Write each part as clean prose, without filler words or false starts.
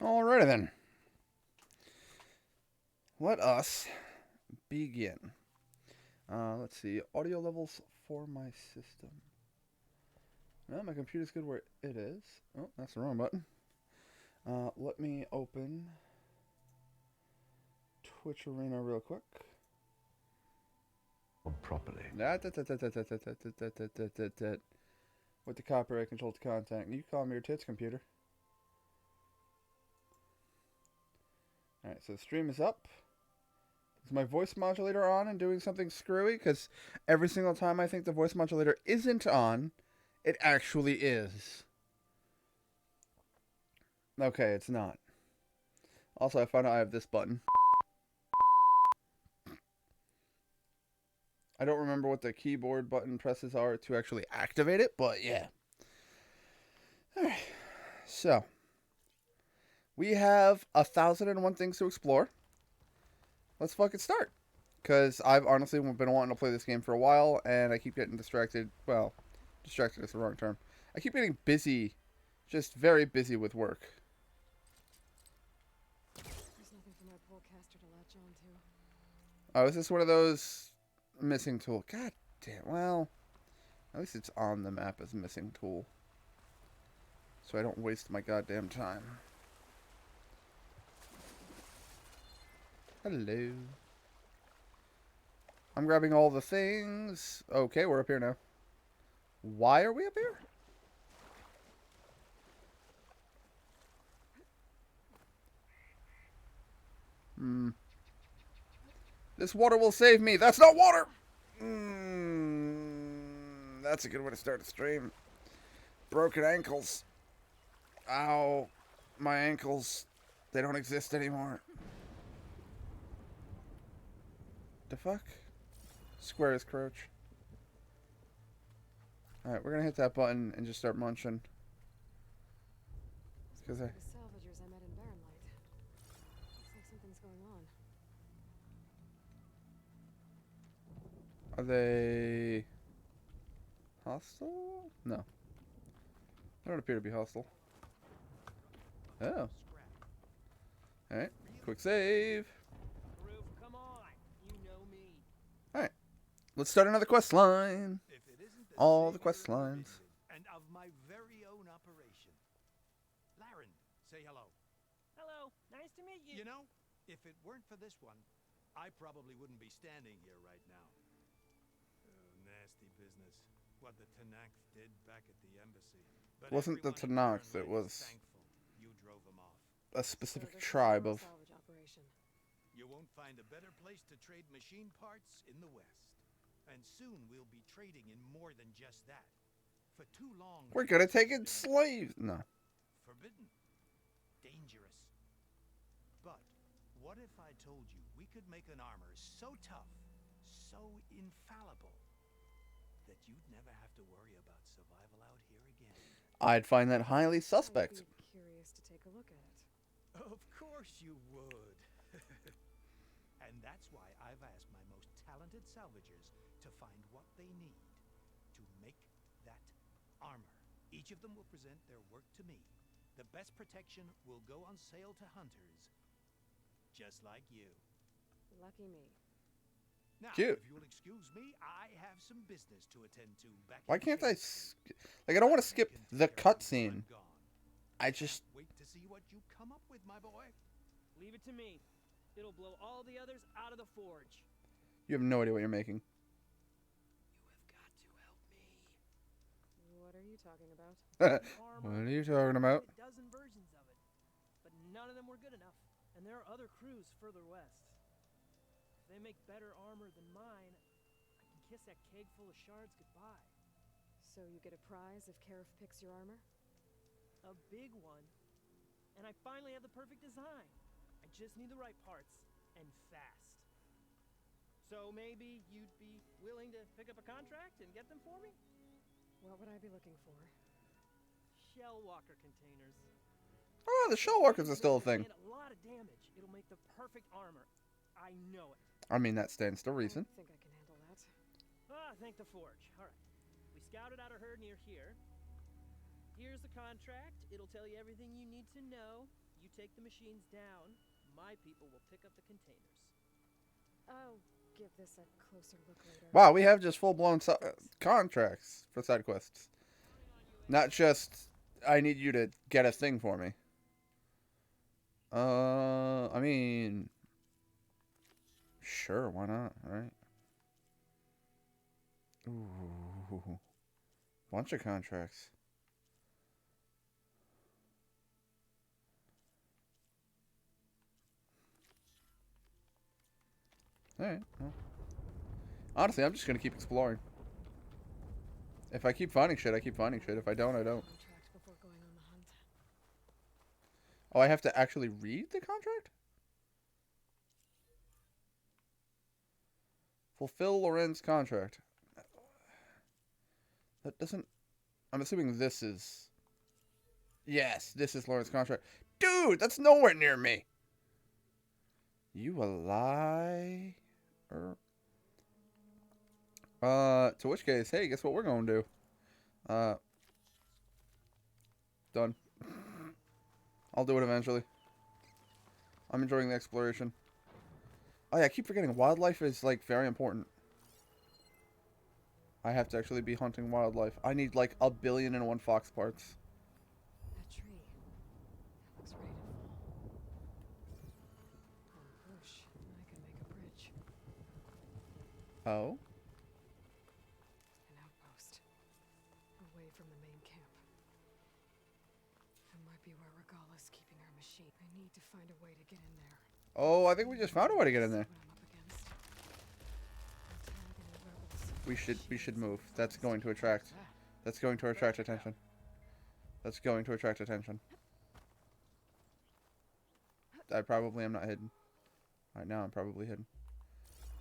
Alrighty then. Let us begin. Let's see. Audio levels for my system. No, my computer's good where it is. Oh, that's the wrong button. Let me open Twitch Arena real quick. Properly. With the copyright controlled content. You call me your tits, computer. Alright, so the stream is up. Is my voice modulator on and doing something screwy? Because every single time I think the voice modulator isn't on, it actually is. Okay, it's not. Also, I found out I have this button. I don't remember what the keyboard button presses are to actually activate it, but yeah. Alright. So, we have 1,001 things to explore. Let's fucking start. Because I've honestly been wanting to play this game for a while, and I keep getting distracted. Well, distracted is the wrong term. I keep getting busy, just very busy with work. There's nothing for my polecaster to latch on to. Oh, is this one of those missing tool? God damn. Well, at least it's on the map as missing tool. So I don't waste my goddamn time. Hello. I'm grabbing all the things. Okay, we're up here now. Why are we up here? This water will save me. That's not water! That's a good way to start a stream. Broken ankles. Ow. My ankles. They don't exist anymore. The fuck? Square is crouch. Alright, we're gonna hit that button and just start munching. Those were the salvagers I met in Barrenlight. Looks like something's going on. Are they hostile? No. They don't appear to be hostile. Oh. Alright. Quick save. Come on. You know me. Alright. Let's start another quest line. All the quest lines. And of my very own operation. Laren, say hello. Hello. Nice to meet you. You know, if it weren't for this one, I probably wouldn't be standing here right now. Nasty business. What the Tanakh did back at the embassy. But Wasn't the everyone in Tanakh, it Barrenlight is was thankful you drove them off. a specific So this is tribe our of... salvage operation. You won't find a better place to trade machine parts in the West. And soon we'll be trading in more than just that. For too long... We're gonna take in slaves! No. Forbidden. Dangerous. But what if I told you we could make an armor so tough, so infallible, that you'd never have to worry about survival out here again? I'd find that highly suspect. I'd be curious to take a look at it. Of course you would. And that's why I've asked my most talented salvagers to find what they need to make that armor. Each of them will present their work to me. The best protection will go on sale to hunters, just like you. Lucky me. Now, Cute. if you'll excuse me, I have some business to attend to back Why in can't I... Shadowkeep. Like, I don't want to skip Can the take care of you cutscene. when I'm gone. I just... Wait to see what you come up with, my boy. Leave it to me. It'll blow all the others out of the forge. You have no idea what you're making. You have got to help me. What are you talking about? What are you talking about? A dozen versions of it, but none of them were good enough. And there are other crews further west. If they make better armor than mine, I can kiss that keg full of shards goodbye. So you get a prize if Karif picks your armor? A big one. And I finally have the perfect design. I just need the right parts, and fast. So maybe you'd be willing to pick up a contract and get them for me? What would I be looking for? Shell walker containers. Oh, the shell walkers are still a thing. And a lot of damage. It'll make the perfect armor. I know it. I mean, that stands to reason. I think I can handle that. Ah, thank the forge. All right. We scouted out a herd near here. Here's the contract. It'll tell you everything you need to know. You take the machines down, my people will pick up the containers. I'll give this a closer look later. Wow, we have just full-blown contracts for side quests. Not just, I need you to get a thing for me. I mean... Sure, why not, right? Ooh. Bunch of contracts. Alright, well. Honestly, I'm just gonna keep exploring. If I keep finding shit, I keep finding shit. If I don't, I don't. Contract before going on the hunt. Oh, I have to actually read the contract? Fulfill Loren's contract. That doesn't... I'm assuming this is... Yes, this is Loren's contract. Dude, that's nowhere near me! You a lie? To which case, hey, guess what we're gonna do? Done. I'll do it eventually. I'm enjoying the exploration. Oh yeah, I keep forgetting wildlife is, like, very important. I have to actually be hunting wildlife. I need, like, 1,000,000,001 fox parts. That tree. That looks ready to fall. On a bush, I can make a bridge. Oh? An outpost. Away from the main camp. That might be where Regala's keeping her machine. I need to find a way to get in there. Oh, I think we just found a way to get in there. See what I'm up against. Antagonist rebels. We should move. That's going to attract attention. That's going to attract attention. I probably am not hidden. Right now I'm probably hidden.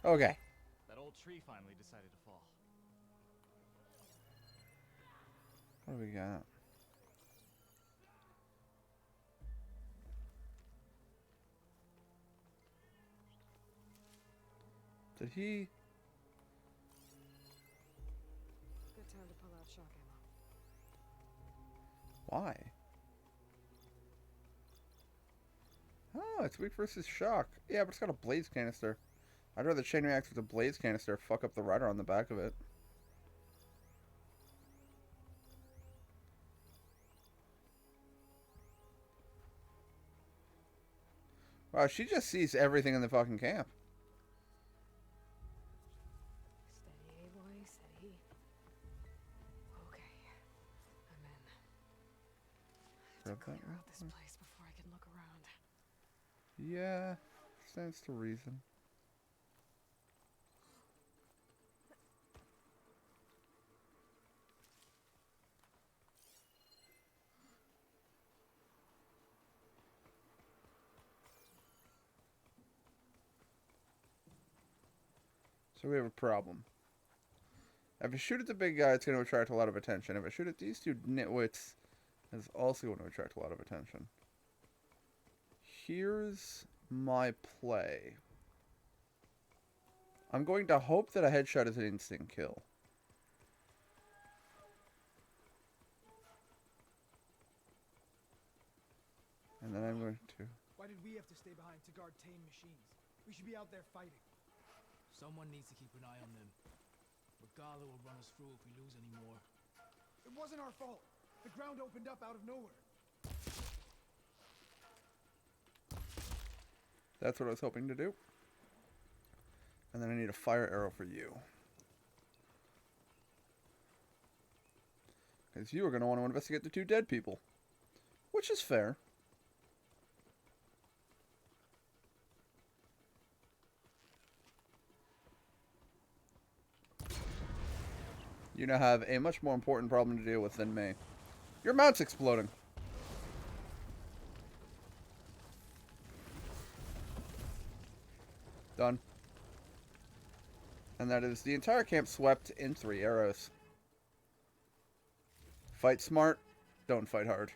Okay. That old tree finally decided to fall. What do we got? Did he... Good time to pull out shock ammo. Why? Oh, it's weak versus shock. Yeah, but it's got a blaze canister. I'd rather chain react with a blaze canister fuck up the rider on the back of it. Wow, she just sees everything in the fucking camp. Steady, boy, steady. Okay, I'm in. Grab Clear that out this real place before I can look around. Yeah, stands to reason. So we have a problem. If I shoot at the big guy, it's going to attract a lot of attention. If I shoot at these two nitwits, it's also going to attract a lot of attention. Here's my play. I'm going to hope that a headshot is an instant kill. And then I'm going to... Why did we have to stay behind to guard tame machines? We should be out there fighting. Someone needs to keep an eye on them. Regala will run us through if we lose any more. It wasn't our fault. The ground opened up out of nowhere. That's what I was hoping to do. And then I need a fire arrow for you. Because you are going to want to investigate the two dead people. Which is fair. You now have a much more important problem to deal with than me. Your mount's exploding. Done. And that is the entire camp swept in 3 arrows. Fight smart, don't fight hard.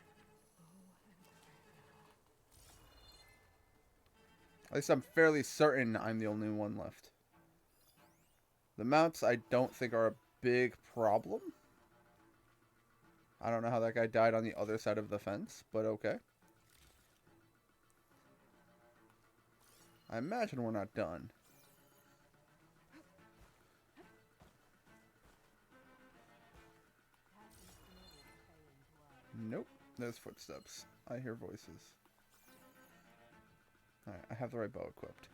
At least I'm fairly certain I'm the only one left. The mounts I don't think are a big problem. I don't know how that guy died on the other side of the fence, but okay. I imagine we're not done. Nope. There's footsteps. I hear voices. Alright, I have the right bow equipped.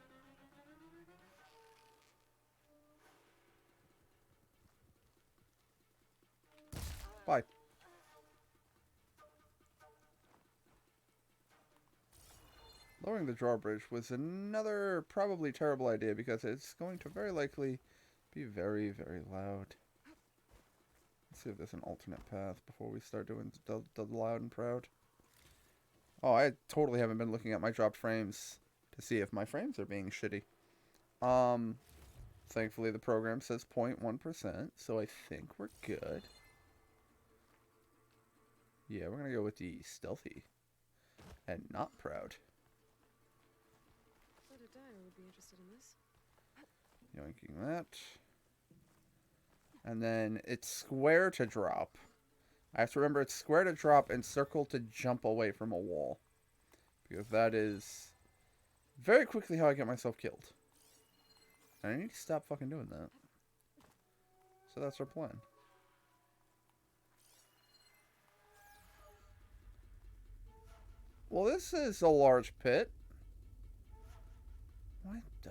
Bye. Lowering the drawbridge was another probably terrible idea because it's going to very likely be very, very loud. Let's see if there's an alternate path before we start doing the loud and proud. Oh, I totally haven't been looking at my dropped frames to see if my frames are being shitty. Thankfully the program says 0.1%, so I think we're good. Yeah, we're gonna go with the stealthy and not proud. Thought a dyer would be interested in this. Yoinking that. And then it's square to drop. I have to remember it's square to drop and circle to jump away from a wall. Because that is very quickly how I get myself killed. And I need to stop fucking doing that. So that's our plan. Well, this is a large pit. What the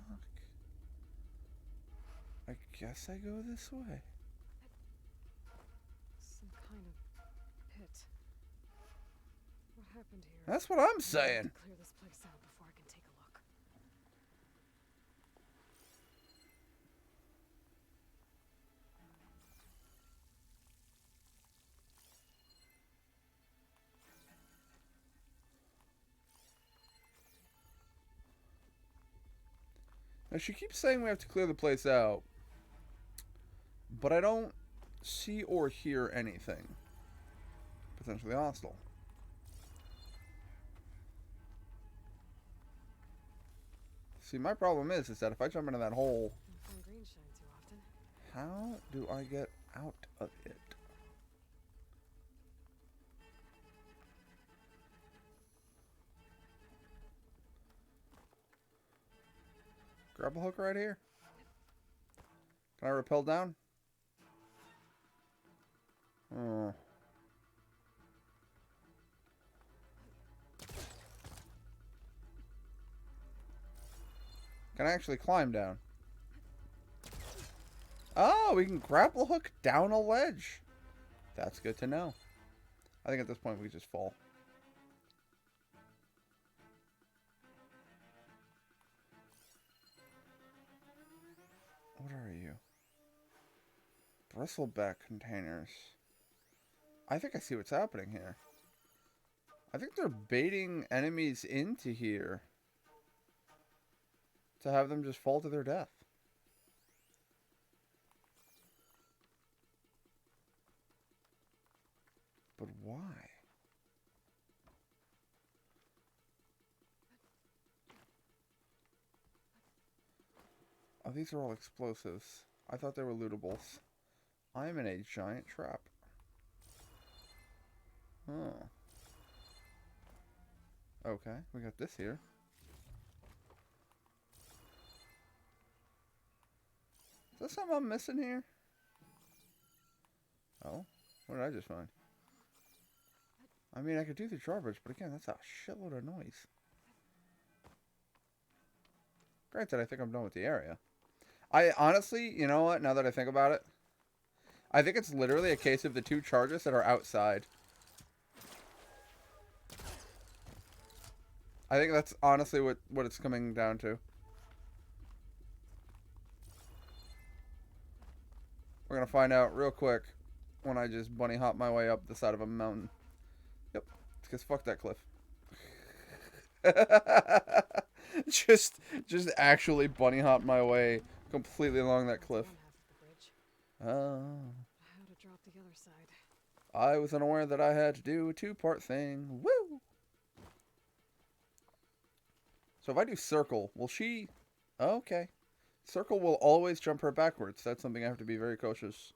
fuck? I guess I go this way. Some kind of pit. What happened here? That's what I'm I have saying. to clear this place out before I can take a look. Now, she keeps saying we have to clear the place out. But I don't see or hear anything potentially hostile. See, my problem is that if I jump into that hole, Don't find green shine too often. how do I get out of it? Grab a hook right here. Can I rappel down? Oh. Can I actually climb down? Oh, we can grapple hook down a ledge. That's good to know. I think at this point we just fall. What are you? Bristleback containers. I think I see what's happening here. I think they're baiting enemies into here to have them just fall to their death. But why? Oh, these are all explosives. I thought they were lootables. I'm in a giant trap. Oh. Okay, we got this here. Is there something I'm missing here? Oh, what did I just find? I mean, I could do the drawbridge, but again, that's a shitload of noise. Granted, I think I'm done with the area. I honestly, you know what, now that I think about it, I think it's literally a case of the two charges that are outside. I think that's honestly what it's coming down to. We're gonna find out real quick when I just bunny hop my way up the side of a mountain. Yep, because fuck that cliff. just actually bunny hop my way completely along that cliff. One half of the bridge. Oh. How to drop the other side. I was unaware that I had to do a two-part thing. Woo! So if I do circle, will she... Okay. Circle will always jump her backwards. That's something I have to be very cautious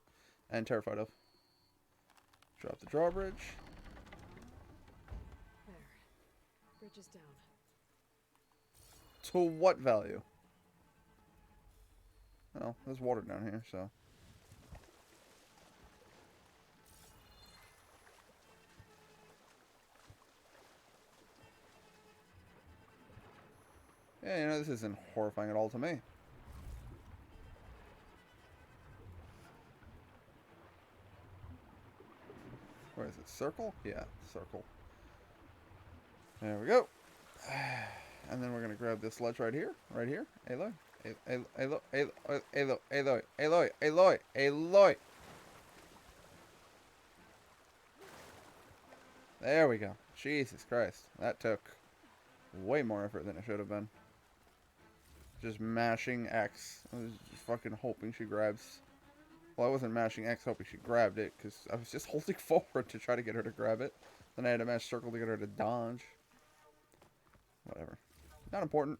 and terrified of. Drop the drawbridge. There. Bridge is down. To what value? Well, there's water down here, so. Yeah, you know, this isn't horrifying at all to me. Where is it? Circle? Yeah, circle. There we go. And then we're gonna grab this ledge right here. Right here. Aloy. Aloy. Aloy. Aloy. Aloy. Aloy. Aloy. There we go. Jesus Christ. That took way more effort than it should have been. Just mashing X. I was just fucking hoping she grabs. Well, I wasn't mashing X hoping she grabbed it, because I was just holding forward to try to get her to grab it. Then I had to mash circle to get her to dodge. Whatever. Not important.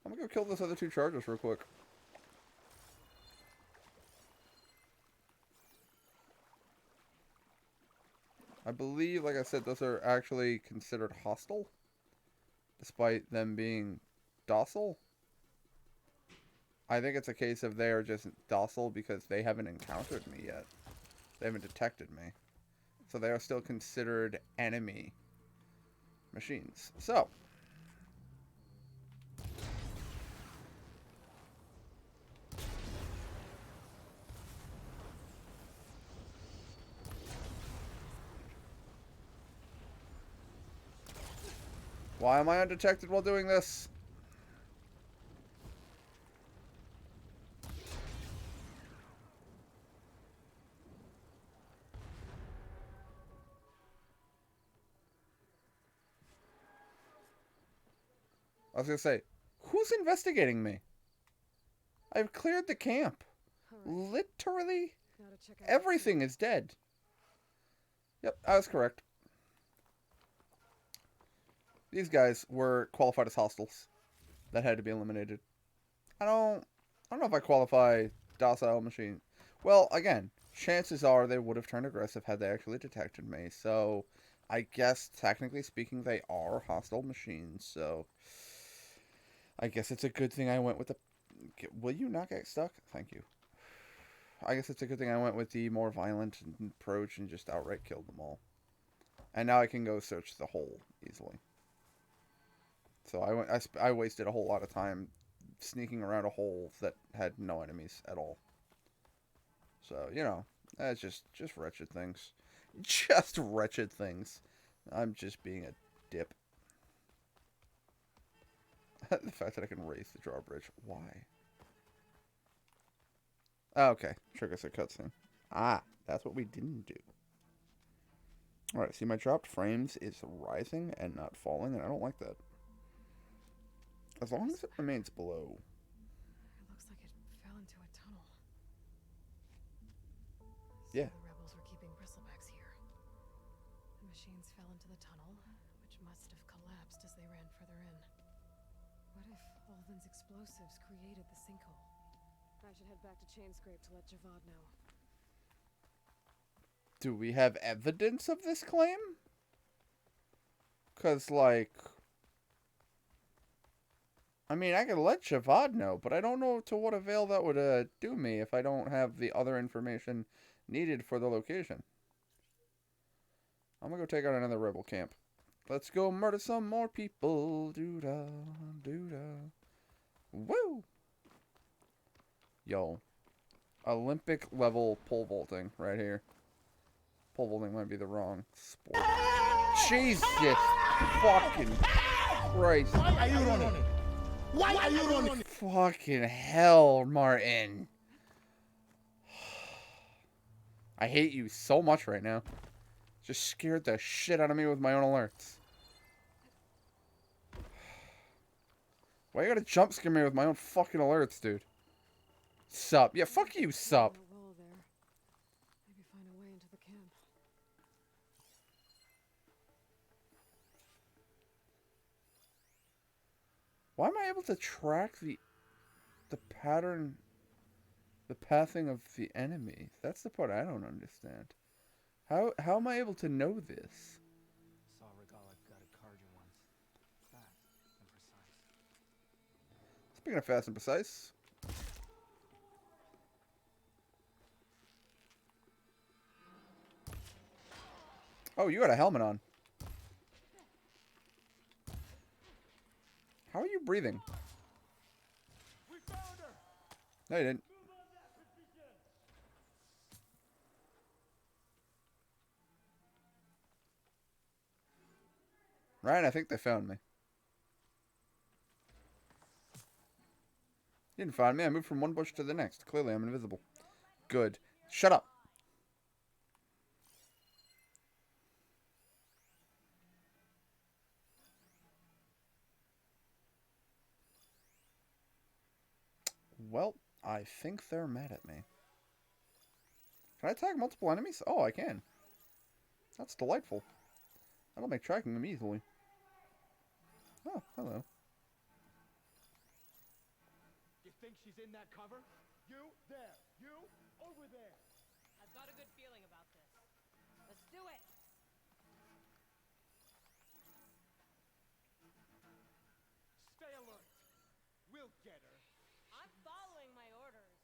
I'm gonna go kill those other two chargers real quick. I believe, like I said, those are actually considered hostile, despite them being docile. I think it's a case of they are just docile because they haven't encountered me yet. They haven't detected me. So they are still considered enemy machines. So. Why am I undetected while doing this? I was gonna say, who's investigating me? I've cleared the camp. Alright, Literally now to check out everything is dead. Yep, I was correct. These guys were qualified as hostiles that had to be eliminated. I don't know if I qualify docile machine. Well, again, chances are they would have turned aggressive had they actually detected me. So, I guess technically speaking, they are hostile machines. So, I guess it's a good thing I went with the. Will you not get stuck? Thank you. I guess it's a good thing I went with the more violent approach and just outright killed them all. And now I can go search the hole easily. So I wasted a whole lot of time sneaking around a hole that had no enemies at all. So, you know, that's just wretched things. Just wretched things. I'm just being a dip. The fact that I can raise the drawbridge. Why? Okay. Triggers a cutscene. Ah, that's what we didn't do. Alright, see my dropped frames is rising and not falling, and I don't like that. As long as it remains below. It looks like it fell into a tunnel. Yeah. So the rebels were keeping bristlebacks here. The machines fell into the tunnel, which must have collapsed as they ran further in. What if Ulvin's explosives created the sinkhole? I should head back to Chainscrape to let Javad know. Do we have evidence of this claim? Because, like... I mean, I could let Javad know, but I don't know to what avail that would do me if I don't have the other information needed for the location. I'm gonna go take out another rebel camp. Let's go murder some more people. Doo-da, doo-da. Woo! Yo. Olympic level pole vaulting right here. Pole vaulting might be the wrong sport. Jesus fucking Christ. Why are you running? Why are you running? Fucking hell, Martin. I hate you so much right now. Just scared the shit out of me with my own alerts. Why you gotta jump scare me with my own fucking alerts, dude? Sup? Yeah, fuck you, sup. On the wall there. Maybe find a way into the camp. Why am I able to track the pattern, the pathing of the enemy? That's the part I don't understand. How am I able to know this? Saw Regala gut a Karja once. Fast and precise. Speaking of fast and precise. Oh, you got a helmet on. How are you breathing? No, you didn't. Ryan, I think they found me. You didn't find me. I moved from one bush to the next. Clearly, I'm invisible. Good. Shut up. Well, I think they're mad at me. Can I tag multiple enemies? Oh, I can. That's delightful. That'll make tracking them easily. Oh, hello. You think she's in that cover? You there. You over there. I've got a good feeling about this. Let's do it! Stay alert. We'll get her. I'm following my orders.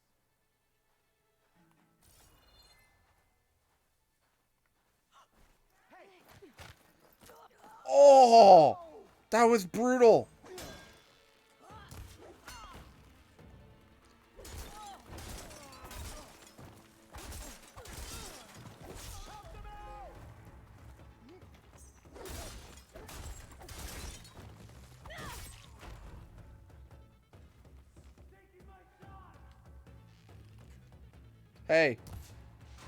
Oh! That was brutal! Hey,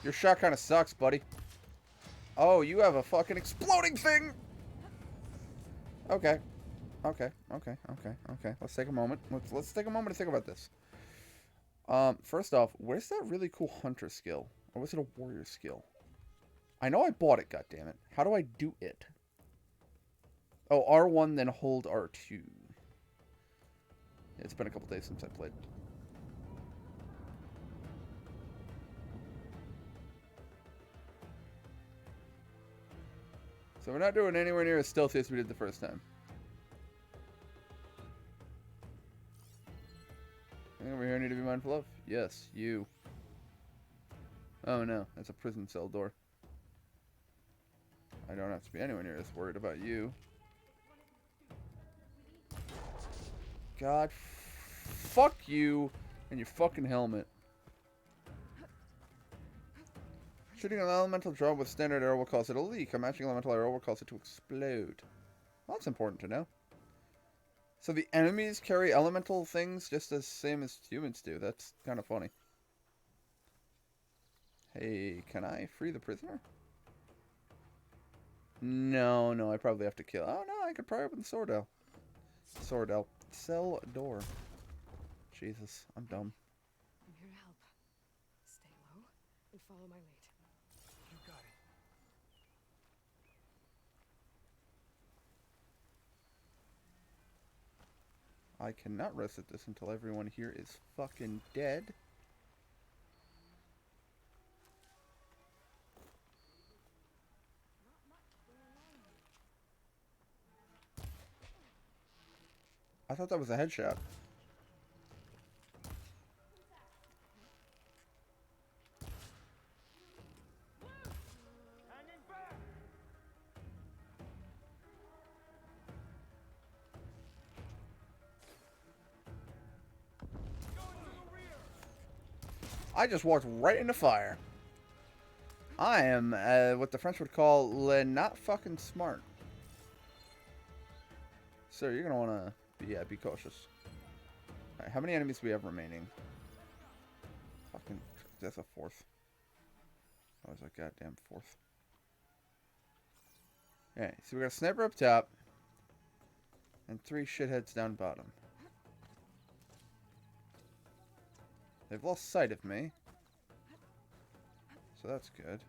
your shot kind of sucks, buddy. Oh, you have a fucking exploding thing! Okay. Okay. Let's take a moment. Let's take a moment to think about this. First off, where's that really cool hunter skill? Or was it a warrior skill? I know I bought it, goddammit. How do I do it? Oh, R1, then hold R2. It's been a couple days since I played. So we're not doing anywhere near as stealthy as we did the first time. Anything over here I need to be mindful of? Yes, you. Oh no, that's a prison cell door. I don't have to be anywhere near as worried about you. God, fuck you and your fucking helmet. Shooting an elemental drum with standard arrow will cause it to leak. A matching elemental arrow will cause it to explode. Well, that's important to know. So the enemies carry elemental things just as same as humans do. That's kind of funny. Hey, can I free the prisoner? No, I probably have to kill. Oh no, I could pry open the Sordell. Sordell. Cell door. Jesus, I'm dumb. I'm here to help. Stay low and follow my lead. You got it. I cannot rest at this until everyone here is fucking dead. I thought that was a headshot. Hanging back! I just walked right into fire. I am what the French would call not fucking smart. Sir, you're gonna wanna be cautious. Alright, how many enemies do we have remaining? Fucking, that's a fourth. That was a goddamn fourth. Okay, so we got a sniper up top. And 3 shitheads down bottom. They've lost sight of me. So that's good.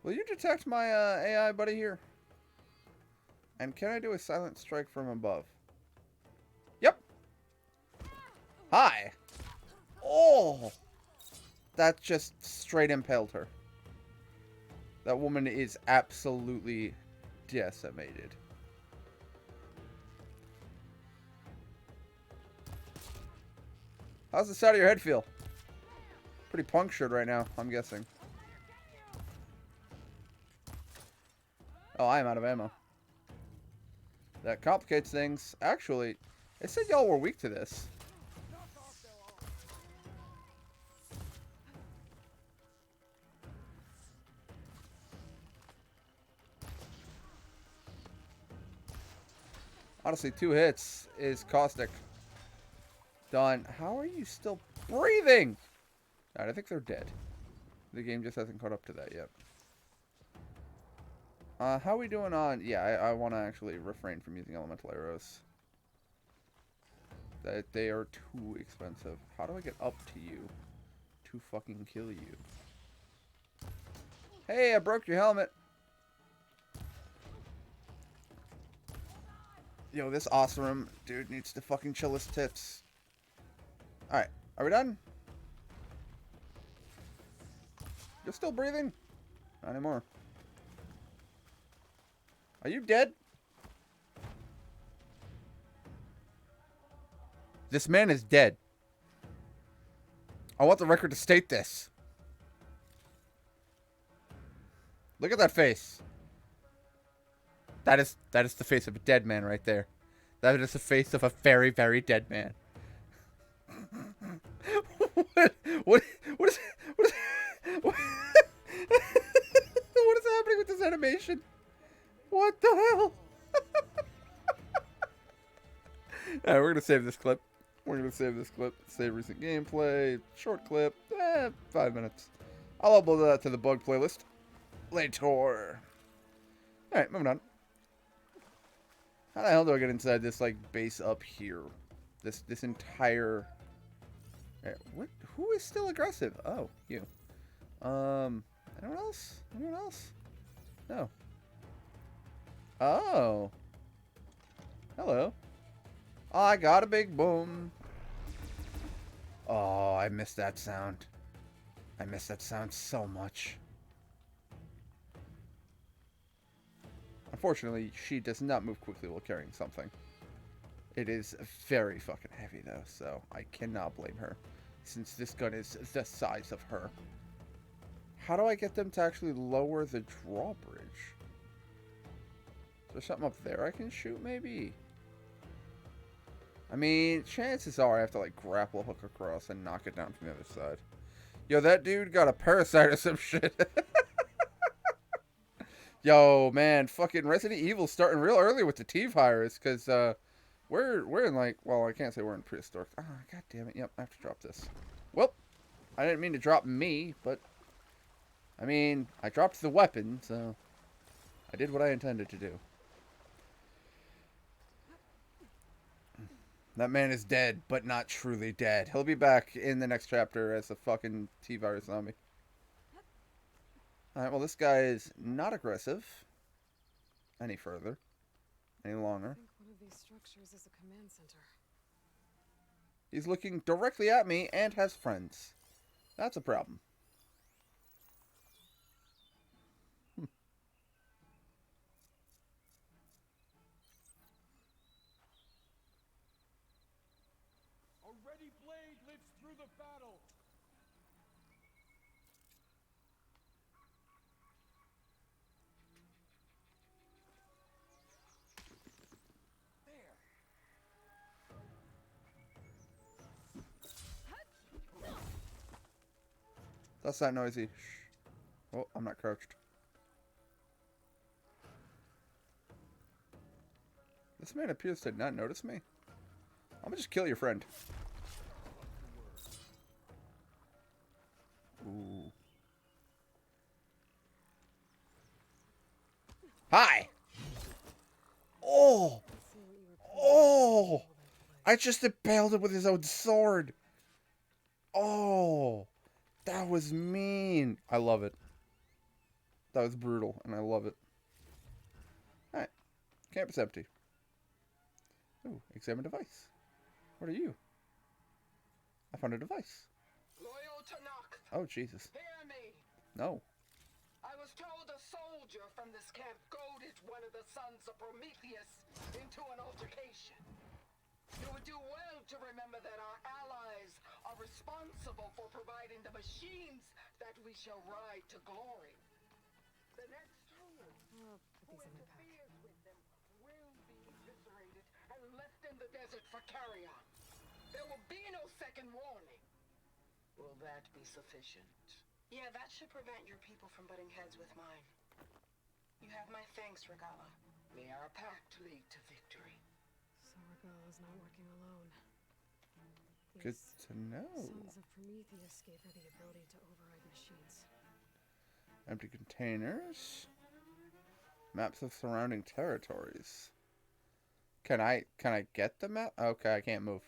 Will you detect my AI buddy here? And can I do a silent strike from above? Yep. Hi. Oh. That just straight impaled her. That woman is absolutely decimated. How's the side of your head feel? Pretty punctured right now, I'm guessing. Oh, I am out of ammo. That complicates things. Actually, it said y'all were weak to this. Honestly, 2 hits is caustic. Done. How are you still breathing? Alright, I think they're dead. The game just hasn't caught up to that yet. How are we doing on... Yeah, I want to actually refrain from using elemental arrows. They are too expensive. How do I get up to you to fucking kill you? Hey, I broke your helmet. Yo, this Oseram dude needs to fucking chill his tits. Alright, are we done? You're still breathing? Not anymore. Are you dead? This man is dead. I want the record to state this. Look at that face. That is the face of a dead man right there. That is the face of a very, very dead man. What is what is happening with this animation? What the hell? Alright, we're gonna save this clip. Save recent gameplay. Short clip. 5 minutes. I'll upload that to the bug playlist later. Alright, moving on. How the hell do I get inside this, like, base up here? This entire... What? Who is still aggressive? Oh, you. Anyone else? Anyone else? No. Oh. Hello. I got a big boom. Oh, I missed that sound. I miss that sound so much. Unfortunately, she does not move quickly while carrying something. It is very fucking heavy, though, so I cannot blame her, since this gun is the size of her. How do I get them to actually lower the drawbridge? Is there something up there I can shoot, maybe? I mean, chances are I have to, like, grapple hook across and knock it down from the other side. Yo, that dude got a parasite or some shit. Yo, man, fucking Resident Evil's starting real early with the T-virus, because, we're in, like, well, I can't say we're in prehistoric. Ah, god damn it. Yep, I have to drop this. Well, I didn't mean to drop me, but, I mean, I dropped the weapon, so I did what I intended to do. That man is dead, but not truly dead. He'll be back in the next chapter as a fucking T-virus zombie. Alright, well, this guy is not aggressive any further, any longer. I think one of these structures is a command center. He's looking directly at me and has friends. That's a problem. A ready blade lives through the battle. That's not noisy. Shh. Oh, I'm not crouched. This man appears to not notice me. I'm gonna just kill your friend. Ooh. Hi! Oh! Oh! I just impaled him with his own sword! Oh! That was mean! I love it. That was brutal, and I love it. Alright. Camp is empty. Ooh, examine device. What are you? I found a device. Loyal to Noct, Oh, Jesus. hear me. No. I was told a soldier from this camp goaded one of the sons of Prometheus into an altercation. You would do well to remember that our allies are responsible for providing the machines that we shall ride to glory. The next human I'll who put these in my pack. interferes with them will be eviscerated and left in the desert for carrion. There will be no second warning. Will that be sufficient? Yeah, that should prevent your people from butting heads with mine. You have my thanks, Regala. May our pact lead to victory. So Regala's not working alone. Good These to know. Sons of Prometheus gave her the ability to override machines. Empty containers. Maps of surrounding territories. Can I get the map? Okay, I can't move.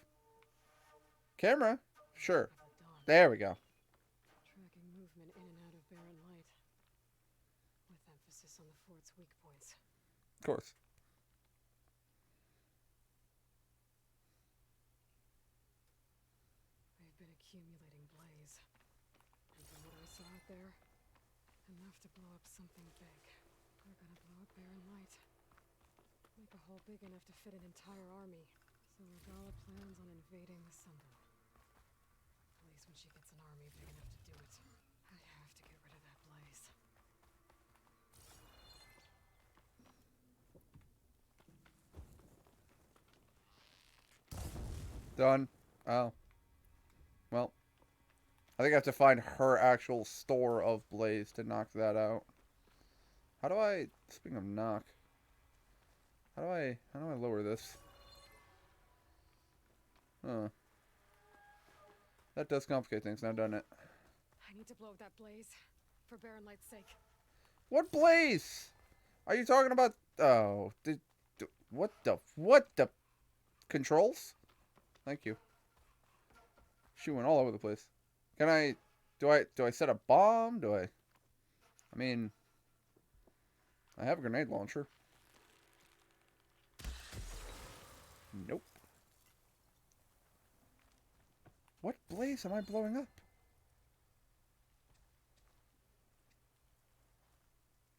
Camera? Sure. Of the dawn, There we go. tracking movement in and out of barren light, with emphasis on the fort's weak points. Of course. They've been accumulating blaze, and from what I saw out there, enough to blow up something big. They're gonna blow up barren light. Make a hole big enough to fit an entire army. So Regala plans on invading the Sunderer. At least when she gets an army big enough to do it. I have to get rid of that blaze. Done. Oh. Well. I think I have to find her actual store of blaze to knock that out. How do I... Speaking of knock... How do I lower this? Huh. That does complicate things now, doesn't it? I need to blow up that blaze. For barren light's sake. What blaze? Are you talking about... Oh. What the... Controls? Thank you. She went all over the place. Can I... Do I set a bomb? I mean... I have a grenade launcher. Nope. What blaze am I blowing up?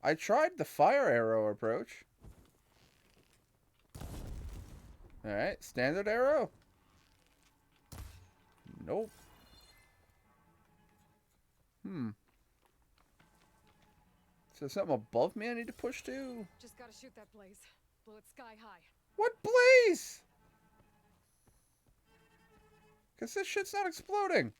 I tried the fire arrow approach. Alright, standard arrow. Nope. Is there something above me I need to push to? Just gotta shoot that blaze. Blow it sky high. What blaze? Because this shit's not exploding.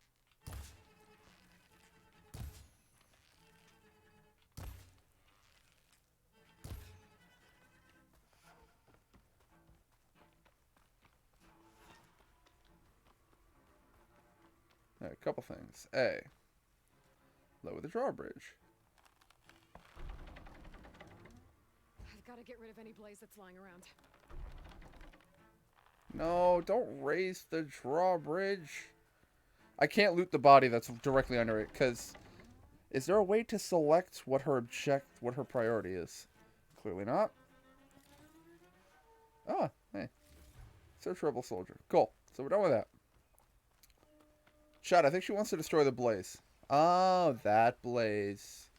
Alright, a couple things. A. Lower the drawbridge. I've gotta get rid of any blaze that's lying around. No, don't raise the drawbridge. I can't loot the body that's directly under it, because... Is there a way to select what her priority is? Clearly not. Ah, hey. Search rebel soldier. Cool. So we're done with that. Chad, I think she wants to destroy the blaze. Oh, that blaze.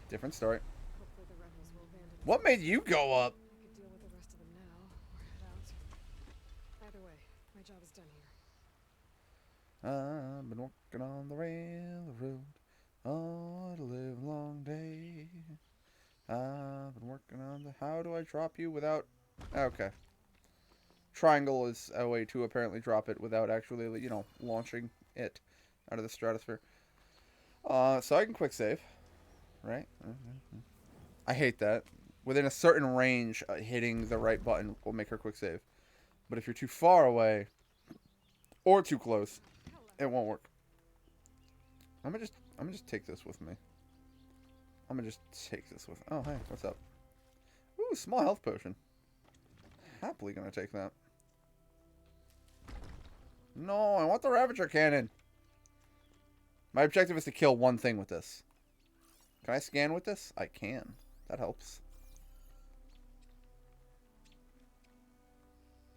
Different story. Hopefully the rebels will abandon. What made you go up? I could deal with the rest of them now, or head out. Either way, my job is done here. I've been working on the railroad all the live long day. I've been working on the... How do I drop you without... Okay. Triangle is a way to apparently drop it without actually, you know, launching it out of the stratosphere. So I can quick save. Right? I hate that. Within a certain range, hitting the right button will make her quick save. But if you're too far away, or too close, it won't work. I'm gonna just take this with me. I'm gonna just take this with... Oh, hey, what's up? Ooh, small health potion. Happily gonna take that. No, I want the Ravager Cannon. My objective is to kill one thing with this. Can I scan with this? I can. That helps.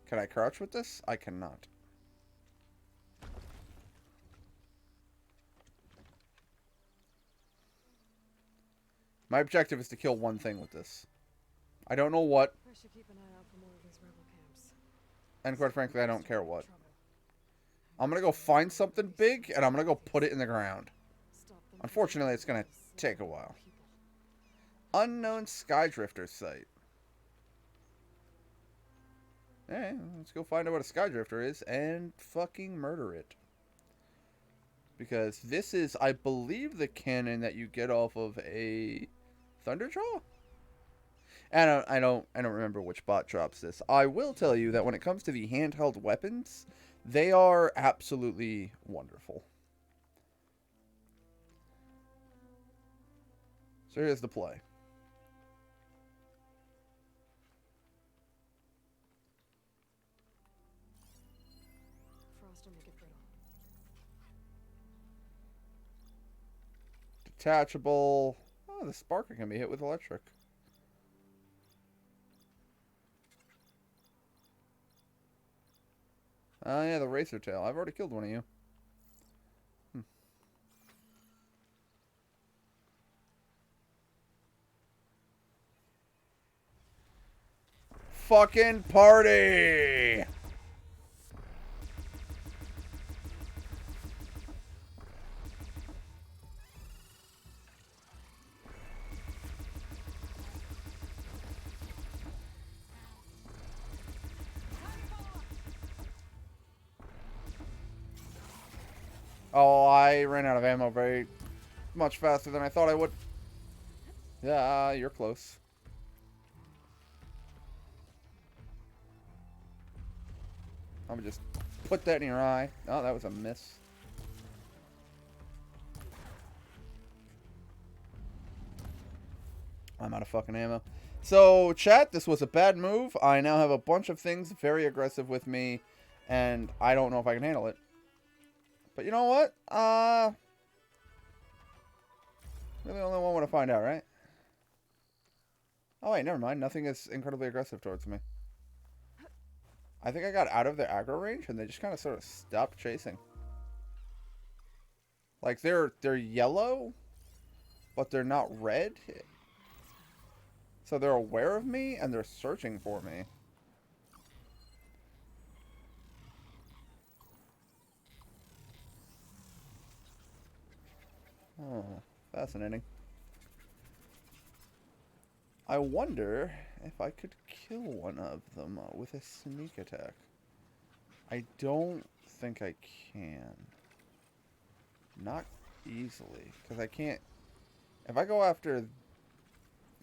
Can I crouch with this? I cannot. My objective is to kill one thing with this. I don't know what, I should keep an eye out for more of these rebel camps. and quite frankly, I don't care what. I'm gonna go find something big, and I'm gonna go put it in the ground. Unfortunately, it's gonna take a while. Unknown Skydrifter site. Hey, let's go find out what a Skydrifter is and fucking murder it. Because this is, I believe, the cannon that you get off of a Thunderjaw? And I don't remember which bot drops this. I will tell you that when it comes to the handheld weapons, they are absolutely wonderful. So here's the play. Frost will make it brittle. Detachable. Oh, the sparker can be hit with electric. Oh, yeah, the racer tail. I've already killed one of you. Fucking party! Oh, I ran out of ammo very much faster than I thought I would. Yeah, you're close. I'm gonna just put that in your eye. Oh, that was a miss. I'm out of fucking ammo. So, chat, this was a bad move. I now have a bunch of things very aggressive with me, and I don't know if I can handle it. But you know what? We're the only one want to find out, right? Oh, wait, never mind. Nothing is incredibly aggressive towards me. I think I got out of their aggro range, and they just kind of sort of stopped chasing. Like, they're yellow, but they're not red. So they're aware of me, and they're searching for me. Oh, fascinating. I wonder if I could kill one of them with a sneak attack. I don't think I can. Not easily, because I can't... If I go after...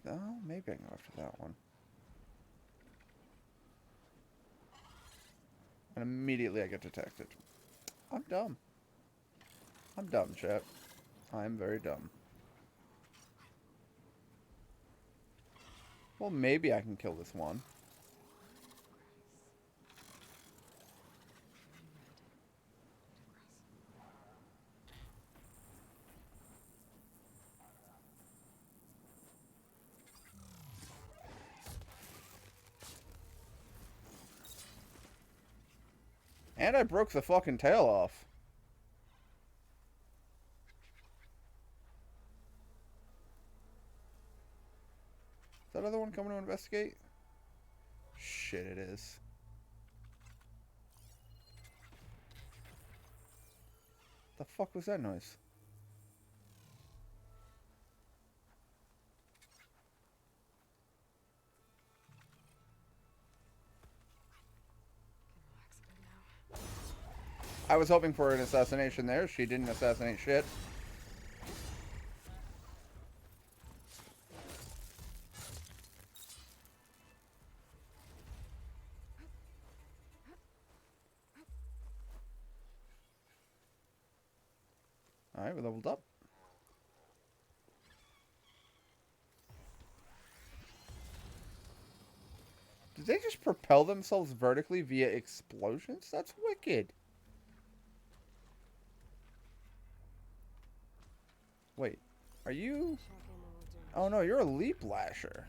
Oh, maybe I can go after that one. And immediately I get detected. I'm dumb. I'm dumb, chat. I'm very dumb. Well, maybe I can kill this one. And I broke the fucking tail off. Is that other one coming to investigate? Shit, it is. The fuck was that noise? I was hoping for an assassination there. She didn't assassinate shit. Alright, we leveled up. Did they just propel themselves vertically via explosions? That's wicked. Wait, are you... Oh no, you're a Leap Lasher.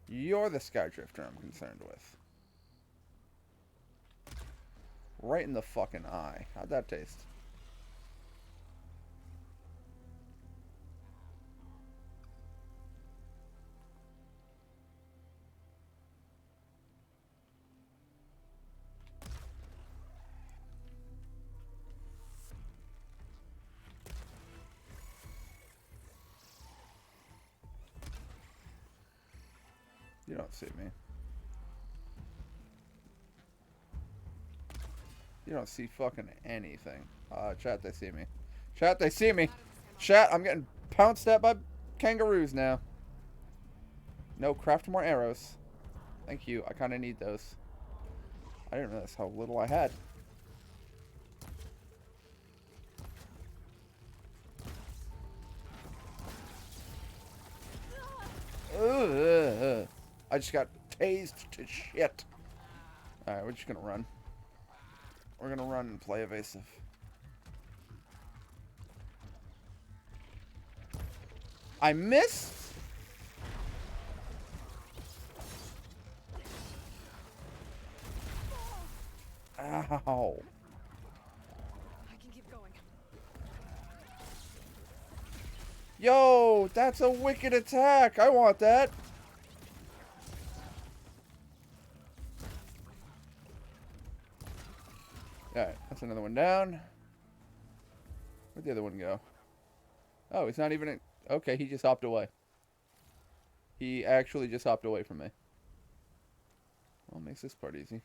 You're the Skydrifter I'm concerned with. right in the fucking eye. How'd that taste? You don't see me. You don't see fucking anything. Chat, they see me. Chat, they see me. Chat, I'm getting pounced at by kangaroos now. No, craft more arrows. Thank you. I kind of need those. I didn't realize how little I had. Ugh. I just got tased to shit. Alright, we're just gonna run. We're gonna run and play evasive. I missed? Ow. I can keep going. Yo, that's a wicked attack. I want that. Alright, that's another one down. Where'd the other one go? Oh, he's not even in... Okay, he just hopped away. He actually just hopped away from me. Well, makes this part easy.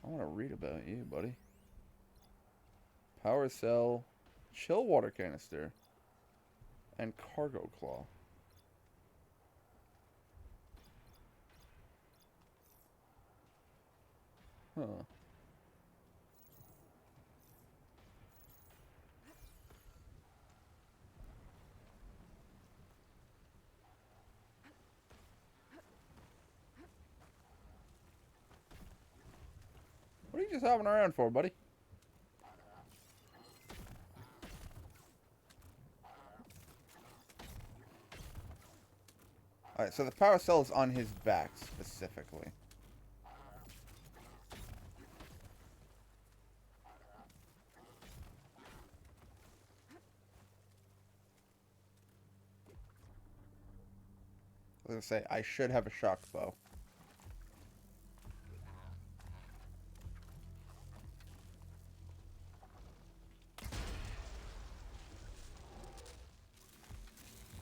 I want to read about you, buddy. Power cell, chill water canister, and cargo claw. Huh. What are you just hopping around for, buddy? Alright, so the power cell is on his back, specifically. I was gonna say, I should have a shock bow.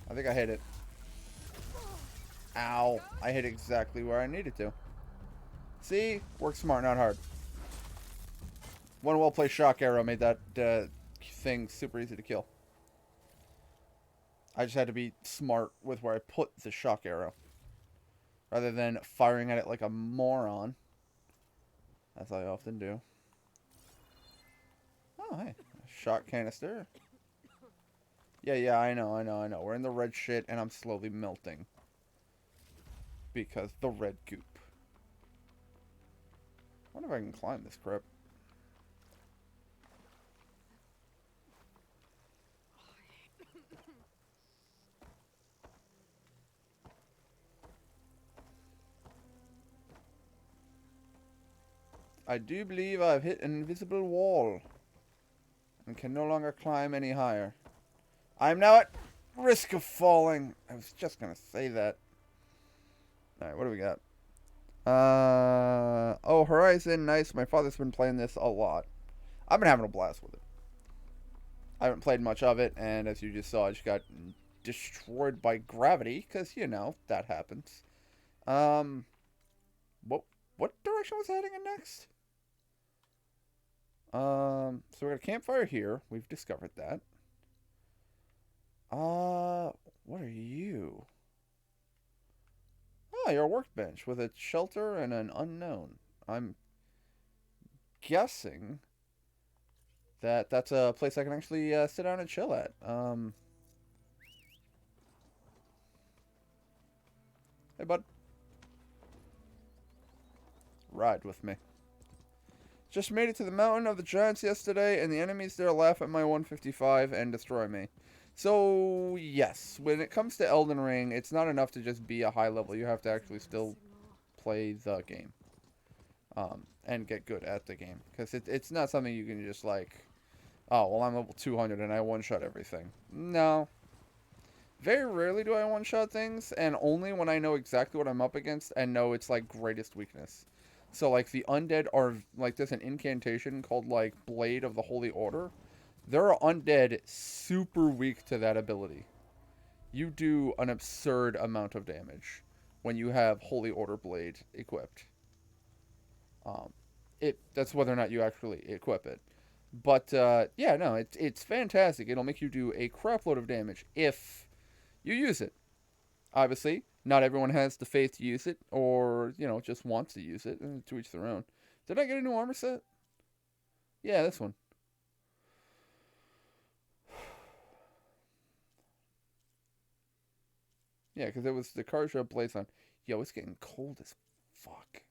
I think I hit it. Ow. I hit exactly where I needed to. See? Work smart, not hard. One well-placed shock arrow made that thing super easy to kill. I just had to be smart with where I put the shock arrow. Rather than firing at it like a moron. As I often do. Oh, hey. Shock canister. Yeah, I know. We're in the red shit, and I'm slowly melting. Because the red goop. I wonder if I can climb this crap. I do believe I've hit an invisible wall. And can no longer climb any higher. I'm now at risk of falling. I was just going to say that. Alright, what do we got? Oh, Horizon, nice. My father's been playing this a lot. I've been having a blast with it. I haven't played much of it, and as you just saw, I just got destroyed by gravity, because, you know, that happens. What direction was I heading in next? So we got a campfire here. We've discovered that. What are you? Oh, you're a workbench with a shelter and an unknown. I'm guessing that that's a place I can actually sit down and chill at. Hey, bud. Ride with me. Just made it to the Mountain of the Giants yesterday, and the enemies there laugh at my 155 and destroy me. So, yes, when it comes to Elden Ring, it's not enough to just be a high level. You have to actually still play the game. and get good at the game. Because it's not something you can just like, oh, well, I'm level 200 and I one-shot everything. No. Very rarely do I one-shot things, and only when I know exactly what I'm up against and know it's, like, greatest weakness. So, like, the undead are, like, there's an incantation called, like, Blade of the Holy Order. There are undead super weak to that ability. You do an absurd amount of damage when you have Holy Order Blade equipped. That's whether or not you actually equip it. But, yeah, no, it's fantastic. It'll make you do a crap load of damage if you use it. Obviously, not everyone has the faith to use it, or, you know, just wants to use it, and to each their own. Did I get a new armor set? Yeah, this one. Yeah, because it was the Karja Blazon. Yo, it's getting cold as fuck.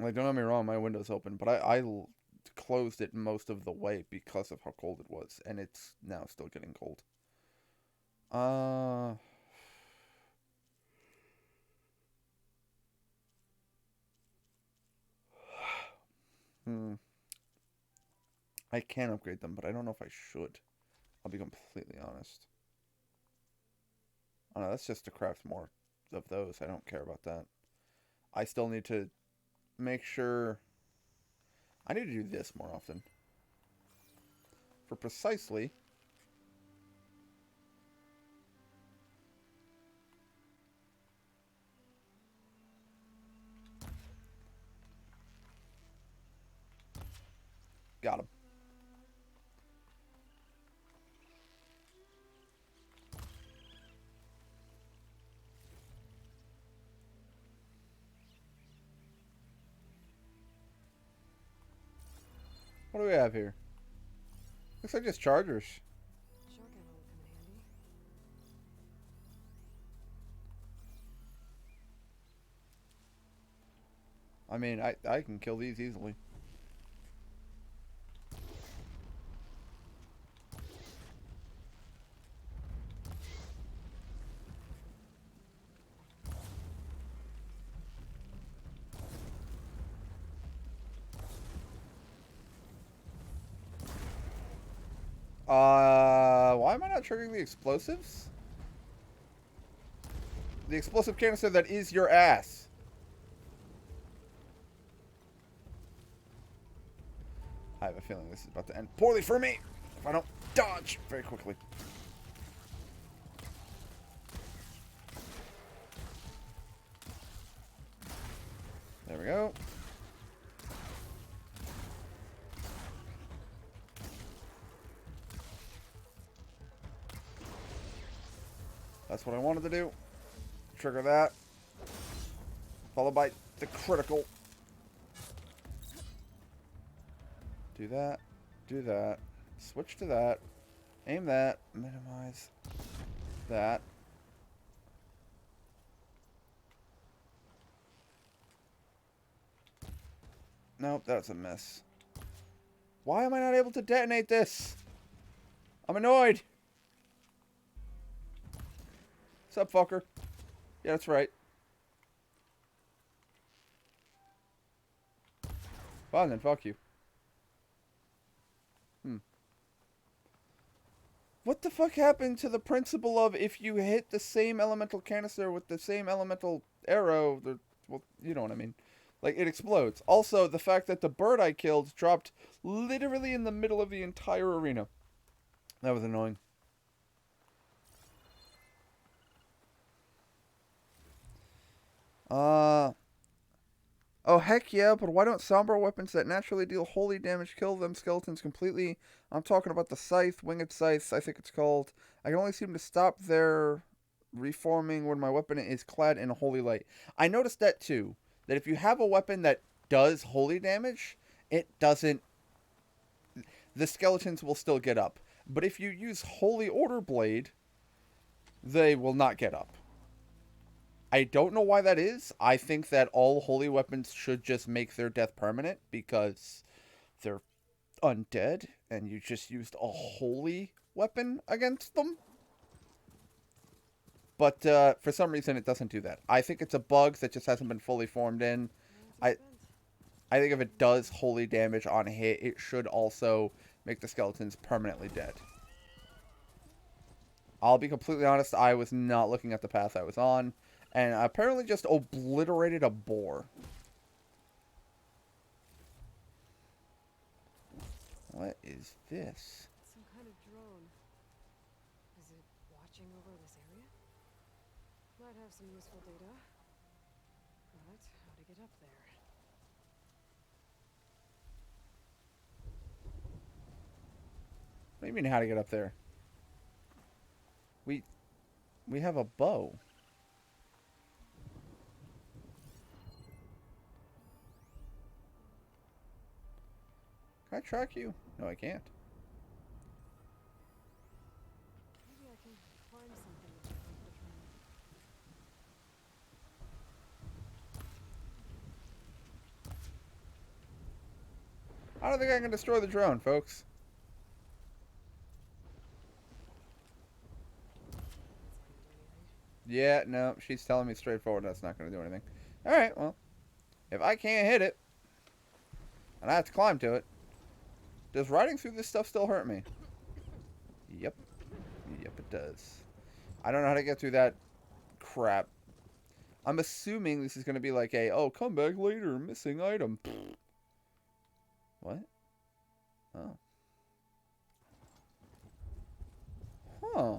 Like, don't get me wrong, my window's open, but I closed it most of the way because of how cold it was, and it's now still getting cold. I can upgrade them, but I don't know if I should. I'll be completely honest. Oh no, that's just to craft more of those. I don't care about that. I still need to make sure... I need to do this more often. For precisely... Got him. What do we have here? Looks like just chargers. Shotgun will come in handy. I mean, I can kill these easily. Why am I not triggering the explosives? The explosive canister that is your ass. I have a feeling this is about to end poorly for me if I don't dodge very quickly. There we go. That's what I wanted to do. Trigger that. Followed by the critical. Do that. Do that. Switch to that. Aim that. Minimize that. Nope, that's a miss. Why am I not able to detonate this? I'm annoyed. What's up, fucker? Yeah, that's right. Fine then, fuck you. What the fuck happened to the principle of if you hit the same elemental canister with the same elemental arrow, well, you know what I mean. Like, it explodes. Also, the fact that the bird I killed dropped literally in the middle of the entire arena. That was annoying. Oh, heck yeah, but why don't somber weapons that naturally deal holy damage kill them skeletons completely? I'm talking about the Scythe, Winged Scythe, I think it's called. I can only seem to stop their reforming when my weapon is clad in holy light. I noticed that too, that if you have a weapon that does holy damage, it doesn't... The skeletons will still get up. But if you use Holy Order Blade, they will not get up. I don't know why that is. I think that all holy weapons should just make their death permanent because they're undead and you just used a holy weapon against them. But for some reason it doesn't do that. I think it's a bug that just hasn't been fully formed in. I think if it does holy damage on hit, it should also make the skeletons permanently dead. I'll be completely honest, I was not looking at the path I was on, and I apparently just obliterated a boar. What is this? Some kind of drone. Is it watching over this area? Might have some useful data. But how to get up there? What do you mean, how to get up there? We have a bow. Can I track you? No, I can't. Maybe I can find something to the drone. I don't think I can destroy the drone, folks. Yeah, no, she's telling me straightforward that's not going to do anything. Alright, well, if I can't hit it, and I have to climb to it, does riding through this stuff still hurt me? Yep. Yep, it does. I don't know how to get through that crap. I'm assuming this is going to be like a, oh, come back later, missing item. What? Oh. Huh.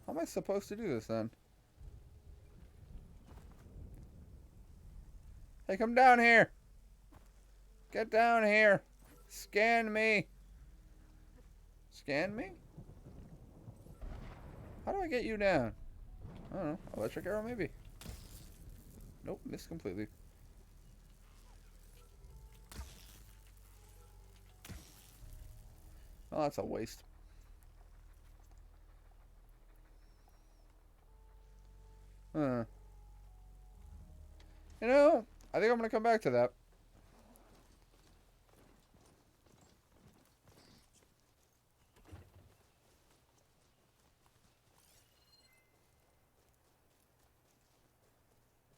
How am I supposed to do this then? Hey, come down here. Get down here. Scan me. Scan me? How do I get you down? I don't know. Electric arrow maybe? Nope, missed completely. Oh, that's a waste. Huh. You know, I think I'm going to come back to that.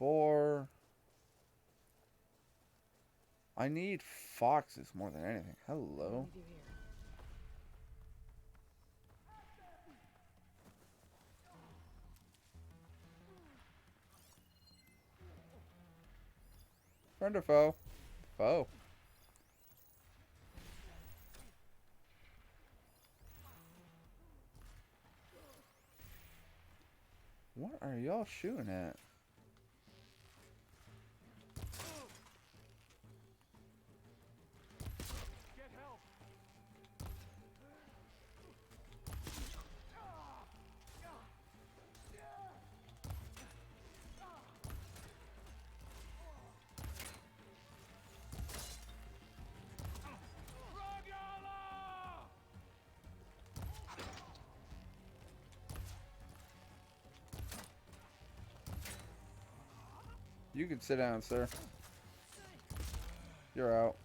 Boar. I need foxes more than anything. Hello. Friend or foe? Foe. What are y'all shooting at? Get help. You can sit down, sir. You're out.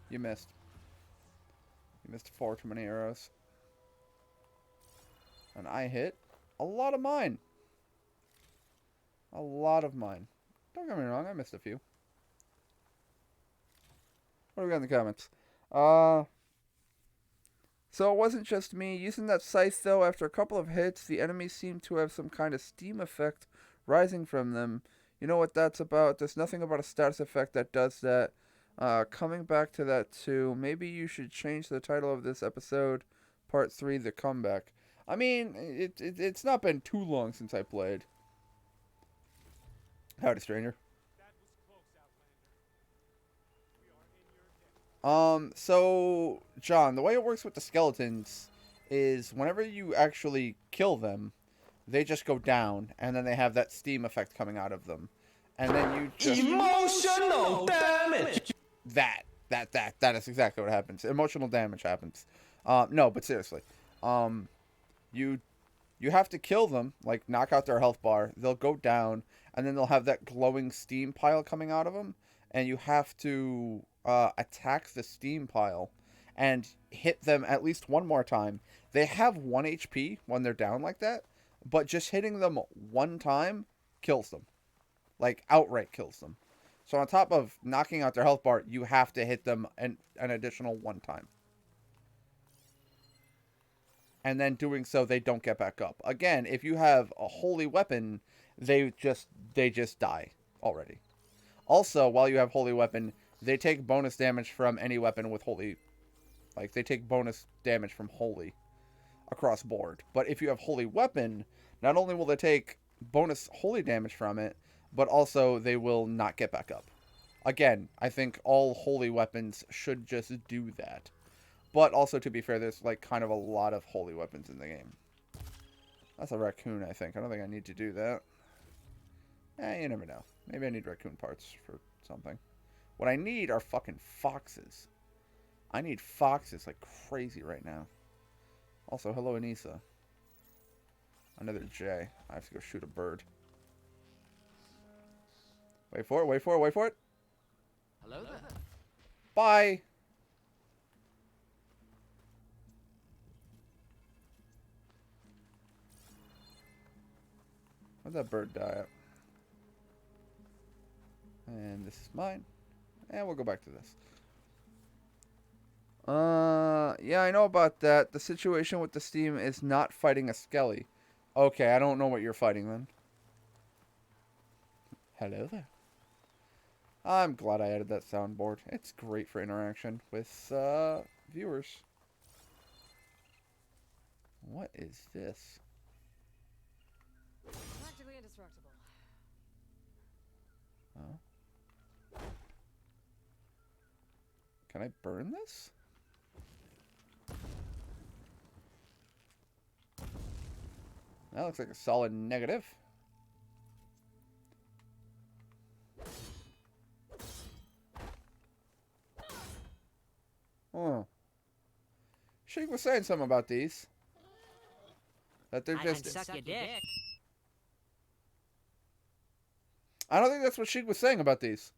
You missed. You missed far too many arrows. And I hit a lot of mine. A lot of mine. Don't get me wrong, I missed a few. What do we got in the comments? So it wasn't just me. Using that scythe, though, after a couple of hits, the enemies seem to have some kind of steam effect rising from them. You know what that's about? There's nothing about a status effect that does that. Coming back to that, too. Maybe you should change the title of this episode, Part 3, The Comeback. I mean, it's not been too long since I played. Howdy, stranger. So, John, the way it works with the skeletons is whenever you actually kill them, they just go down, and then they have that steam effect coming out of them. And then you just... Emotional damage! That is exactly what happens. Emotional damage happens. No, but seriously. You have to kill them, like knock out their health bar. They'll go down, and then they'll have that glowing steam pile coming out of them. And you have to... attack the steam pile, and hit them at least one more time, they have 1 HP when they're down like that, but just hitting them one time kills them. Like, outright kills them. So on top of knocking out their health bar, you have to hit them an additional one time. And then doing so, they don't get back up. Again, if you have a holy weapon, they just die already. Also, while you have holy weapon, they take bonus damage from any weapon with holy. Like, they take bonus damage from holy across board. But if you have holy weapon, not only will they take bonus holy damage from it, but also they will not get back up. Again, I think all holy weapons should just do that. But also, to be fair, there's like kind of a lot of holy weapons in the game. That's a raccoon, I think. I don't think I need to do that. You never know. Maybe I need raccoon parts for something. What I need are fucking foxes. I need foxes like crazy right now. Also, hello, Anissa. Another J. I have to go shoot a bird. Wait for it, wait for it, wait for it. Hello there. Bye. Where'd that bird die at? And this is mine. And we'll go back to this. Yeah, I know about that. The situation with the Steam is not fighting a Skelly. Okay, I don't know what you're fighting then. Hello there. I'm glad I added that soundboard. It's great for interaction with viewers. What is this? Practically indestructible. Oh. Can I burn this? That looks like a solid negative. Oh. Sheik was saying something about these. That they're just... suck your dick. I don't think that's what Sheik was saying about these.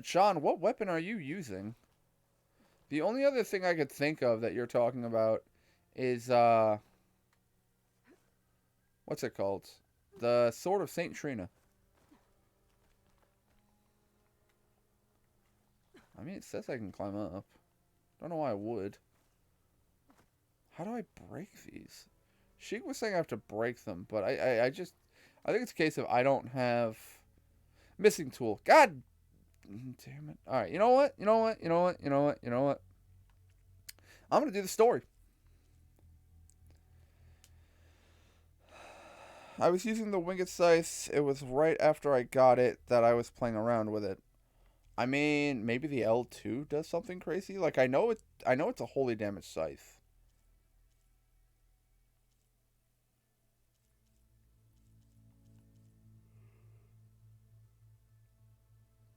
John, what weapon are you using? The only other thing I could think of that you're talking about is, what's it called? The Sword of Saint Trina. I mean, it says I can climb up. Don't know why I would. How do I break these? Sheik was saying I have to break them, but I think it's a case of I don't have missing tool. God damn it. Alright, you know what? I'm gonna do the story. I was using the Winged Scythe. It was right after I got it that I was playing around with it. I mean, maybe the L2 does something crazy. Like, I know it's a holy damage scythe.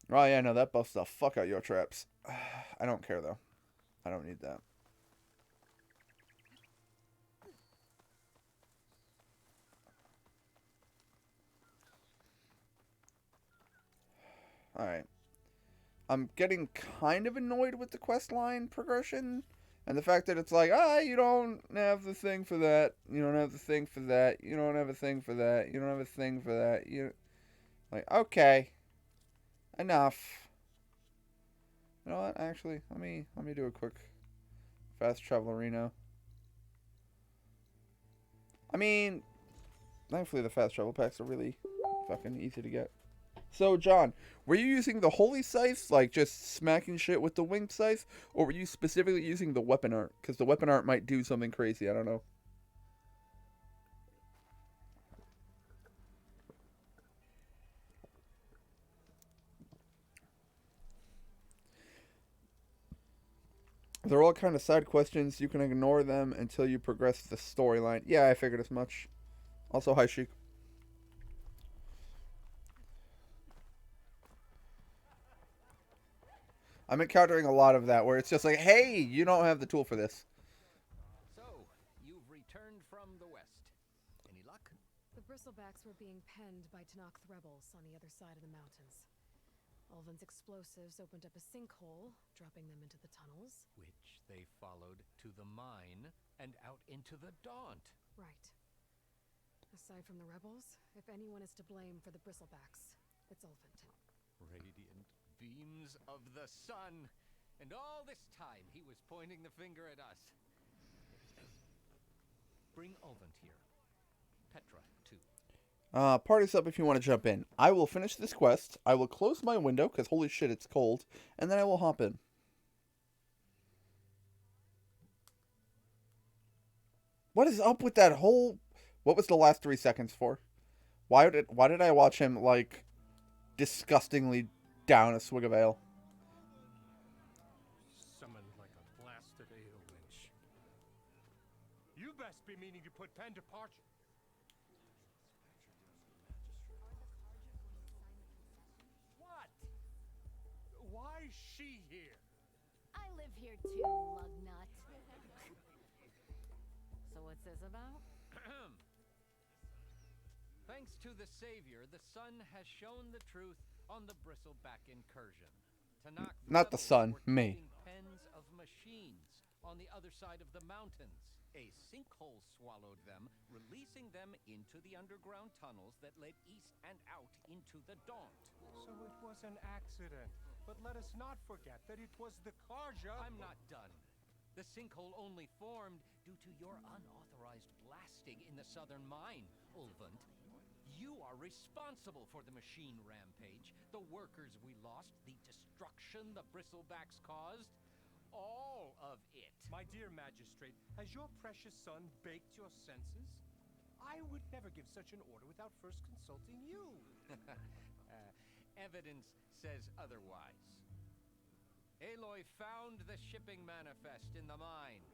Oh, yeah, no, that buffs the fuck out your traps. I don't care, though. I don't need that. Alright. I'm getting kind of annoyed with the quest line progression. And the fact that it's like, you don't have the thing for that. You don't have the thing for that. You don't have a thing for that. You don't have a thing for that. You... Like, okay. Enough. You know what? Actually, let me do a quick fast travelerino. I mean, thankfully the fast travel packs are really fucking easy to get. So, John, were you using the Holy Scythe, like just smacking shit with the Winged Scythe, or were you specifically using the weapon art? Because the weapon art might do something crazy, I don't know. They're all kind of side questions. You can ignore them until you progress the storyline. Yeah, I figured as much. Also, hi, Sheik. I'm encountering a lot of that where it's just like, hey, you don't have the tool for this. So, you've returned from the west. Any luck? bristlebacks were being penned by Tanakh rebels on the other side of the mountains. Ulvin's explosives opened up a sinkhole, dropping them into the tunnels. Which they followed to the mine and out into the Daunt. Right. Aside from the rebels, if anyone is to blame for the bristlebacks, it's Ulvin. Radiant beams of the sun. And all this time he was pointing the finger at us. Bring Ulvin here. Petra, too. Party's up if you want to jump in. I will finish this quest. I will close my window, because holy shit, it's cold. And then I will hop in. What is up with that whole... What was the last 3 seconds for? Why did I watch him, like, disgustingly down a swig of ale? Summoned like a blasted ale winch. You best be meaning to put pen to parchment. What? Why is she here? I live here too, lugnut. So what's this about? Thanks to the Savior, the sun has shown the truth on the Bristleback incursion. Tanakh Not the sun, were me. taking pens of machines on the other side of the mountains. A sinkhole swallowed them, releasing them into the underground tunnels that led east and out into the Daunt. So it was an accident. But let us not forget that it was the Karja. I'm not done. The sinkhole only formed due to your unauthorized blasting in the southern mine, Ulvund. You are responsible for the machine rampage, the workers we lost, the destruction the bristlebacks caused. All of it. My dear magistrate, has your precious son baked your senses? I would never give such an order without first consulting you. Evidence says otherwise. Aloy found the shipping manifest in the mine.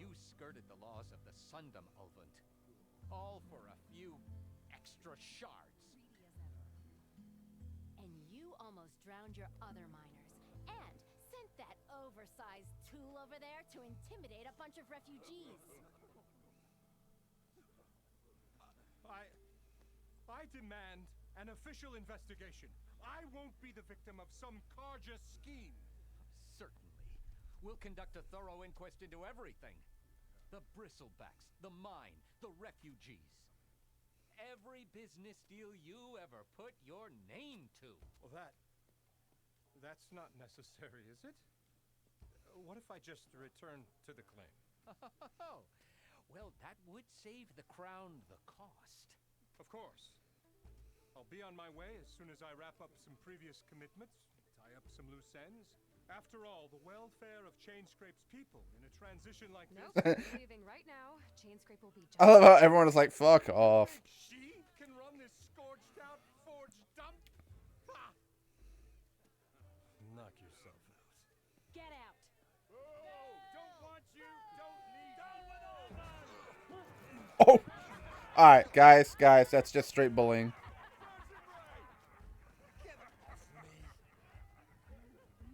You skirted the laws of the Sundom, Ulvund. All for a few extra shards. And you almost drowned your other miners. And sent that oversized tool over there to intimidate a bunch of refugees. I demand an official investigation. I won't be the victim of some Karja scheme. Certainly. We'll conduct a thorough inquest into everything. The bristlebacks, the mine, the refugees. Every business deal you ever put your name to. Well, that's not necessary, is it? What if I just return to the claim? Well, that would save the crown the cost. Of course. I'll be on my way as soon as I wrap up some previous commitments, tie up some loose ends. After all, the welfare of Chainscrape's people in a transition like Nope, this... I'm leaving right now. Chainscrape will be just... I love how everyone is like, fuck off. She can run this scorched out forge dump? Ha! Knock yourself out. Get out. Don't want you, don't need Oh! Alright, guys, that's just straight bullying.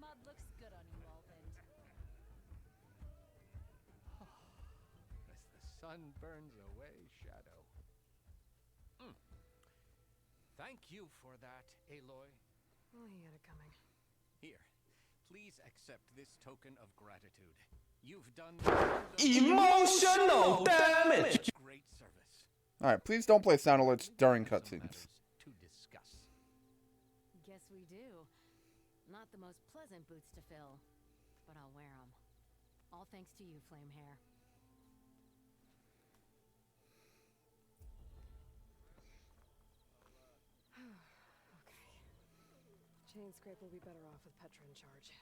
Mud looks good on you, Ulvin. As the sun burns away shadow. Thank you for that, Aloy. Oh, he had it coming. Here, please accept this token of gratitude. You've done Emotional damage! Great service. Alright, please don't play sound alerts during cutscenes. To discuss. Guess we do. Not the most pleasant boots to fill, but I'll wear them. All thanks to you, Flamehair. Okay. Chainscrape will be better off with Petra in charge.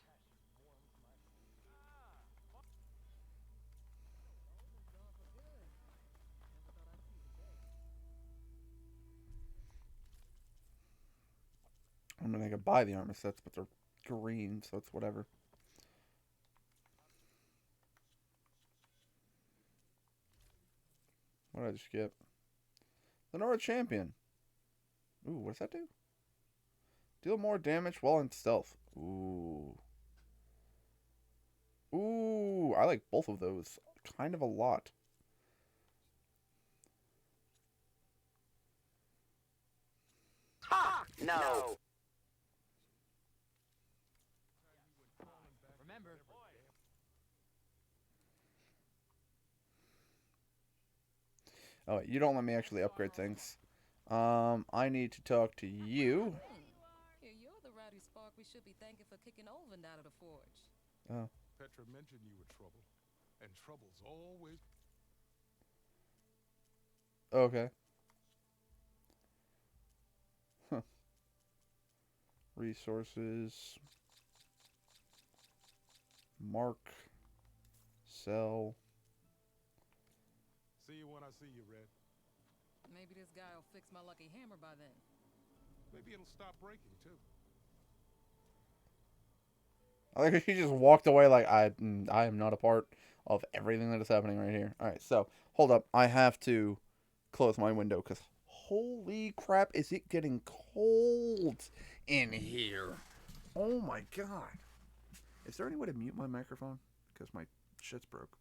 I mean, I could buy the armor sets, but they're green, so it's whatever. What did I just get? Lenora Champion. Ooh, what does that do? Deal more damage while in stealth. Ooh. Ooh, I like both of those kind of a lot. No. Remember, Oh, you don't let me actually upgrade things. I need to talk to you. Here, you're the rowdy spark we should be thanking for kicking Olvin out of the forge. Oh. Petra mentioned you were trouble, and trouble's always... Okay. Huh. Resources. Mark. Sell. See you when I see you, Red. Maybe this guy will fix my lucky hammer by then. Maybe it'll stop breaking, too. I think he just walked away like, I am not a part of everything that is happening right here. Alright, so, hold up. I have to close my window, because holy crap, is it getting cold in here. Oh my god. Is there any way to mute my microphone? Because my shit's broke.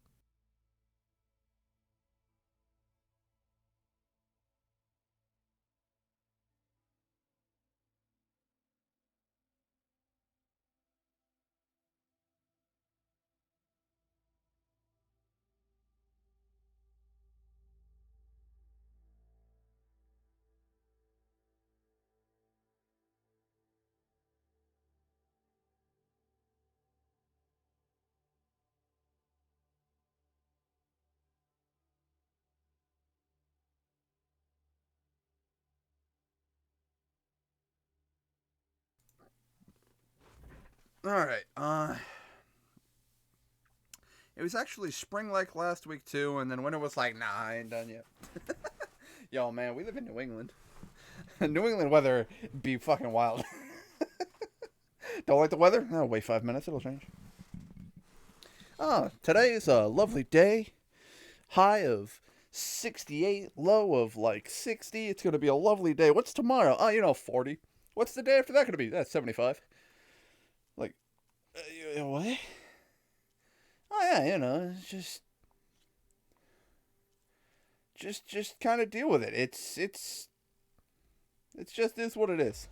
Alright, it was actually spring like last week too, and then winter was like, nah, I ain't done yet. Yo, man, we live in New England. New England weather be fucking wild. Don't like the weather? No, wait 5 minutes, it'll change. Today is a lovely day. High of 68, low of like 60. It's gonna be a lovely day. What's tomorrow? Oh, 40. What's the day after that gonna be? That's 75. Like, what? Oh yeah, just kind of deal with it. It's just is what it is.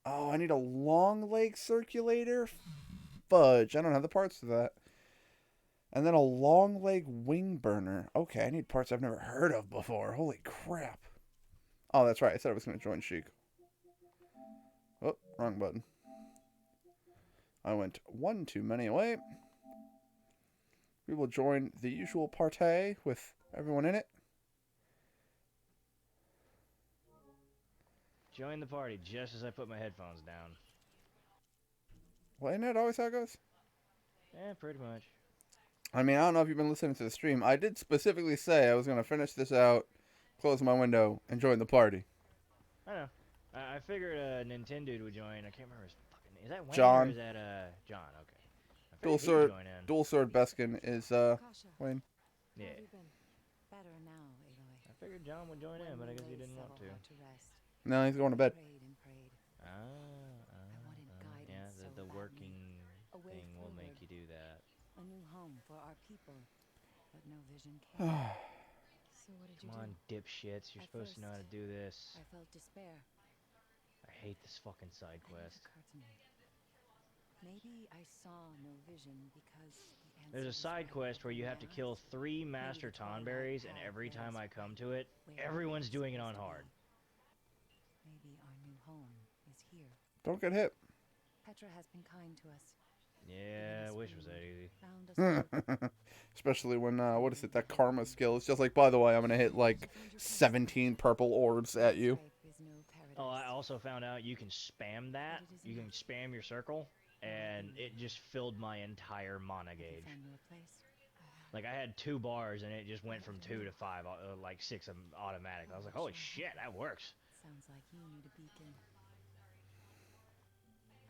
Oh, I need a long leg circulator. Fudge, I don't have the parts for that. And then a long leg wing burner. Okay, I need parts I've never heard of before. Holy crap. Oh, that's right. I said I was going to join Sheik. Oh, wrong button. I went one too many away. We will join the usual party with everyone in it. Join the party just as I put my headphones down. Well, isn't that always how it goes? Yeah, pretty much. I mean, I don't know if you've been listening to the stream. I did specifically say I was going to finish this out, close my window, and join the party. I know. I figured Nintendo would join. I can't remember his fucking name. Is that Wayne John. or is that John? Okay. Dual sword Beskin is Wayne. Yeah. Better now, Aloy. I figured John would join in, but I guess he didn't want to. No, he's going to bed. Yeah, the working thing will make you do that. A new home for our people, but no vision came. So what did you do? Come on, dipshits. You're supposed to know how to do this. I felt despair. I hate this fucking side quest. Maybe I saw no vision because the There's a side quest where you have to kill 3 Master Tonberries, and every time I come to it, everyone's doing it on hard. Maybe our new home is here. Don't get hit. Petra has been kind to us. Yeah, I wish it was that easy. Especially when, what is it, that karma skill. It's just like, by the way, I'm going to hit like 17 purple orbs at you. Oh, I also found out you can spam that. You can spam your circle, and it just filled my entire mana gauge. Like, I had 2 bars, and it just went from 2 to 5, like 6 automatic. I was like, holy shit, that works. Sounds like you need a beacon.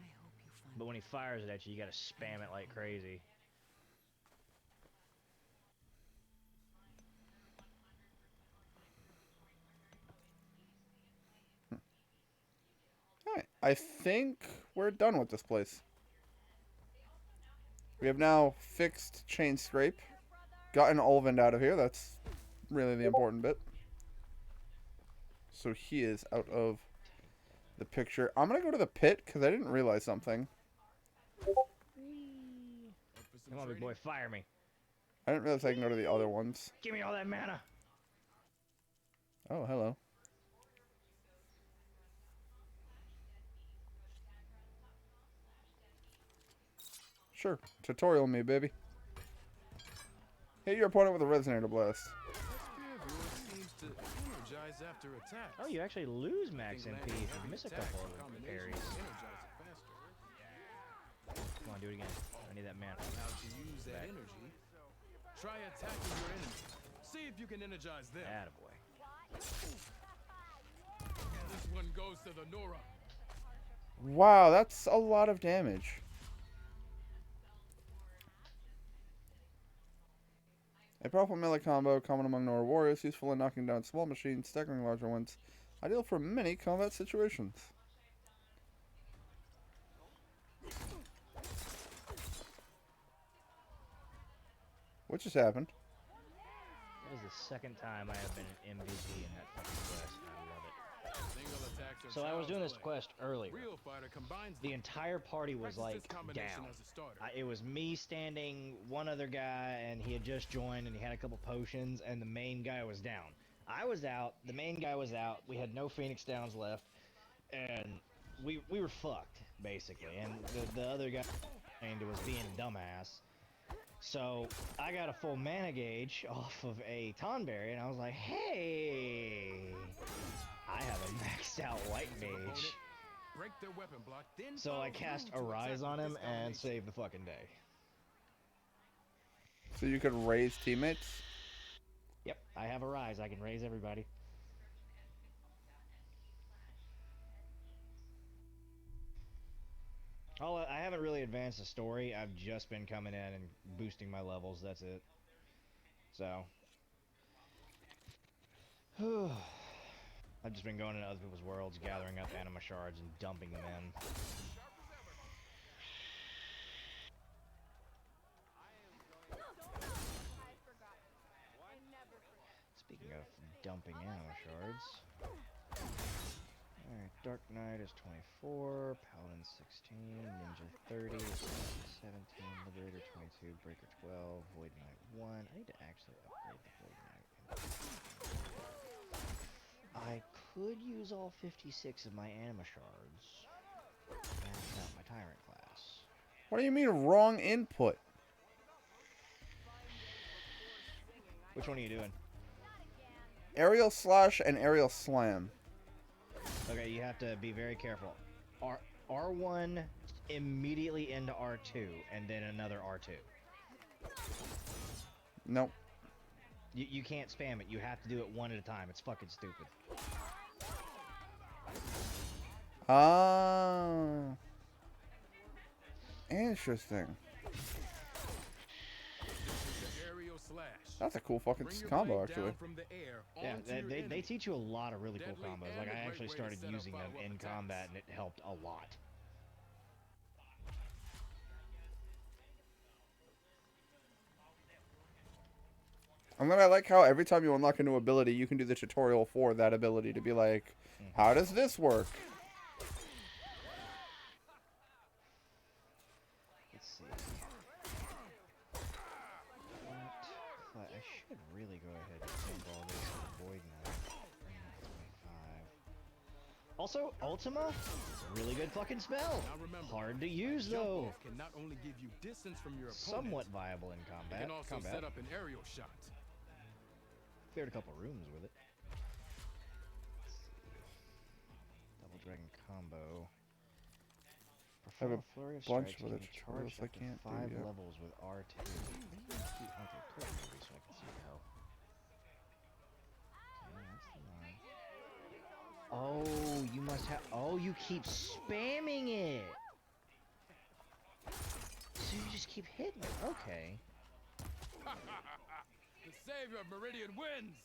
I hope you find But when he fires it at you, you gotta spam it like crazy. Alright, I think we're done with this place. We have now fixed Chain Scrape, gotten Olvind out of here. That's really the important bit. So he is out of the picture. I'm going to go to the pit because I didn't realize something. Come on, big boy, fire me. I didn't realize I can go to the other ones. Give me all that mana. Oh, hello. Sure. Tutorial me, baby. Hit your opponent with a Resonator Blast. Oh, you actually lose max MP if you miss a couple of parries. Come on, do it again. I need that mana. How to use that energy. Try attacking your enemy. See if you can energize them. Attaboy. This one goes to the Nora. Wow, that's a lot of damage. A powerful melee combo, common among Nora warriors, useful in knocking down small machines, staggering larger ones. Ideal for many combat situations. What just happened? That is the second time I have been an MVP in that fucking quest, and I love it. So I was doing this quest earlier. The entire party was like down. It was me standing, one other guy, and he had just joined, and he had a couple potions, and the main guy was down. I was out, the main guy was out, we had no Phoenix Downs left, and we were fucked, basically. And the other guy was being a dumbass. So I got a full mana gauge off of a Tonberry, and I was like, hey, I have a maxed out white mage. So I cast Arise on him and saved the fucking day. So you could raise teammates? Yep, I have Arise. I can raise everybody. I haven't really advanced the story. I've just been coming in and boosting my levels. That's it. So, I've just been going into other people's worlds, gathering up anima shards and dumping them in. Speaking of dumping anima shards. Alright, Dark Knight is 24, Paladin 16, Ninja 30, 17, Liberator 22, Breaker 12, Void Knight 1. I need to actually upgrade the Void Knight. I could use all 56 of my anima shards. Max out my Tyrant class. What do you mean wrong input? Which one are you doing? Aerial Slash and Aerial Slam. Okay, you have to be very careful. R1 immediately into R2, and then another R2. Nope. You can't spam it. You have to do it one at a time. It's fucking stupid. Ah. Interesting. That's a cool fucking combo, actually. Yeah, they teach you a lot of really cool combos. Like, I actually started using them in combat, and it helped a lot. And then I like how every time you unlock a new ability, you can do the tutorial for that ability to be like, how does this work? Let's see. I should really go ahead and save all this in Void Knight. 25. Also, Ultima, really good fucking spell. Hard to use though. Can not only give you distance from your opponent, somewhat viable in combat. It can also set up an aerial shot. Cleared a couple rooms with it. Double Dragon combo. I have a flurry of bunch strikes with can it. be charged I up to can't 5 do yet. levels with R2. Okay, play it maybe so I can see how. Okay, that's the line. Oh, you must have. Oh, you keep spamming it. So you just keep hitting it. Okay. The savior of Meridian wins.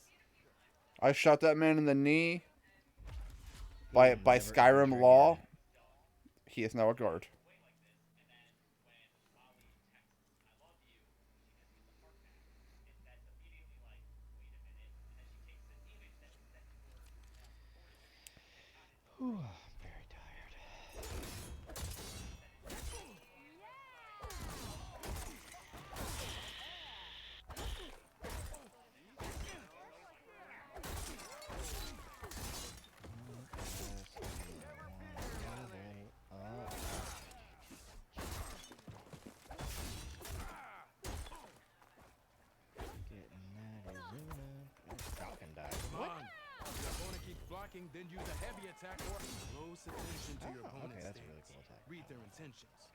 I shot that man in the knee. By Skyrim law, he is now a guard. Whew, very tired. Then use a heavy attack or close attention to your opponent's okay, that's a really stance. cool attack. Read their intentions.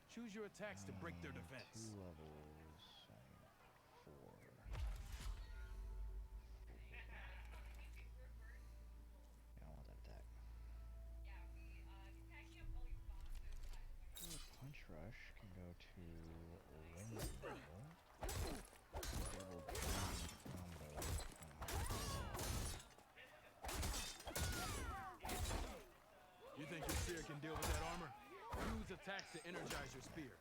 Choose your attacks to break their defense. 2 levels, 4. I don't want that attack. Punch Rush can go to Wind Level. Double Beam Combo. You think your spear can deal with that armor? Use attacks to energize your spear.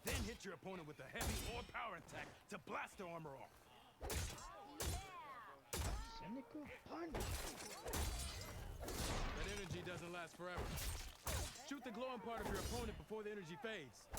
Then hit your opponent with a heavy or power attack to blast their armor off. Cynical Punch. That energy doesn't last forever. Shoot the glowing part of your opponent before the energy fades.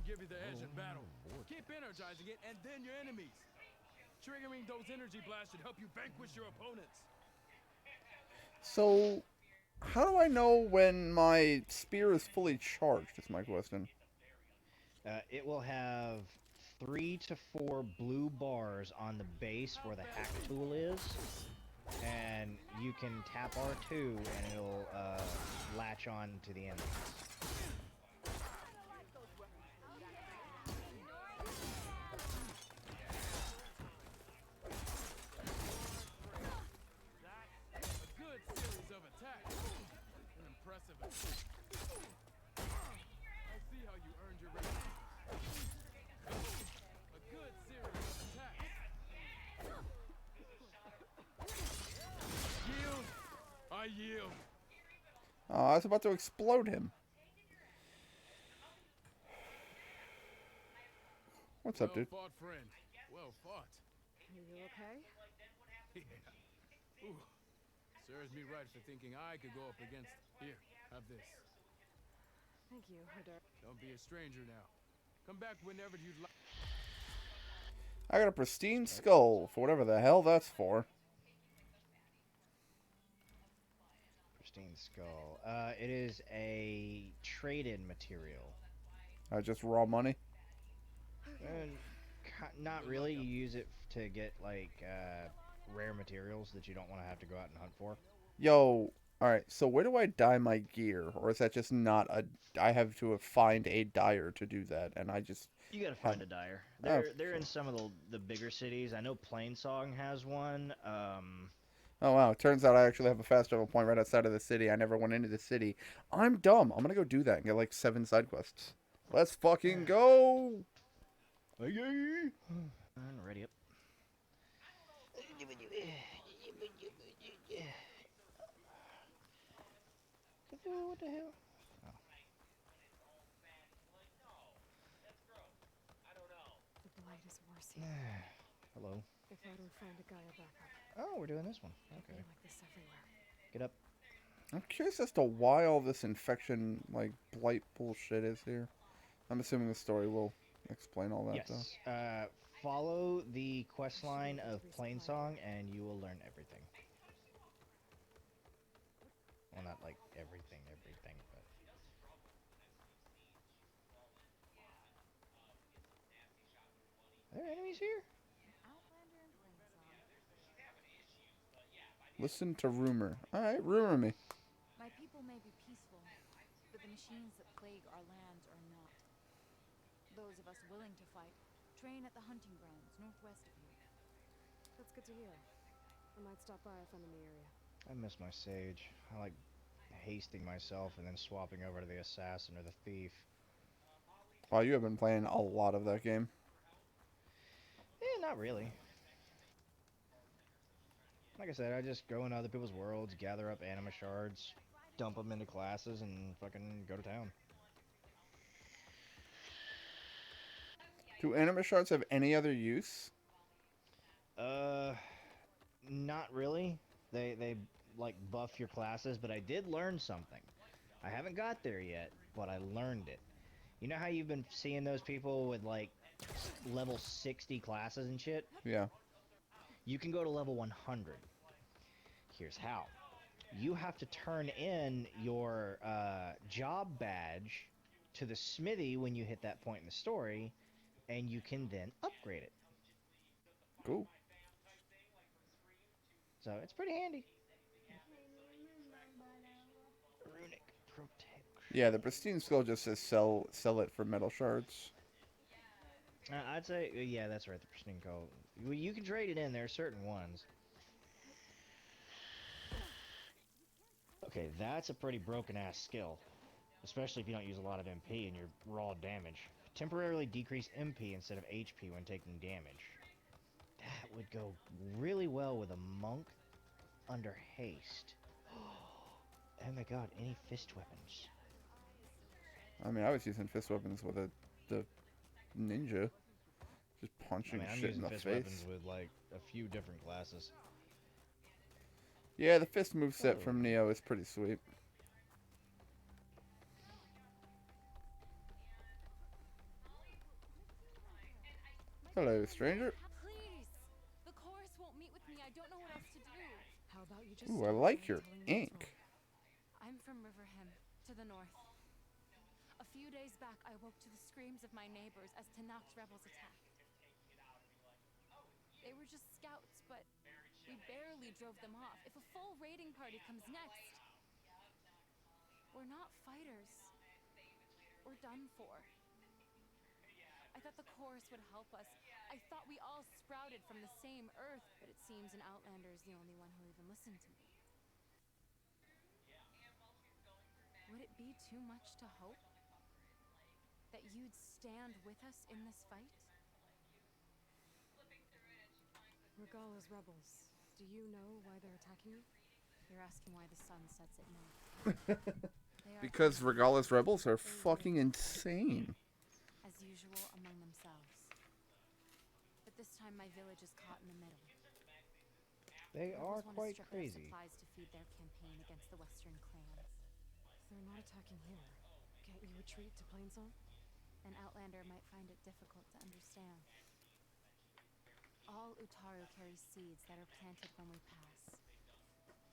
Give you the edge in battle. Keep energizing it and then your enemies. Triggering those energy blasts should help you vanquish your opponents. So, how do I know when my spear is fully charged, is my question. It will have 3 to 4 blue bars on the base where the hack tool is. And you can tap R2 and it'll latch on to the enemies. I see how you earned your rating. A good series of attacks. Yield. I yield. Oh, I was about to explode him. What's up, dude? Well fought, friend. Well fought. Are you okay? Yeah. Ooh. Serves me right for thinking I could go up against... Here, have this. Thank you, Herder. Don't be a stranger now. Come back whenever you'd like. I got a pristine skull, for whatever the hell that's for. Pristine skull. It is a trade-in material. Just raw money? And not really. You use it to get, like, rare materials that you don't want to have to go out and hunt for. Yo, alright, so where do I dye my gear? Or is that just not a... I have to find a dyer to do that, and I just... You gotta find a dyer. They're in some of the bigger cities. I know Plainsong has one. Oh, wow. It turns out I actually have a fast travel point right outside of the city. I never went into the city. I'm dumb. I'm gonna go do that and get, like, 7 side quests. Let's fucking go! Ready up. What the hell? Oh. The blight is worse here. Hello. If I don't find a Gaia backup. Oh, we're doing this one. Okay. Like this everywhere. Get up. I'm curious as to why all this infection, like, blight bullshit is here. I'm assuming the story will explain all that, though. Yes. Follow the quest line of Plainsong, and you will learn everything. Well, not like everything, but... Are there enemies here? Listen to rumor. Alright, rumor me. My people may be peaceful, but the machines that plague our lands or not. Those of us willing to fight train at the hunting grounds northwest of here. That's good to hear. I might stop by if I'm in the area. I miss my sage. I like hasting myself and then swapping over to the assassin or the thief. Wow, you have been playing a lot of that game. Not really. Like I said, I just go into other people's worlds, gather up anima shards, dump them into classes, and fucking go to town. Do anima shards have any other use? Not really. They like buff your classes, but I did learn something. I haven't got there yet, but I learned it. You know how you've been seeing those people with like level 60 classes and shit? Yeah. You can go to level 100. Here's how. You have to turn in your job badge to the smithy when you hit that point in the story, and you can then upgrade it. Cool. So it's pretty handy. Runic protection. Yeah, the pristine skill just says sell it for metal shards. I'd say, yeah, that's right, the pristine skill. You can trade it in, there are certain ones. Okay, that's a pretty broken-ass skill. Especially if you don't use a lot of MP in your raw damage. Temporarily decrease MP instead of HP when taking damage. That would go really well with a monk under haste. Oh my god, any fist weapons? I mean, I was using fist weapons with the ninja. Just punching I'm shit in using the fist face. weapons with like a few different classes. Yeah, the fist moveset from Neo is pretty sweet. Hello, stranger. Please! The chorus won't meet with me. I don't know what else to do. How about you just Ooh, I like your ink. I'm from Riverhem, to the north. A few days back, I woke to the screams of my neighbors as Tanak's rebels attacked. They were just scouts, but we barely drove them off. If a full raiding party comes next, we're not fighters. We're done for. I thought the chorus would help us. I thought we all sprouted from the same earth, but it seems an Outlander is the only one who'll even listen to me. Would it be too much to hope that you'd stand with us in this fight? Regala's rebels. Do you know why they're attacking you? You're asking why the sun sets at night. Because Regala's rebels are fucking insane. As usual among themselves. But this time my village is caught in the middle. They are Rebels want to quite strip their crazy. supplies to feed their campaign against the western clans. They're not attacking here. Can't you retreat to Plainsong? An Outlander might find it difficult to understand. All Utaru carry seeds that are planted when we pass.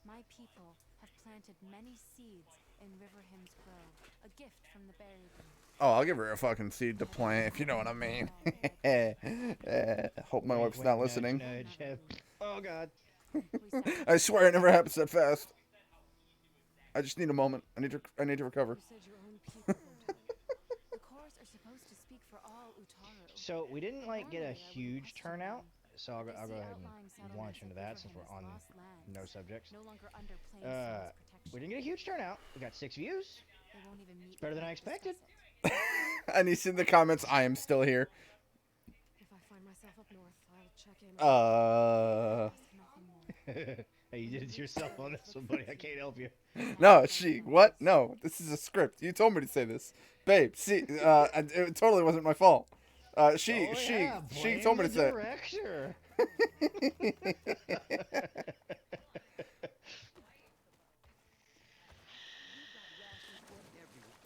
My people have planted many seeds in Riverhym's Grove, a gift from the Berry Bean. Oh, I'll give her a fucking seed to plant, if you know what I mean. Hope my wife's not listening. Oh god. I swear it never happens that fast. I just need a moment. I need to recover. You said your own people were The chorus are supposed to speak for all Utaru. So we didn't like get a huge turnout, so I'll go ahead and launch into that since we're on no subjects. No longer under Plainsong's We didn't get a huge turnout. We got 6 views. They won't even meet It's better than I expected. And he's in the comments, I am still here. If I find myself up north, I'll check in. Hey, you did it yourself on this one, buddy. I can't help you. No, what? No, this is a script. You told me to say this. Babe, see, it totally wasn't my fault. She told me to say Director.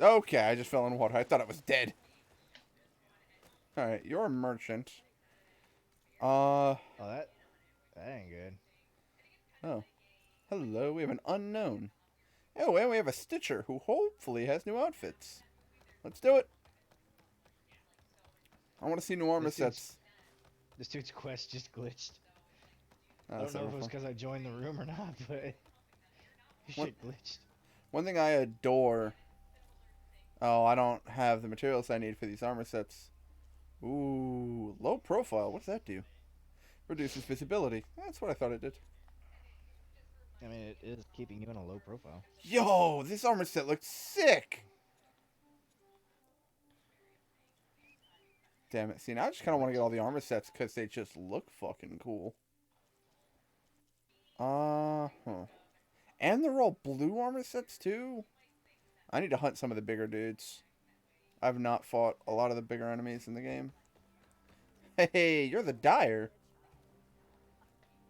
Okay, I just fell in water. I thought I was dead. Alright, you're a merchant. Oh, that ain't good. Oh. Hello, we have an unknown. Oh, and we have a Stitcher who hopefully has new outfits. Let's do it. I want to see new armor sets. This dude's quest just glitched. Oh, I that's don't know if it was never fun. because I joined the room or not, but his shit glitched. One thing I adore Oh, I don't have the materials I need for these armor sets. Ooh, low profile. What does that do? Reduces visibility. That's what I thought it did. I mean, it is keeping you in a low profile. Yo, this armor set looks sick. Damn it. See, now I just kind of want to get all the armor sets because they just look fucking cool. And they're all blue armor sets, too. I need to hunt some of the bigger dudes. I've not fought a lot of the bigger enemies in the game. Hey, you're the Dyer.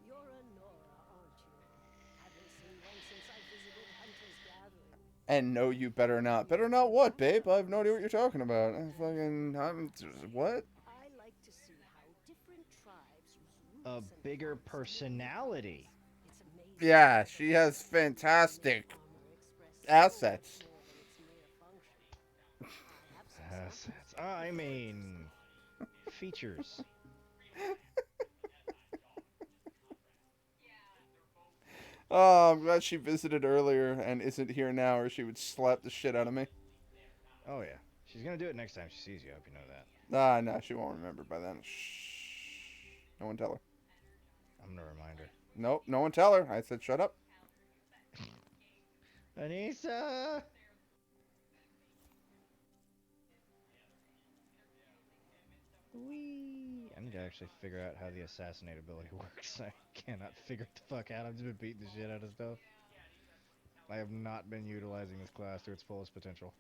You're a Nora, aren't you? Haven't seen one since I visited Hunter's Gathering. And no, you better not. Better not what, babe? I have no idea what you're talking about. What? I like to see how different tribes use A bigger personality. Yeah, she has fantastic assets. Assets. I mean, features. Oh, I'm glad she visited earlier and isn't here now, or she would slap the shit out of me. Oh yeah, she's gonna do it next time she sees you. I hope you know that. Ah, no, she won't remember by then. Shh. No one tell her. I'm gonna remind her. Nope, no one tell her. I said shut up. Anissa! Whee! I need to actually figure out how the assassinate ability works. I cannot figure it the fuck out. I've just been beating the shit out of stuff. I have not been utilizing this class to its fullest potential.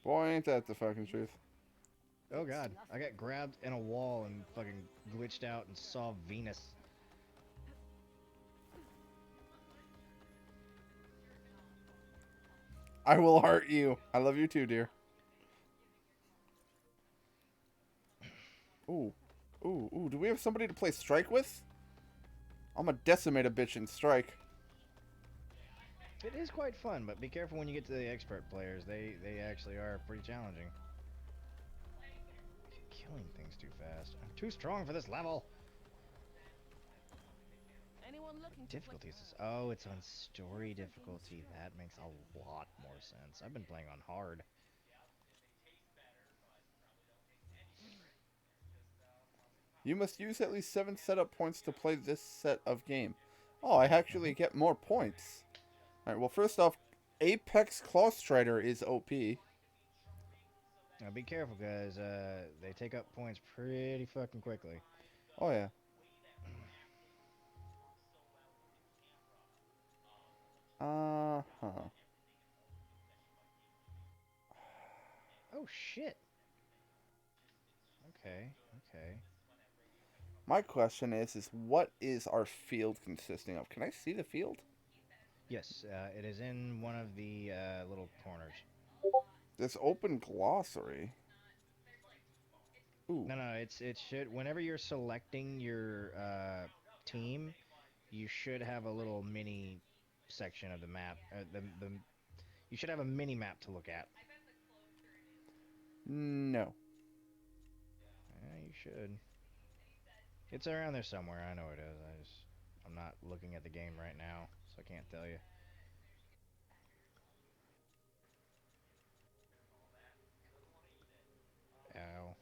Boy, ain't that the fucking truth. Oh god, I got grabbed in a wall and fucking glitched out and saw Venus. I will hurt you. I love you too, dear. Ooh. Ooh, ooh. Do we have somebody to play Strike with? I'm gonna decimate a bitch in Strike. It is quite fun, but be careful when you get to the expert players. They actually are pretty challenging. Killing things too fast. I'm too strong for this level. Anyone looking Difficulties. Oh, it's on story difficulty. That makes a lot more sense. I've been playing on hard. You must use at least 7 setup points to play this set of game. Oh, I actually get more points. Alright, well, first off, Apex Claw Strider is OP. Now be careful, guys. They take up points pretty fucking quickly. Oh, yeah. Uh-huh. Oh, shit. Okay, okay. My question is what is our field consisting of? Can I see the field? Yes, it is in one of the little corners. This open glossary. Ooh. No, it should. Whenever you're selecting your team, you should have a little mini section of the map. You should have a mini map to look at. No. Yeah, you should. It's around there somewhere. I know it is. I'm not looking at the game right now, so I can't tell you. Ow.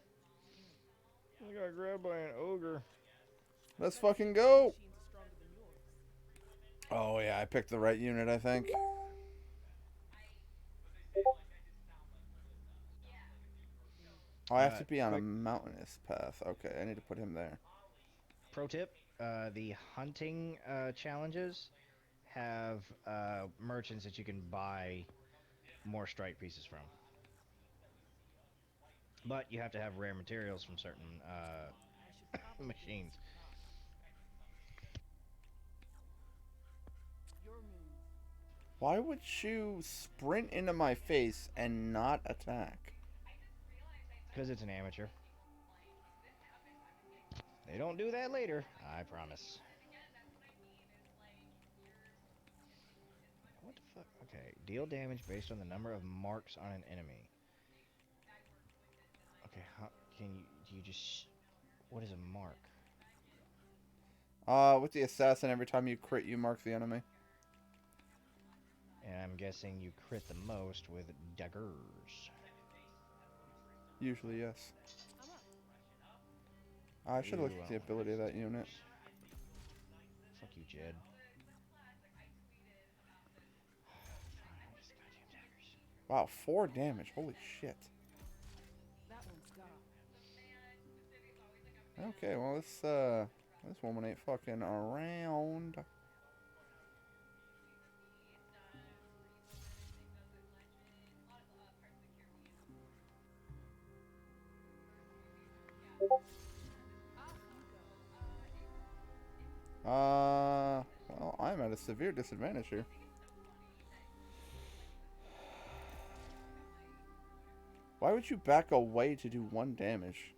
I got grabbed by an ogre. Let's fucking go. Oh, yeah, I picked the right unit, I think. Oh, I have to be on a mountainous path. Okay, I need to put him there. Pro tip, the hunting challenges have merchants that you can buy more strike pieces from. But you have to have rare materials from certain machines. Why would you sprint into my face and not attack? Because it's an amateur. They don't do that later, I promise. What the fuck? Okay, deal damage based on the number of marks on an enemy. Okay, how can you just... What is a mark? With the assassin, every time you crit, you mark the enemy. And I'm guessing you crit the most with daggers. Usually, yes. I should look at the ability of that unit. Fuck you, Jed. Wow, 4 damage. Holy shit. That one's gone. Okay, well, this woman ain't fucking around. Well, I'm at a severe disadvantage here. Why would you back away to do 1 damage?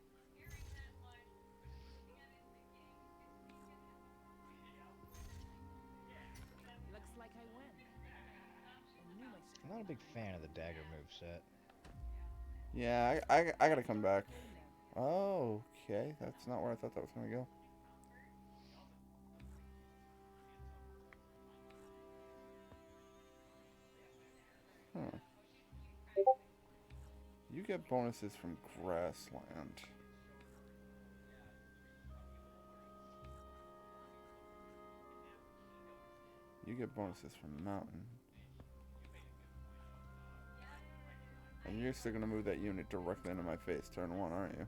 Looks like I win. I knew my I'm not a big fan of the dagger moveset. Yeah, I gotta come back. Oh, okay. That's not where I thought that was gonna go. Huh. You get bonuses from grassland. You get bonuses from mountain. And you're still gonna move that unit directly into my face turn 1, aren't you?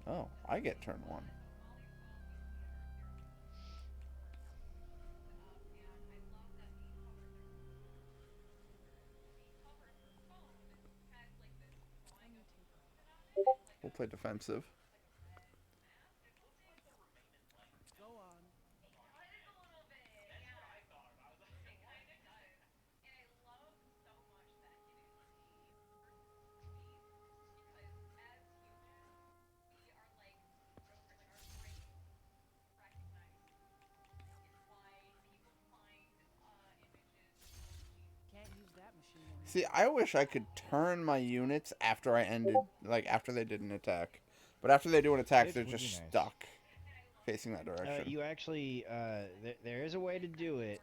Oh, I get turn 1. We'll play defensive. Go on. Can't use that machine anymore. See, I wish I could turn my units after I ended, like after they did an attack. But after they do an attack, they're just stuck facing that direction. You actually, there is a way to do it.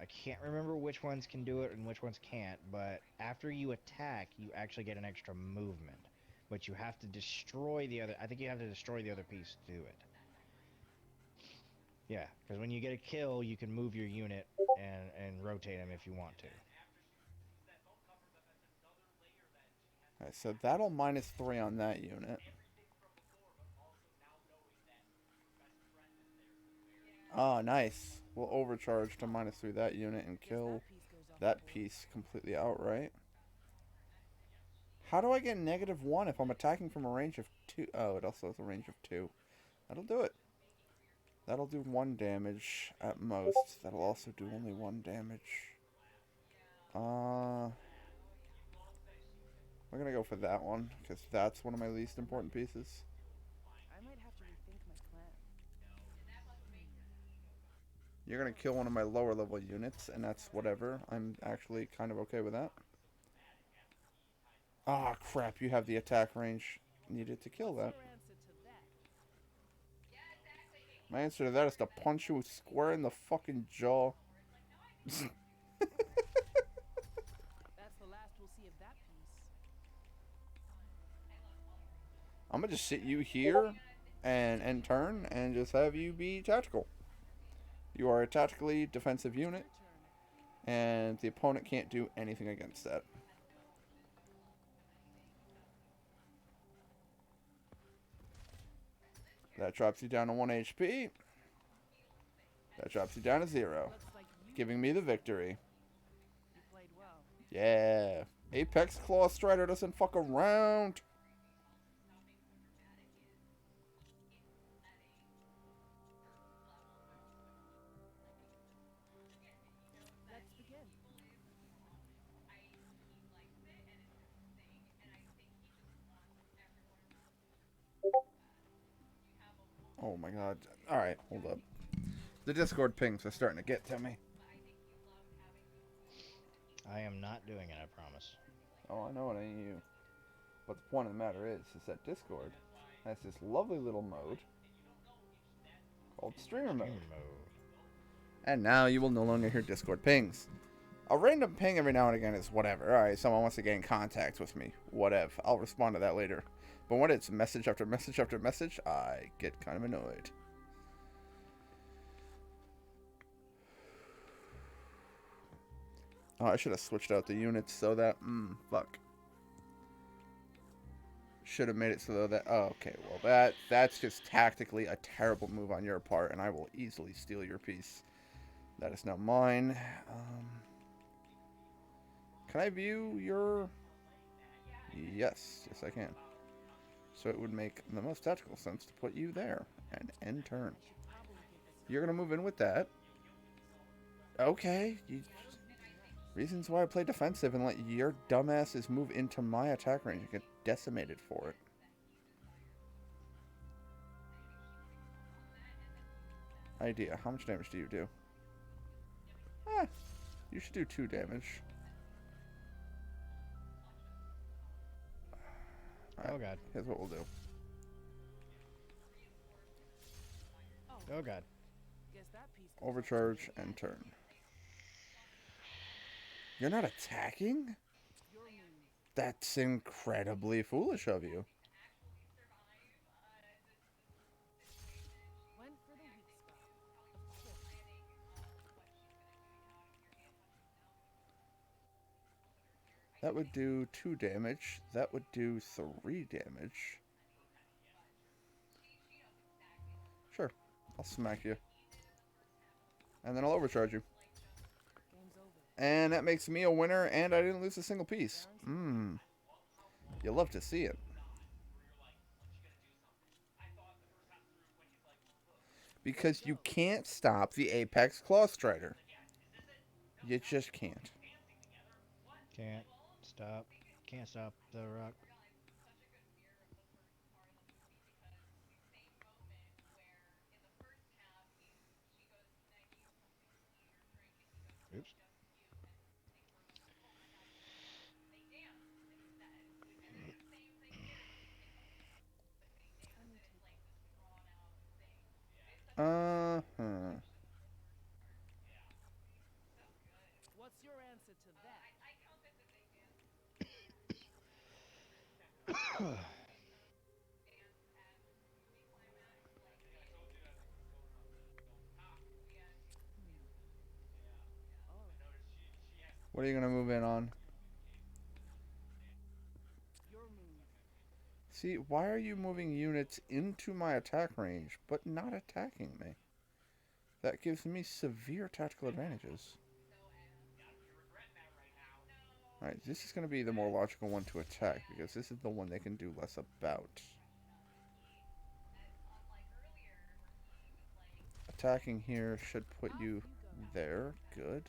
I can't remember which ones can do it and which ones can't, but after you attack, you actually get an extra movement. But you have to destroy the other, I think you have to destroy the other piece to do it. Yeah, because when you get a kill, you can move your unit and rotate them if you want to. Alright, so that'll -3 on that unit. Oh, nice. We'll overcharge to -3 that unit and kill that piece completely outright. How do I get -1 if I'm attacking from a range of 2? Oh, it also has a range of 2. That'll do it. That'll do 1 damage at most. That'll also do only 1 damage. We're gonna go for that one, because that's one of my least important pieces. I might have to rethink my plan. You're gonna kill one of my lower level units, and that's whatever. I'm actually kind of okay with that. Ah, crap, you have the attack range needed to kill that. My answer to that is to punch you square in the fucking jaw. That's the last we'll see of that piece. I'm gonna just sit you here and end turn and just have you be tactical. You are a tactically defensive unit, and the opponent can't do anything against that. That drops you down to 1 HP. That drops you down to 0. Giving me the victory. You played well. Yeah. Apex Claw Strider doesn't fuck around. Let's begin. Oh my god. Alright, hold up. The Discord pings are starting to get to me. I am not doing it, I promise. Oh, I know it ain't you. But the point of the matter is that Discord has this lovely little mode called Streamer Mode. And now you will no longer hear Discord pings. A random ping every now and again is whatever. Alright, someone wants to get in contact with me. Whatever. I'll respond to that later. But when it's message after message after message, I get kind of annoyed. Oh, I should have switched out the units so that... fuck. Should have made it so that... Oh, okay, well, that's just tactically a terrible move on your part, and I will easily steal your piece. That is now mine. Can I view your... Yes, I can. So it would make the most tactical sense to put you there and end turn. You're going to move in with that. Okay. Reasons why I play defensive and let your dumbasses move into my attack range and get decimated for it. Idea. How much damage do you do? You should do 2 damage. Right, oh god. Here's what we'll do. Oh god. Overcharge and turn. You're not attacking? That's incredibly foolish of you. That would do 2 damage. That would do 3 damage. Sure. I'll smack you. And then I'll overcharge you. And that makes me a winner, and I didn't lose a single piece. You love to see it. Because you can't stop the Apex Claw Strider. You just can't. Can't stop the rock. Oops. What's your answer to that? What are you going to move in on? See, why are you moving units into my attack range, but not attacking me? That gives me severe tactical advantages. Alright, this is going to be the more logical one to attack, because this is the one they can do less about. Attacking here should put you there. Good.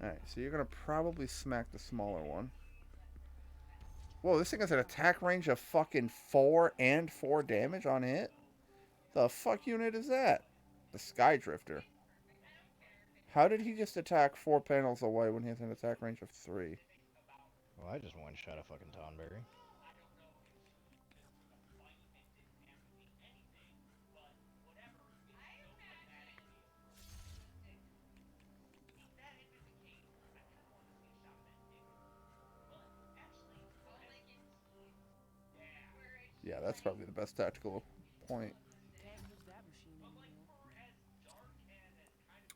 Alright, so you're going to probably smack the smaller one. Whoa, this thing has an attack range of fucking 4 and 4 damage on hit? The fuck unit is that? The Skydrifter. How did he just attack 4 panels away when he has an attack range of 3? Well, I just one-shot a fucking Tonberry. Yeah, that's probably the best tactical point.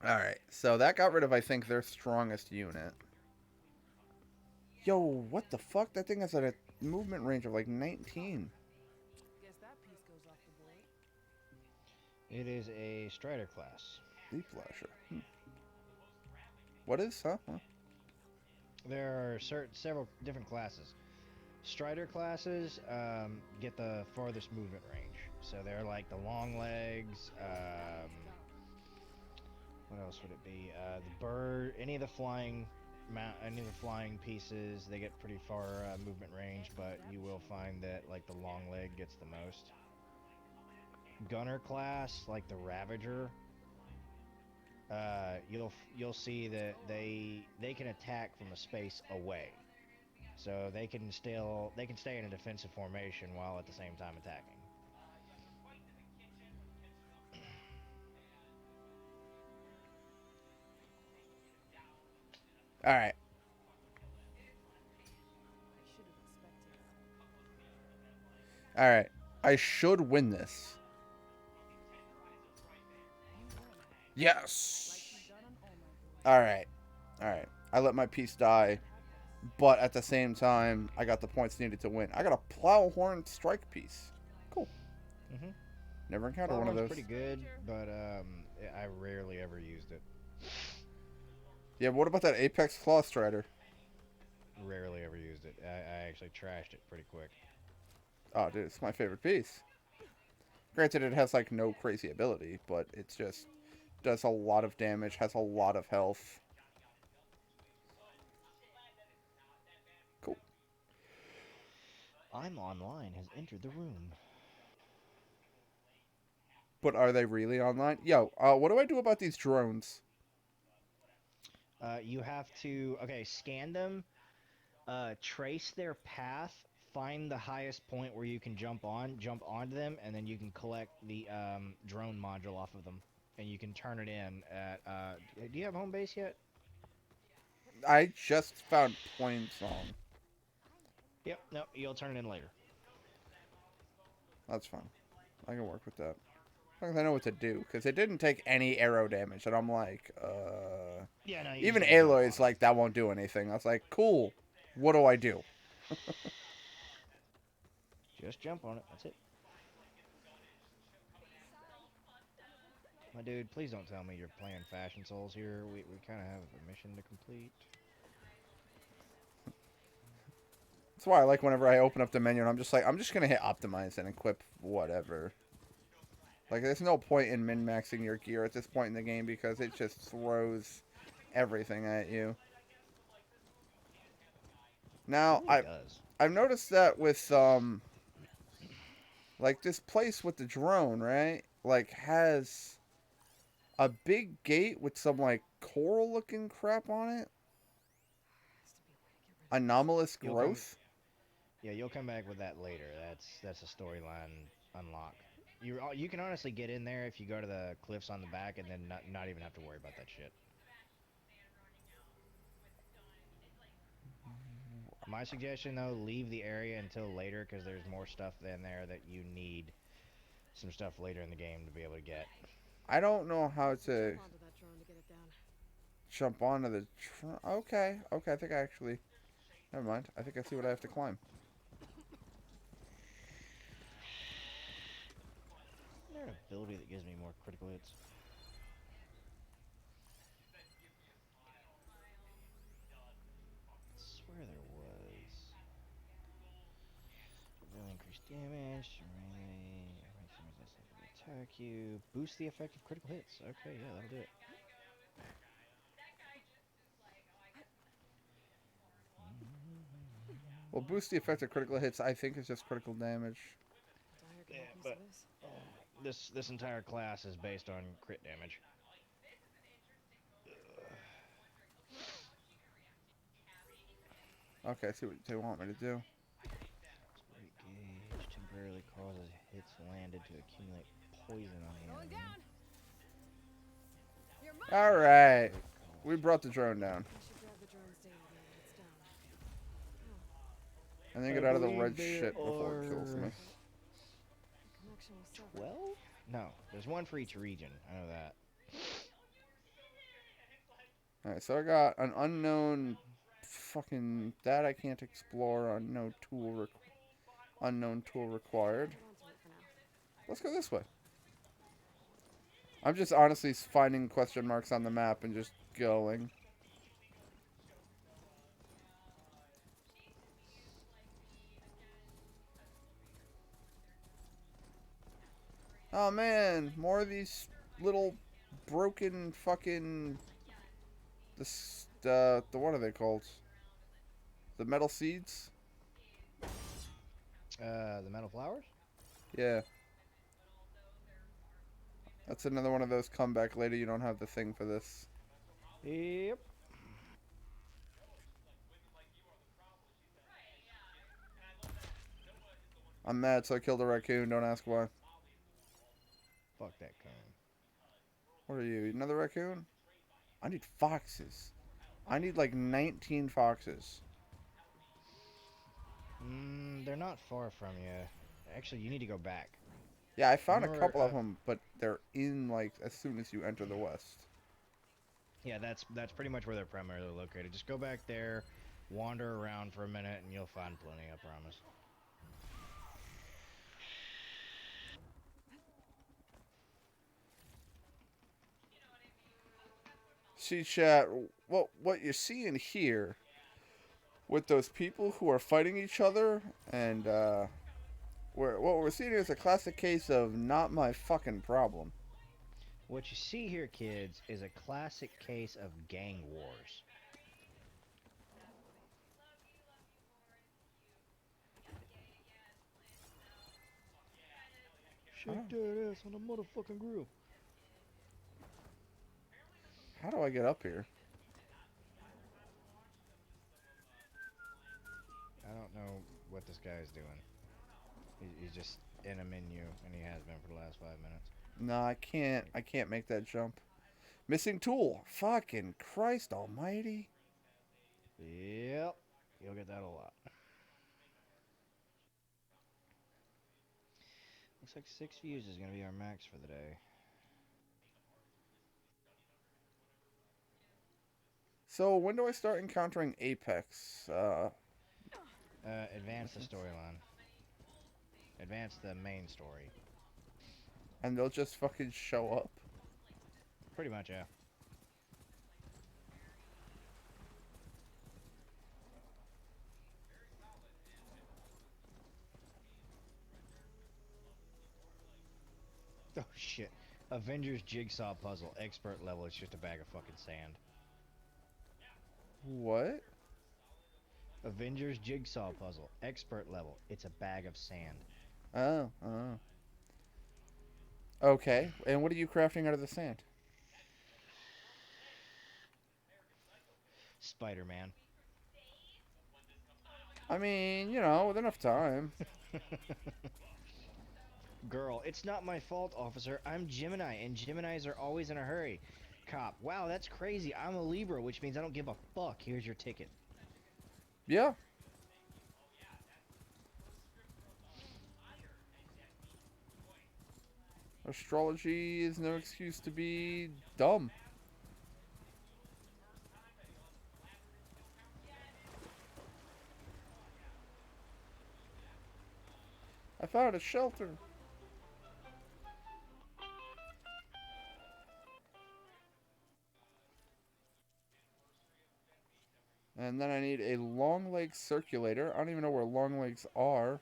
Alright, so that got rid of, I think, their strongest unit. Yo, what the fuck? That thing has a movement range of like 19. It is a Strider class. Deep Flasher. What is, huh? There are several different classes. Strider classes get the farthest movement range. So they're like the long legs, what else would it be? The bird, any of the flying pieces, they get pretty far movement range, but you will find that like the long leg gets the most. Gunner class, like the Ravager, you'll see that they can attack from a space away. So they can stay in a defensive formation while at the same time attacking. All right. All right. I should win this. Yes. All right. All right. I let my piece die, but at the same time, I got the points needed to win. I got a Plowhorn strike piece. Cool. Mm-hmm. Never encountered one of those. Pretty good, but I rarely ever used it. Yeah, but what about that Apex Claw Strider? Rarely ever used it. I actually trashed it pretty quick. Oh, dude, it's my favorite piece. Granted, it has, like, no crazy ability, but it's just does a lot of damage, has a lot of health. Cool. I'm online has entered the room. But are they really online? Yo, what do I do about these drones? You have to, scan them, trace their path, find the highest point where you can jump onto them, and then you can collect the drone module off of them. And you can turn it in at, do you have home base yet? I just found Plainsong. Yep, no, you'll turn it in later. That's fine. I can work with that. As long as I know what to do, because it didn't take any arrow damage, and I'm like, Yeah, no, even Aloy's like, that won't do anything. I was like, cool, what do I do? Just jump on it, that's it. My dude, please don't tell me you're playing Fashion Souls here. We kind of have a mission to complete. That's why I like whenever I open up the menu and I'm just like, I'm just going to hit optimize and equip whatever. Like, there's no point in min-maxing your gear at this point in the game because it just throws everything at you. Now, I've noticed that with, like, this place with the drone, right? Like, has a big gate with some, like, coral-looking crap on it. Anomalous growth. Yeah, you'll come back with that later. That's a storyline unlock. You can honestly get in there if you go to the cliffs on the back and then not even have to worry about that shit. My suggestion though, leave the area until later because there's more stuff in there that you need some stuff later in the game to be able to get. I don't know how to jump onto the okay, I think I actually never mind. I think I see what I have to climb. Is there an ability that gives me more critical hits? I swear there was. Will increase damage. Attack you. Boost the effect of critical hits. Okay, yeah, that'll do it. Well, boost the effect of critical hits, I think, is just critical damage. Yeah, but this entire class is based on crit damage. Okay, I see what they want me to do. Great gauge temporarily causes hits landed to accumulate poison on the enemy. Alright. We brought the drone down. And then get out of the red shit before it kills me. 12? No, there's one for each region. I know that. Alright, so I got an unknown fucking that I can't explore, unknown tool required. Let's go this way. I'm just honestly finding question marks on the map and just going. Oh man, more of these little broken fucking the what are they called? The metal seeds? The metal flowers? Yeah. That's another one of those come back later, you don't have the thing for this. Yep. I'm mad, so I killed a raccoon, don't ask why. Fuck that cone. What are you, another raccoon? I need foxes. I need like 19 foxes. They're not far from you. Actually, you need to go back. Yeah, I found Remember, a couple of them, but they're in like as soon as you enter the west. Yeah, that's pretty much where they're primarily located. Just go back there, wander around for a minute, and you'll find plenty, I promise. See, chat, what you're seeing here with those people who are fighting each other, and what we're seeing here is a classic case of not my fucking problem. What you see here, kids, is a classic case of gang wars. Shake that ass on the motherfucking grill. How do I get up here? I don't know what this guy's doing. He's just in a menu, and he has been for the last 5 minutes. No, I can't make that jump. Missing tool. Fucking Christ almighty. Yep. You'll get that a lot. Looks like 6 views is going to be our max for the day. So when do I start encountering Apex? Advance the storyline. Advance the main story. And they'll just fucking show up? Pretty much, yeah. Oh shit. Avengers Jigsaw Puzzle. Expert level. It's just a bag of fucking sand. What? Avengers Jigsaw Puzzle. Expert level. It's a bag of sand. Oh. Okay. And what are you crafting out of the sand? Spider-Man. I mean, you know, with enough time. Girl, it's not my fault, officer. I'm Gemini, and Geminis are always in a hurry. Cop, wow, that's crazy. I'm a Libra, which means I don't give a fuck. Here's your ticket. Yeah. Astrology is no excuse to be dumb. I found a shelter. And then I need a long leg circulator. I don't even know where long legs are.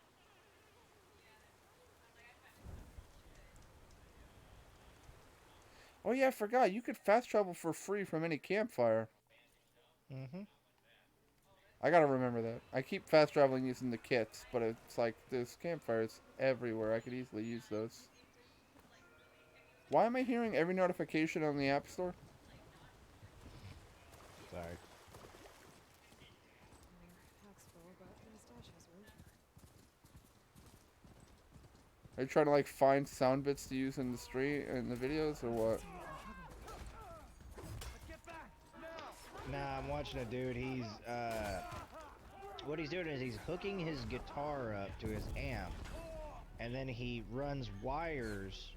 Oh yeah, I forgot. You could fast travel for free from any campfire. Mm-hmm. I gotta remember that. I keep fast traveling using the kits, but it's like there's campfires everywhere. I could easily use those. Why am I hearing every notification on the App Store? Sorry. Are you trying to like find sound bits to use in the street and the videos or what? Nah, I'm watching a dude. He's what he's doing is he's hooking his guitar up to his amp, and then he runs wires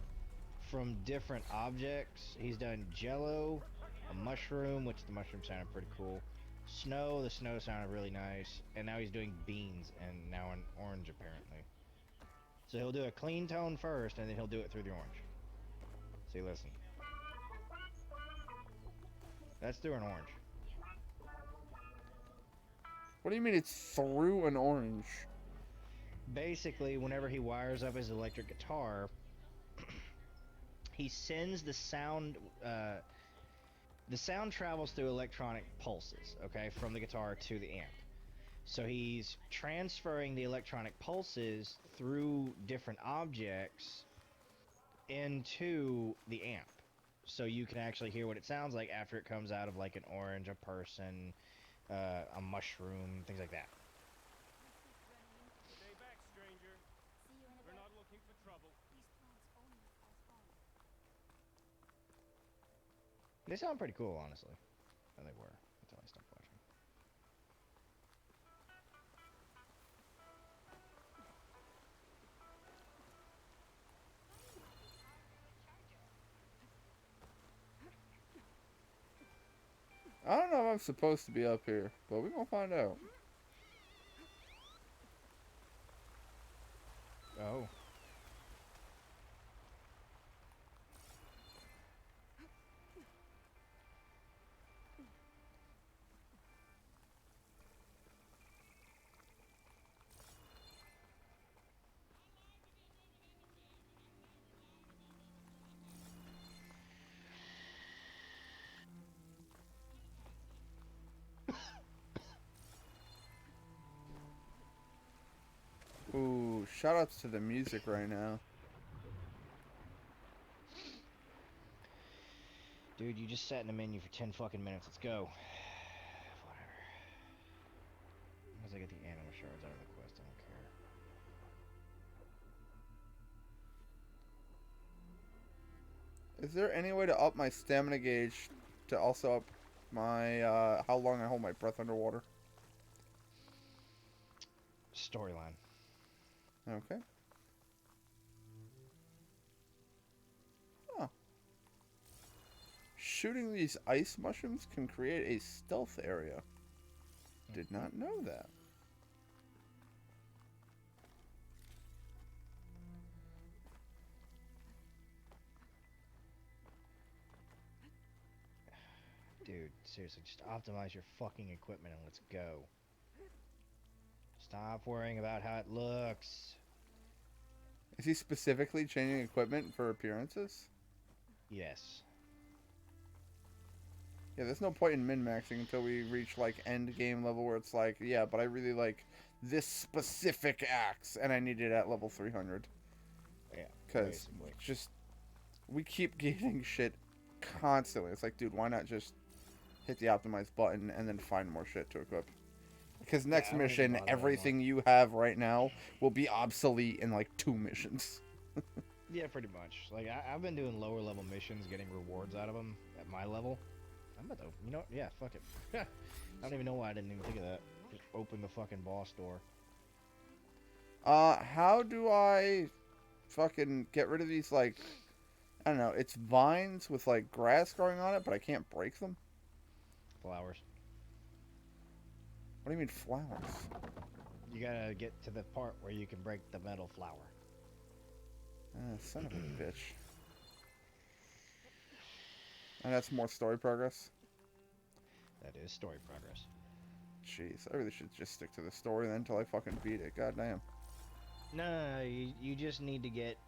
from different objects. He's done jello, a mushroom, which the mushroom sounded pretty cool. Snow, the snow sounded really nice, and now he's doing beans and now an orange apparently. So he'll do a clean tone first, and then he'll do it through the orange. See, listen. That's through an orange. What do you mean it's through an orange? Basically, whenever he wires up his electric guitar, he sends the sound. The sound travels through electronic pulses, okay, from the guitar to the amp. So he's transferring the electronic pulses through different objects into the amp. So you can actually hear what it sounds like after it comes out of like an orange, a person, a mushroom, things like that. Stay back, stranger. We're not looking for trouble. They sound pretty cool, honestly. I think were. until I stop watching. I don't know if I'm supposed to be up here, but we're gonna find out. Oh. Ooh, shoutouts to the music right now. Dude, you just sat in the menu for 10 fucking minutes. Let's go. Whatever. Once I get the animal shards out of the quest, I don't care. Is there any way to up my stamina gauge to also up my, how long I hold my breath underwater? Storyline. Okay. Huh. Shooting these ice mushrooms can create a stealth area. Did not know that. Dude, seriously, just optimize your fucking equipment and let's go. Stop worrying about how it looks. Is he specifically changing equipment for appearances? Yes. Yeah, there's no point in min-maxing until we reach, like, end game level where it's like, yeah, but I really like this specific axe, and I need it at level 300. Yeah. Because just, we keep getting shit constantly. It's like, dude, why not just hit the optimize button and then find more shit to equip? Because next mission, everything you have right now will be obsolete in, like, 2 missions. Yeah, pretty much. Like, I've been doing lower level missions, getting rewards out of them at my level. I'm about to, you know, yeah, fuck it. I don't even know why I didn't even think of that. Just open the fucking boss door. How do I fucking get rid of these, like, I don't know, it's vines with, like, grass growing on it, but I can't break them? Flowers. What do you mean flowers? You gotta get to the part where you can break the metal flower. Son of a bitch. And that's more story progress? That is story progress. Jeez, I really should just stick to the story then until I fucking beat it. God damn. No, you just need to get...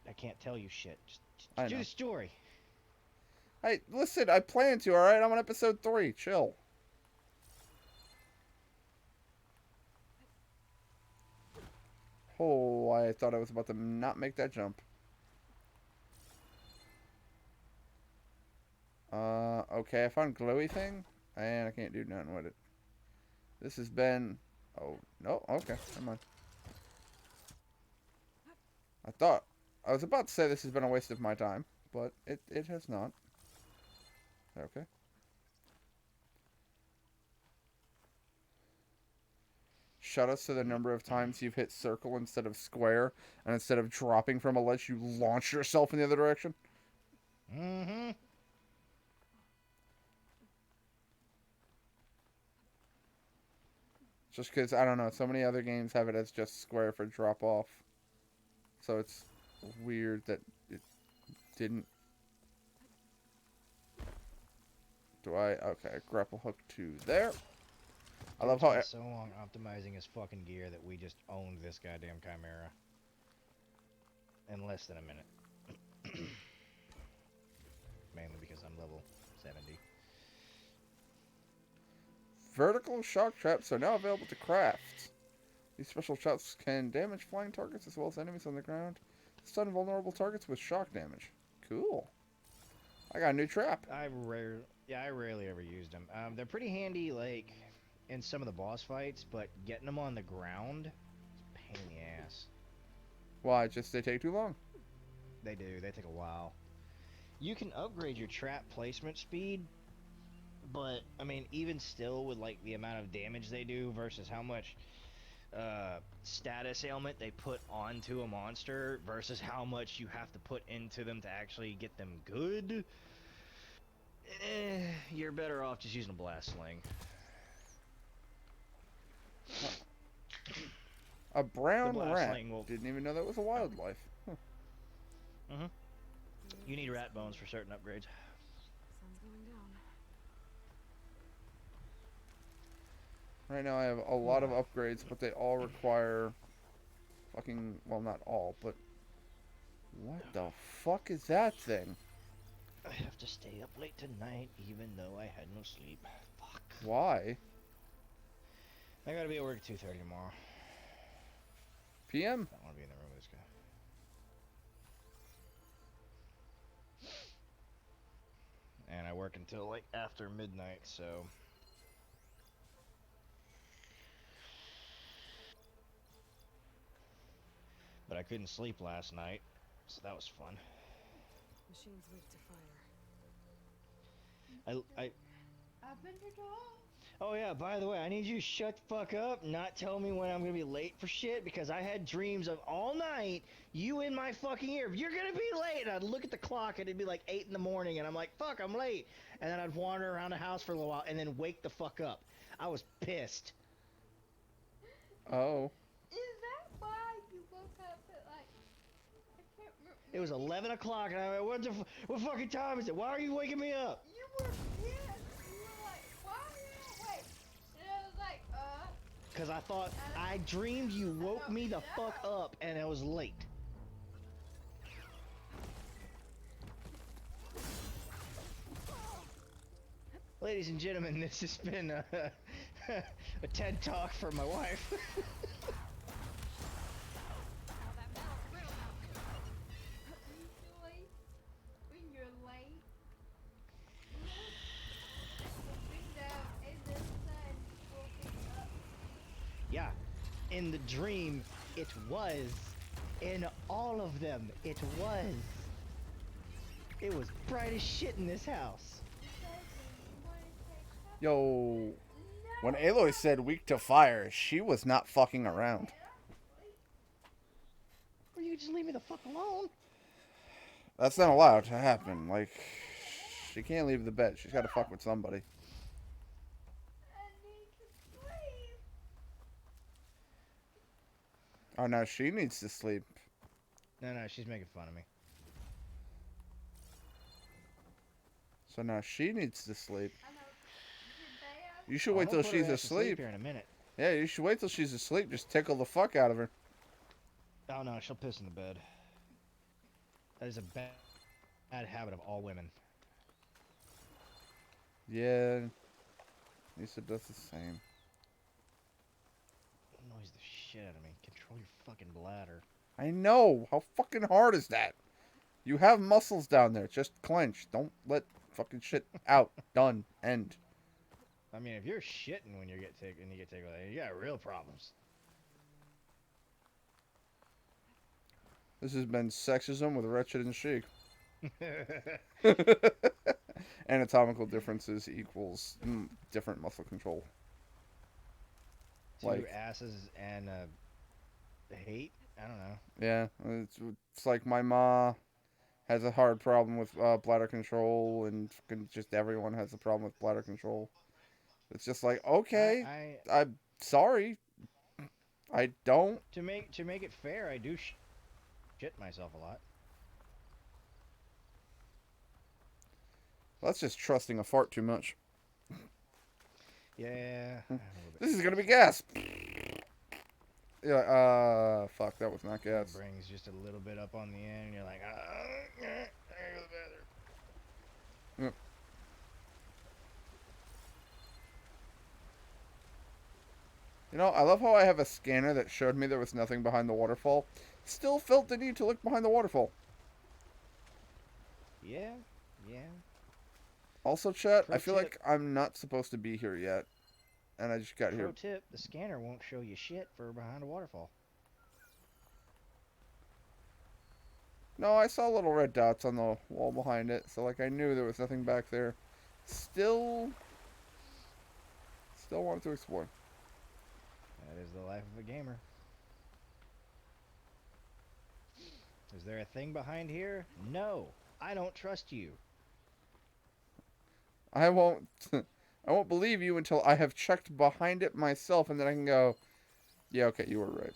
I can't tell you shit. Just do the story. Hey, listen, I plan to, alright? I'm on episode 3. Chill. Oh, I thought I was about to not make that jump. Okay, I found glowy thing, and I can't do nothing with it. This has been... Oh, no, okay, never mind. I was about to say this has been a waste of my time, but it has not. Okay. Shoutouts to the number of times you've hit circle instead of square, and instead of dropping from a ledge, you launch yourself in the other direction. Mm-hmm. Just because, I don't know, so many other games have it as just square for drop off. So it's weird that it didn't. Okay, grapple hook to there. I love how... so long optimizing his fucking gear that we just owned this goddamn Chimera. In less than a minute. Mainly because I'm level 70. Vertical shock traps are now available to craft. These special traps can damage flying targets as well as enemies on the ground. Stun vulnerable targets with shock damage. Cool. I got a new trap. I rarely ever used them. They're pretty handy, like, in some of the boss fights, but getting them on the ground is a pain in the ass. Why? Just they take too long? They do. They take a while. You can upgrade your trap placement speed, but I mean, even still, with like the amount of damage they do versus how much status ailment they put onto a monster versus how much you have to put into them to actually get them good, you're better off just using a blast sling. A brown rat. Will... Didn't even know that was a wildlife. Huh. You need rat bones for certain upgrades. Sun's going down. Right now I have a lot of upgrades, but they all require fucking, well, not all, but what the fuck is that thing? I have to stay up late tonight even though I had no sleep. Fuck. Why? I gotta be at work at 2:30 tomorrow. PM? I don't want to be in the room with this guy. And I work until like after midnight, so. But I couldn't sleep last night, so that was fun. Machine's weak to fire. Oh yeah, by the way, I need you to shut the fuck up, not tell me when I'm gonna be late for shit, because I had dreams of all night, you in my fucking ear, you're gonna be late, and I'd look at the clock and it'd be like 8 in the morning, and I'm like, fuck, I'm late, and then I'd wander around the house for a little while, and then wake the fuck up. I was pissed. Oh. Is that why you woke up at like, I can't remember. It was 11 o'clock, and I went, what fucking time is it? Why are you waking me up? You were pissed. You were like, why are you awake? And I was like, Because I thought, I dreamed you woke me the fuck up, and I was late. Ladies and gentlemen, this has been a TED Talk for my wife. when you're late, the window and the sun will be up. Yeah, in the dream, it was. In all of them, it was. It was bright as shit in this house. Yo, when Aloy said weak to fire, she was not fucking around. Or you just leave me the fuck alone. That's not allowed to happen. Like, she can't leave the bed. She's got to fuck with somebody. Oh, now she needs to sleep. No, she's making fun of me. So now she needs to sleep. You should wait till I'll put her she's ass to sleep asleep. here in a minute. Yeah, you should wait till she's asleep. Just tickle the fuck out of her. Oh no, she'll piss in the bed. That is a bad habit of all women. Yeah, Lisa does the same. Annoys the shit out of me. Control your fucking bladder. I know. How fucking hard is that? You have muscles down there. Just clench. Don't let fucking shit out. Done. End. I mean, if you're shitting when you get tickled, you got real problems. This has been Sexism with Wretched and Chic. Anatomical differences equals different muscle control. Two asses and hate? I don't know. Yeah, it's like my ma has a hard problem with bladder control, and just everyone has a problem with bladder control. It's just like, okay, I'm sorry, I don't. To make it fair, I do shit myself a lot. That's just trusting a fart too much. Yeah. This is gonna be gas. Yeah. Fuck, that was not gas. It brings just a little bit up on the end, and you're like, there goes the bathroom. Yep. You know, I love how I have a scanner that showed me there was nothing behind the waterfall. Still felt the need to look behind the waterfall. Yeah. Also, chat, Pro I feel tip. like I'm not supposed to be here yet. And I just got here. Pro tip, the scanner won't show you shit for behind a waterfall. No, I saw little red dots on the wall behind it, so like I knew there was nothing back there. Still wanted to explore. That is the life of a gamer. Is there a thing behind here? No. I don't trust you. I won't believe you until I have checked behind it myself, and then I can go, yeah, okay, you were right.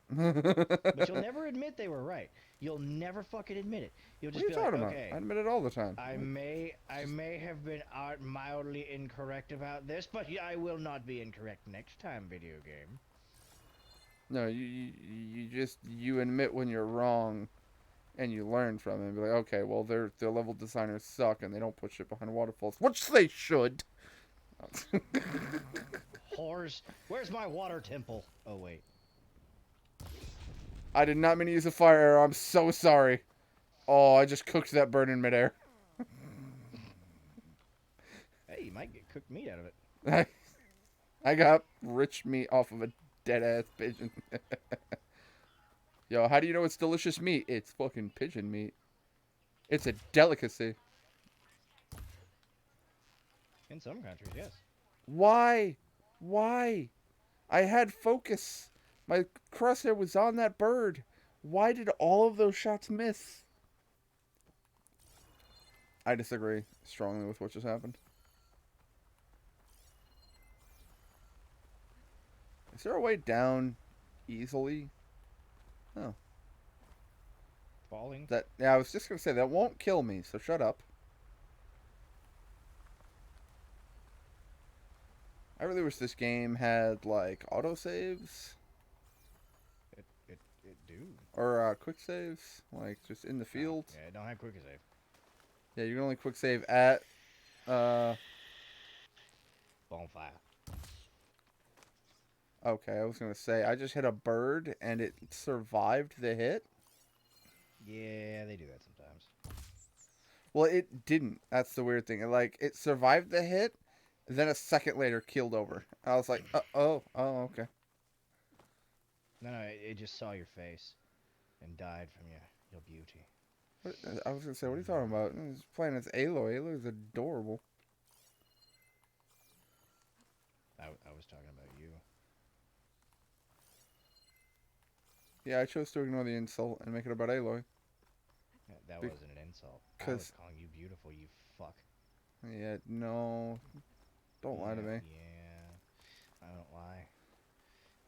But you'll never admit they were right. You'll never fucking admit it. You'll just What are you be like, talking okay, about? I admit it all the time. I may have been mildly incorrect about this, but I will not be incorrect next time, video game. No, you admit when you're wrong, and you learn from it. And be like, okay, well, their level designers suck, and they don't put shit behind waterfalls, which they should. Whores, where's my water temple? Oh wait. I did not mean to use a fire arrow. I'm so sorry. Oh, I just cooked that bird in midair. Hey, you might get cooked meat out of it. I got rich meat off of a dead-ass pigeon. Yo, how do you know it's delicious meat? It's fucking pigeon meat. It's a delicacy. In some countries, yes. Why? Why? I had focus. My crosshair was on that bird. Why did all of those shots miss? I disagree strongly with what just happened. Is there a way down easily? Oh. Falling? Yeah, I was just going to say, that won't kill me, so shut up. I really wish this game had, like, autosaves. It do. Or quick saves, like, just in the field. Yeah, it don't have quick save. Yeah, you can only quick save at, Bonfire. Okay, I was going to say, I just hit a bird, and it survived the hit. Yeah, they do that sometimes. Well, it didn't. That's the weird thing. Like, it survived the hit, then a second later keeled over. I was like, oh, okay. No, it just saw your face and died from your beauty. I was going to say, what are you talking about? It's playing as Aloy. Aloy is adorable. I was talking about you. Yeah, I chose to ignore the insult and make it about Aloy. That wasn't an insult. I was calling you beautiful, you fuck. Yeah, no. Don't lie to me. Yeah, I don't lie.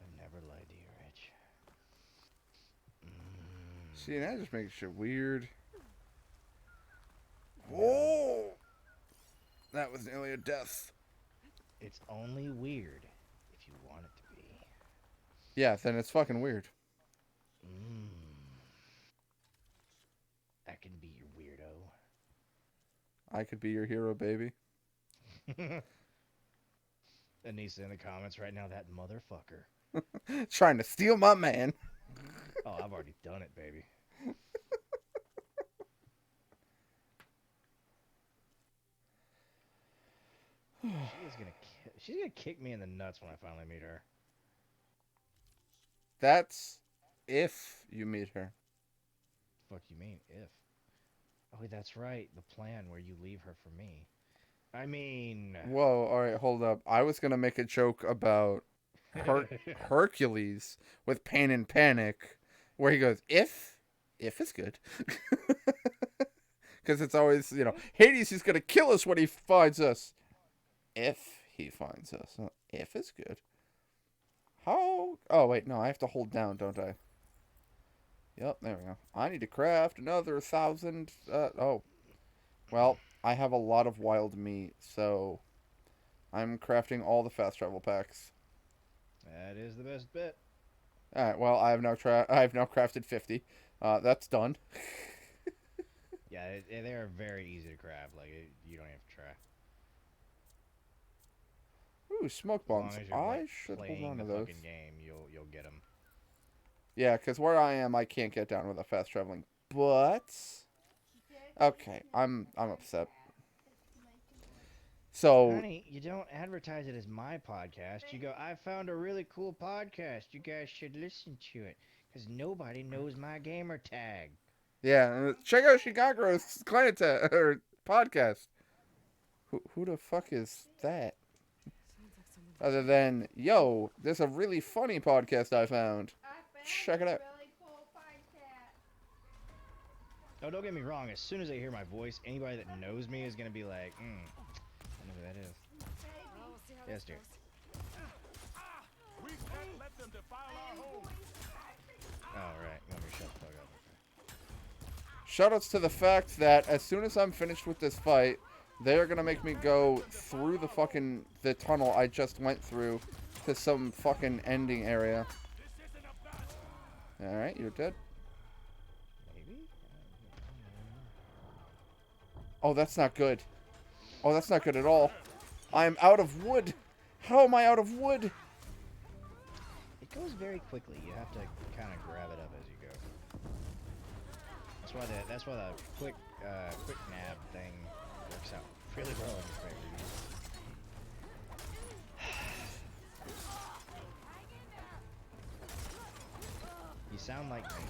I've never lied to you, Rich. See, that just makes shit weird. Oh! That was nearly a death. It's only weird if you want it to be. Yeah, then it's fucking weird. I can be your weirdo. I could be your hero, baby. Anissa in the comments right now, that motherfucker. Trying to steal my man. Oh, I've already done it, baby. She's gonna kick me in the nuts when I finally meet her. That's if you meet her. Fuck you mean, if? Oh, that's right. The plan where you leave her for me. I mean... Whoa, alright, hold up. I was gonna make a joke about Hercules with Pain and Panic, where he goes, if is good. Because it's always, Hades is gonna kill us when he finds us. If he finds us. If is good. How? Oh, wait, no, I have to hold down, don't I? Yep, there we go. I need to craft another 1,000. Oh. Well, I have a lot of wild meat, so I'm crafting all the fast travel packs. That is the best bit. Alright, well, I have now crafted 50. That's done. Yeah, they are very easy to craft. Like, you don't have to try. Ooh, smoke bombs. I should hold on to those. Fucking game, you'll get them. Yeah, because where I am, I can't get down with a fast traveling. But okay, I'm upset. So, Honey, you don't advertise it as my podcast. You go, I found a really cool podcast. You guys should listen to it. Because nobody knows my gamer tag. yeah, check out Chicago's client or podcast. Who the fuck is that? Other than, yo, there's a really funny podcast I found. Check it out. Oh, don't get me wrong. As soon as they hear my voice, anybody that knows me is going to be like, I know who that is. Yes, dear. We can't let them defile our home. Oh, right. You want me to shut the fuck up? Shoutouts to the fact that as soon as I'm finished with this fight, they are gonna make me go through the tunnel I just went through to some fucking ending area. Alright, you're dead. Maybe? Oh, that's not good. Oh, that's not good at all. I am out of wood. How am I out of wood? It goes very quickly. You have to kind of grab it up as you go. That's why the quick nab thing works out really well in this game. You sound like me.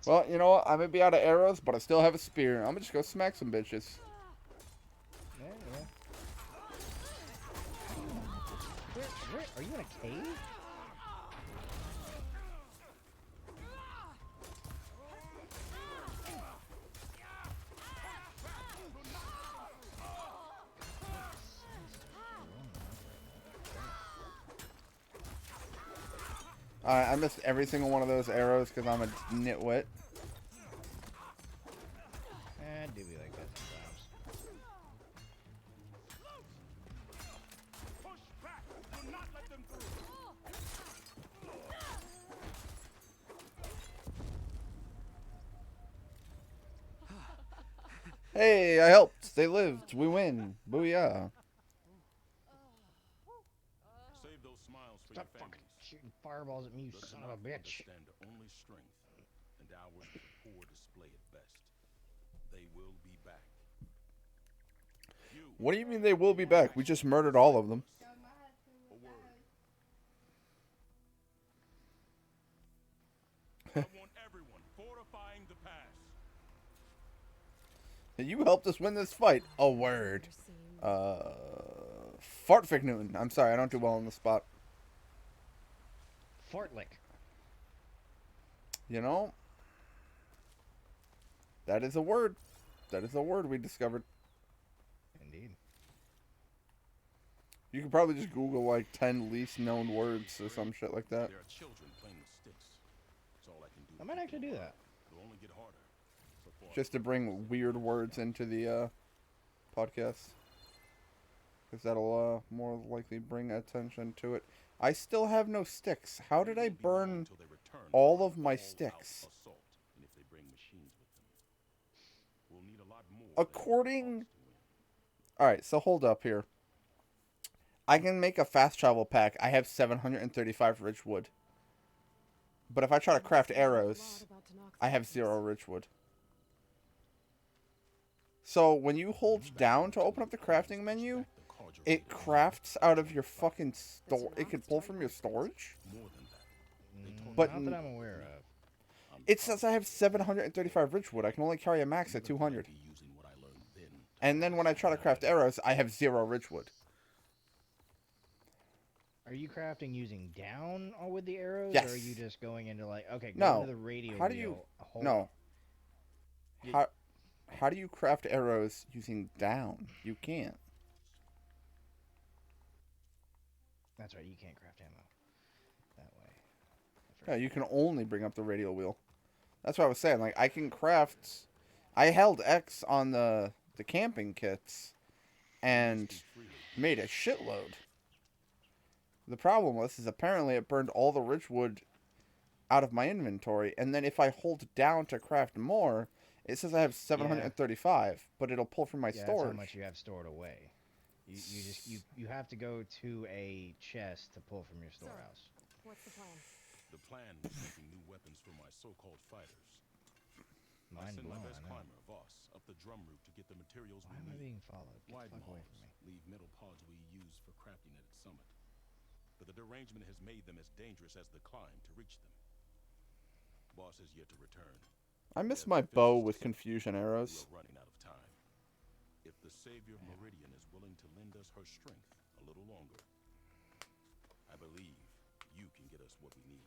Well, you know what? I may be out of arrows, but I still have a spear. I'm gonna just go smack some bitches. Yeah. Where are you in a cave? Alright, I missed every single one of those arrows because I'm a nitwit. I do be like that sometimes. Push back. Do not let them through. Hey, I helped. They lived. We win. Booyah. Save those smiles for Stop your fucking families. shooting fireballs at me, you Does son not of a bitch. understand only strength, and ours is a poor display at best. They will be back. What do you mean they will be back? We just murdered all of them. A word. I want everyone fortifying the pass. You helped us win this fight. A word. Fartfic Newton. I'm sorry, I don't do well on the spot. Fartlick. You know, that is a word. That is a word we discovered. Indeed. You could probably just Google like 10 least known words or some shit like that. There are children playing with sticks. That's all I can do. I might actually do that. It'll only get harder. So far. Just to bring weird words into the podcast. Because that'll more likely bring attention to it. I still have no sticks. How did I burn all of my sticks? According... Alright, so hold up here. I can make a fast travel pack. I have 735 rich wood. But if I try to craft arrows, I have 0 rich wood. So when you hold down to open up the crafting menu, it crafts out of your fucking store. It can pull from your storage. But not that I'm aware of. It says I have 735 rich wood. I can only carry a max at 200. And then when I try to craft arrows, I have 0 rich wood. Are you crafting using down with the arrows? Yes. Or are you just going into like, okay, go No. into the radio How do you... wheel, hold No. You- How do you craft arrows using down? You can't. That's right, you can't craft ammo that way. Yeah, you can only bring up the radial wheel. That's what I was saying. Like, I can craft... I held X on the camping kits and made a shitload. The problem was, is apparently it burned all the rich wood out of my inventory, and then if I hold down to craft more, it says I have 735, but it'll pull from my Yeah, storage. that's how much you have stored away. You have to go to a chest to pull from your storehouse. What's the plan? The plan is making new weapons for my so-called fighters. I send my best climber, Voss, up the drum route to get the materials we need. Why am I being followed? Get Wide the fuck away walls from me. leave metal pods we use for crafting at its summit. But the derangement has made them as dangerous as the climb to reach them. Boss has yet to return. I miss my bow with confusion arrows. We are running out of time. If the savior of Meridian is willing to lend us her strength a little longer, I believe you can get us what we need.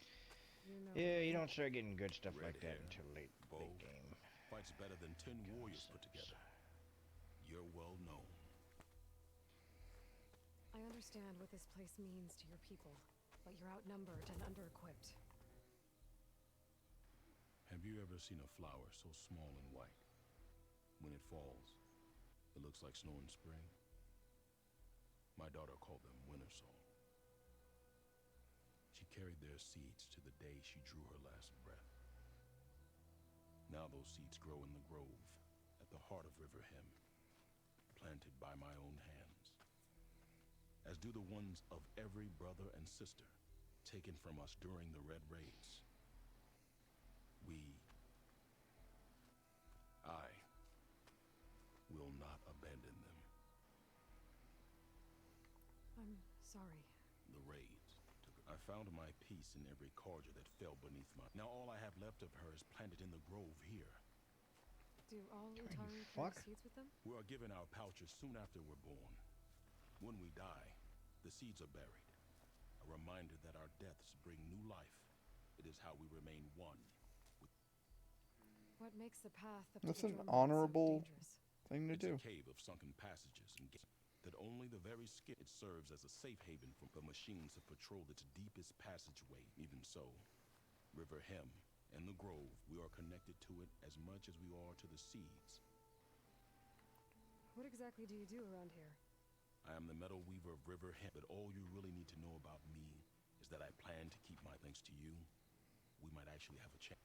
Yeah, you don't start getting good stuff like that until late game. Fights better than 10 warriors put together. You're well known. I understand what this place means to your people, but you're outnumbered and under-equipped. Have you ever seen a flower so small and white? When it falls, it looks like snow in spring. My daughter called them winter song. She carried their seeds to the day she drew her last breath. Now those seeds grow in the grove at the heart of River Hem, planted by my own hands, as do the ones of every brother and sister taken from us during the Red Raids. I will not abandon them. I'm sorry. The raids I found my peace in every Carja that fell beneath my... Now all I have left of her is planted in the grove here. Do all Utari carry seeds with them? We are given our pouches soon after we're born. When we die, the seeds are buried. A reminder that our deaths bring new life. It is how we remain one. What makes the path up That's to an the drum honorable thing to It's do. a cave of sunken passages and gates that only the very skin. It serves as a safe haven for the machines to patrol its deepest passageway. Even so, River Hem and the grove, we are connected to it as much as we are to the seeds. What exactly do you do around here? I am the metal weaver of River Hem, but all you really need to know about me is that I plan to keep my thanks to you. We might actually have a chance.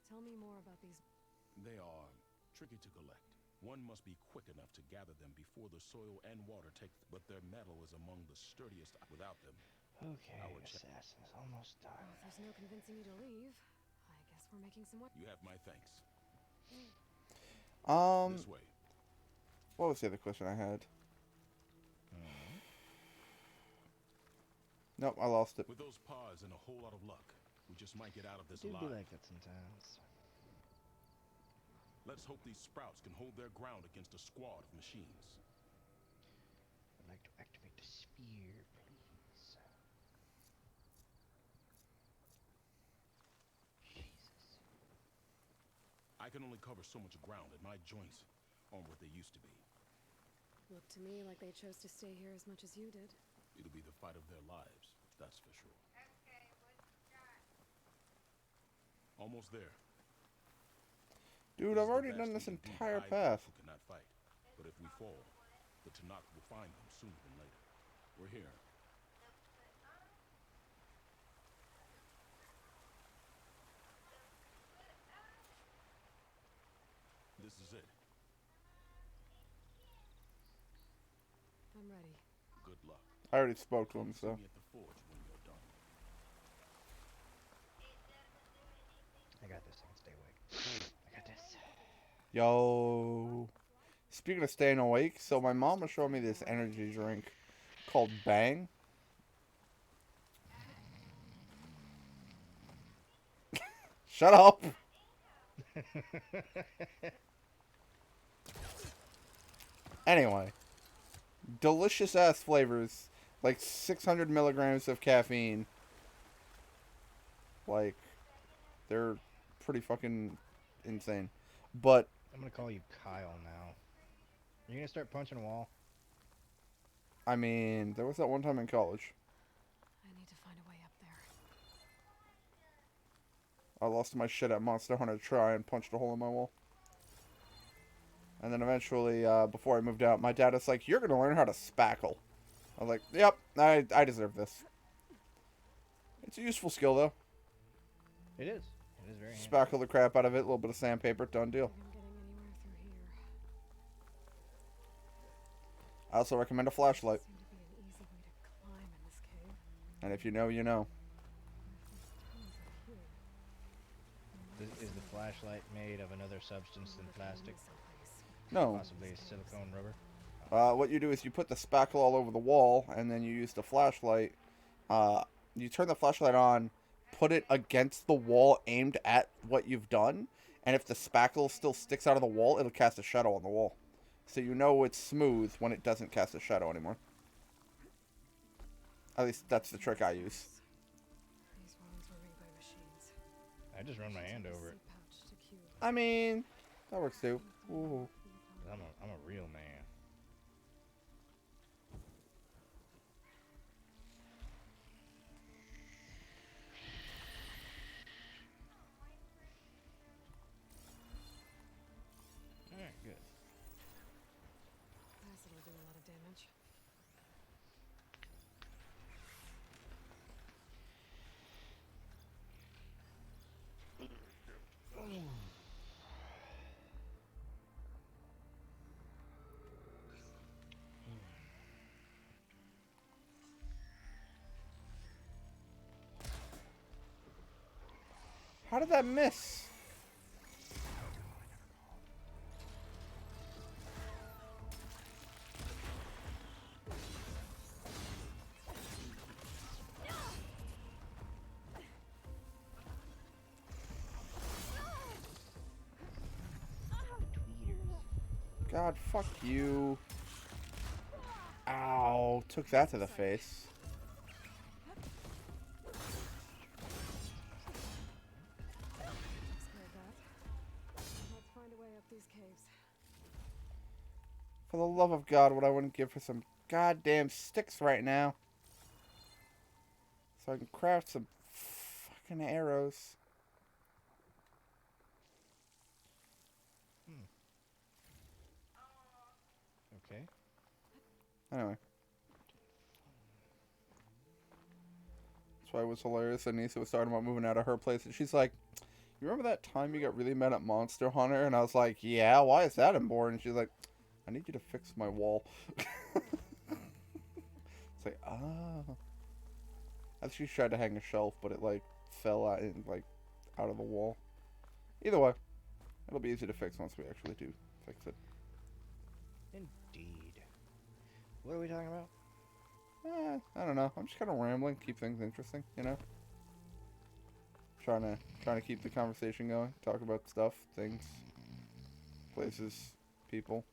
Tell me more about these. They are tricky to collect. One must be quick enough to gather them before the soil and water take them, but their metal is among the sturdiest. Without them, okay, assassin's almost done. Well, if there's no convincing you to leave, I guess we're making some. You have my thanks. This way. What was the other question I had? Nope, I lost it. With those pods and a whole lot of luck, we just might get out of this Do alive. be like that sometimes. Let's hope these sprouts can hold their ground against a squad of machines. I'd like to activate the spear, please. Jesus. I can only cover so much ground, and my joints aren't what they used to be. Look to me like they chose to stay here as much as you did. It'll be the fight of their lives, that's for sure. Almost there. Dude, I've already done this entire path. Who cannot fight. But if we fall, the Tanakh will find them sooner than later. We're here. This is it. I'm ready. Good luck. I already spoke to him, so. See me at the forge when you're done. I got this. I can stay awake. I got this. Yo. Speaking of staying awake, so my mom was showing me this energy drink called Bang. Shut up. Anyway. Delicious ass flavors. Like 600 milligrams of caffeine. Like, they're pretty fucking insane. But I'm gonna call you Kyle now. You're gonna start punching a wall? I mean, there was that one time in college. I need to find a way up there. I lost my shit at Monster Hunter Try and punched a hole in my wall. And then eventually, before I moved out, my dad was like, "You're gonna learn how to spackle." I was like, "Yep, I deserve this." It's a useful skill, though. It is. It is very handy. Spackle the crap out of it, a little bit of sandpaper, done deal. I also recommend a flashlight. And if you know, you know. Is the flashlight made of another substance than plastic? No. Possibly silicone rubber? What you do is you put the spackle all over the wall, and then you use the flashlight. You turn the flashlight on, put it against the wall aimed at what you've done, and if the spackle still sticks out of the wall, it'll cast a shadow on the wall. So you know it's smooth when it doesn't cast a shadow anymore. At least that's the trick I use. I just run my hand over it. I mean, that works too. Ooh. I'm a real man. Alright, good. Acid will do a lot of damage. How did that miss? God, fuck you. Ow, took that to the face. Let's find a way up these caves. For the love of God, what I wouldn't give for some goddamn sticks right now. So I can craft some fucking arrows. Okay. Anyway. That's why it was hilarious. Anissa was talking about moving out of her place, and she's like, "You remember that time you got really mad at Monster Hunter?" And I was like, "Yeah, why is that important?" And she's like, "I need you to fix my wall." It's like, ah. I think she tried to hang a shelf, but it like fell out and like out of the wall. Either way, it'll be easy to fix once we actually do fix it. Indeed. What are we talking about? I don't know. I'm just kind of rambling, keep things interesting, you know. Trying to keep the conversation going, talk about stuff, things, places, people.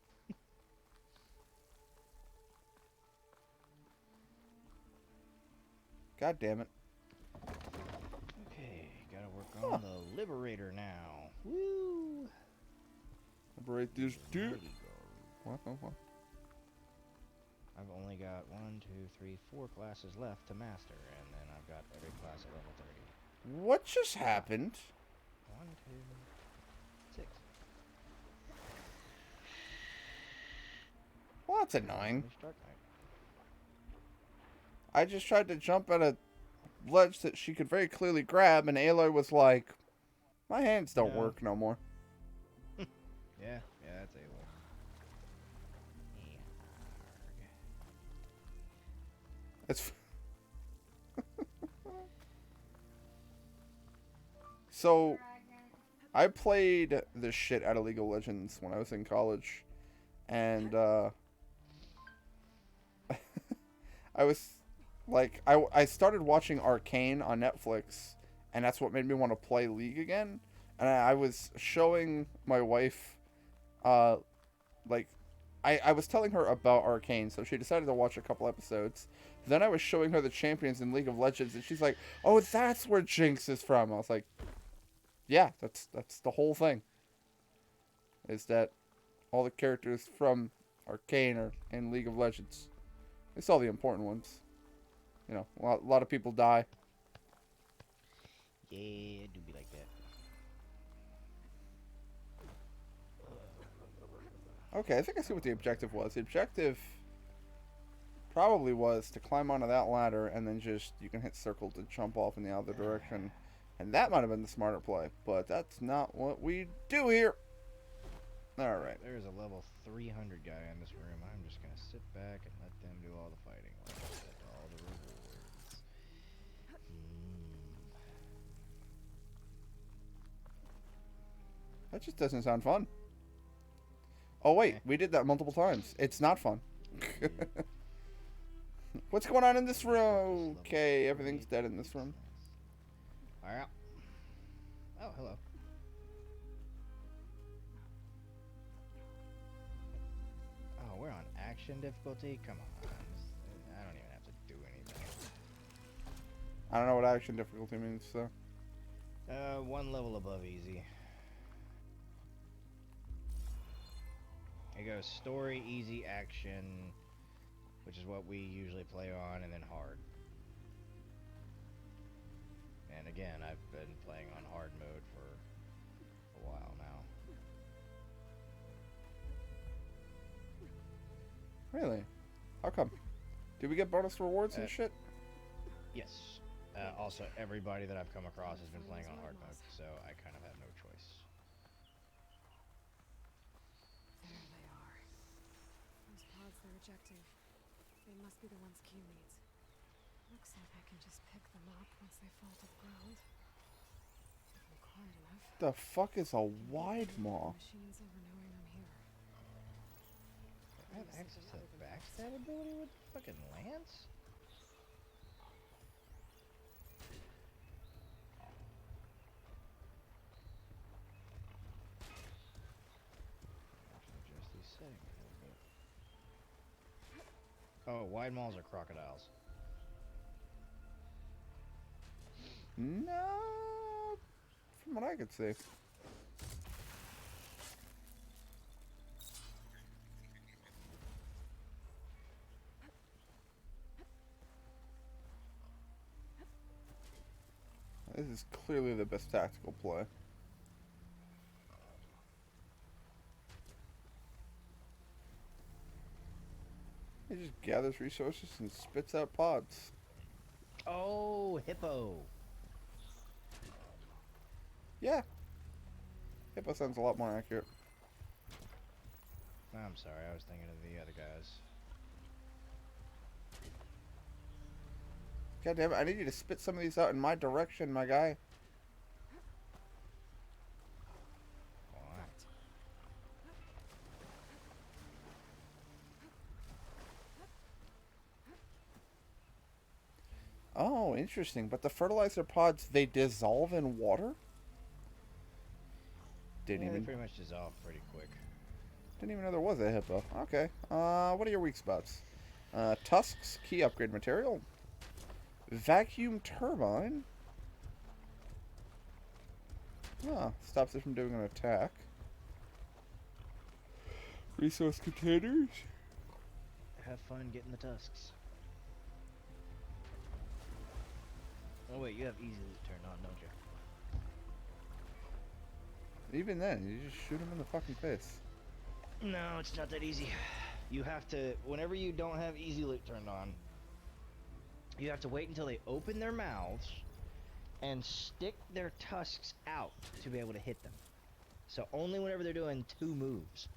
God damn it. Okay, gotta work on the Liberator now. Woo! Liberate this dude. What? I've only got 4 classes left to master, and then I've got every class at level 30. What just happened? 1, 2, 6. Well, that's annoying. Start night. I just tried to jump at a ledge that she could very clearly grab, and Aloy was like, "My hands don't work no more." Yeah, that's Aloy. It's so I played this shit out of League of Legends when I was in college, and I was like, I started watching Arcane on Netflix, and that's what made me want to play League again. And I was showing my wife, like, I was telling her about Arcane, so she decided to watch a couple episodes. Then I was showing her the champions in League of Legends, and she's like, "Oh, that's where Jinx is from." I was like, "Yeah, that's the whole thing. Is that all the characters from Arcane are in League of Legends? It's all the important ones. You know, a lot of people die." Yeah, it do be like that. Okay, I think I see what the objective was. The objective probably was to climb onto that ladder, and then just, you can hit circle to jump off in the other direction. And that might have been the smarter play, but that's not what we do here. Alright. There's a level 300 guy in this room. I'm just gonna sit back and let them do all the fighting while I get all the rewards. That just doesn't sound fun. Oh wait, we did that multiple times. It's not fun. What's going on in this room? Okay, everything's dead in this room. Alright. Oh, hello. Oh, we're on action difficulty? Come on. I don't even have to do anything. I don't know what action difficulty means, so. One level above easy. It goes story, easy, action, which is what we usually play on, and then hard. And again, I've been playing on hard mode for a while now. Really? How come? Did we get bonus rewards and shit? Yes. Also, everybody that I've come across has been playing on hard mode, so I kind of have no choice. There they are. Those pods they're ejecting. They must be the ones Q needs. Looks like I can just pick them up once they fall to the ground. If I'm quiet enough. The fuck is a wide maw? Machines over knowing I'm here. I have access to the backstab ability with fucking Lance? Adjust these settings a little bit. Oh, wide maws are crocodiles. No, from what I could see. This is clearly the best tactical play. It just gathers resources and spits out pods. Oh, hippo. Yeah. Hippo sounds a lot more accurate. I'm sorry, I was thinking of the other guys. God damn it, I need you to spit some of these out in my direction, my guy. Oh, interesting. But the fertilizer pods, they dissolve in water? They pretty much dissolve pretty quick. Didn't even know there was a hippo. Okay. What are your weak spots? Tusks, key upgrade material. Vacuum turbine. Stops it from doing an attack. Resource containers. Have fun getting the tusks. Oh wait, you have easy loot turned on, don't you? Even then, you just shoot him in the fucking face. No, it's not that easy. You have to, whenever you don't have easy loot turned on, you have to wait until they open their mouths and stick their tusks out to be able to hit them. So only whenever they're doing 2 moves.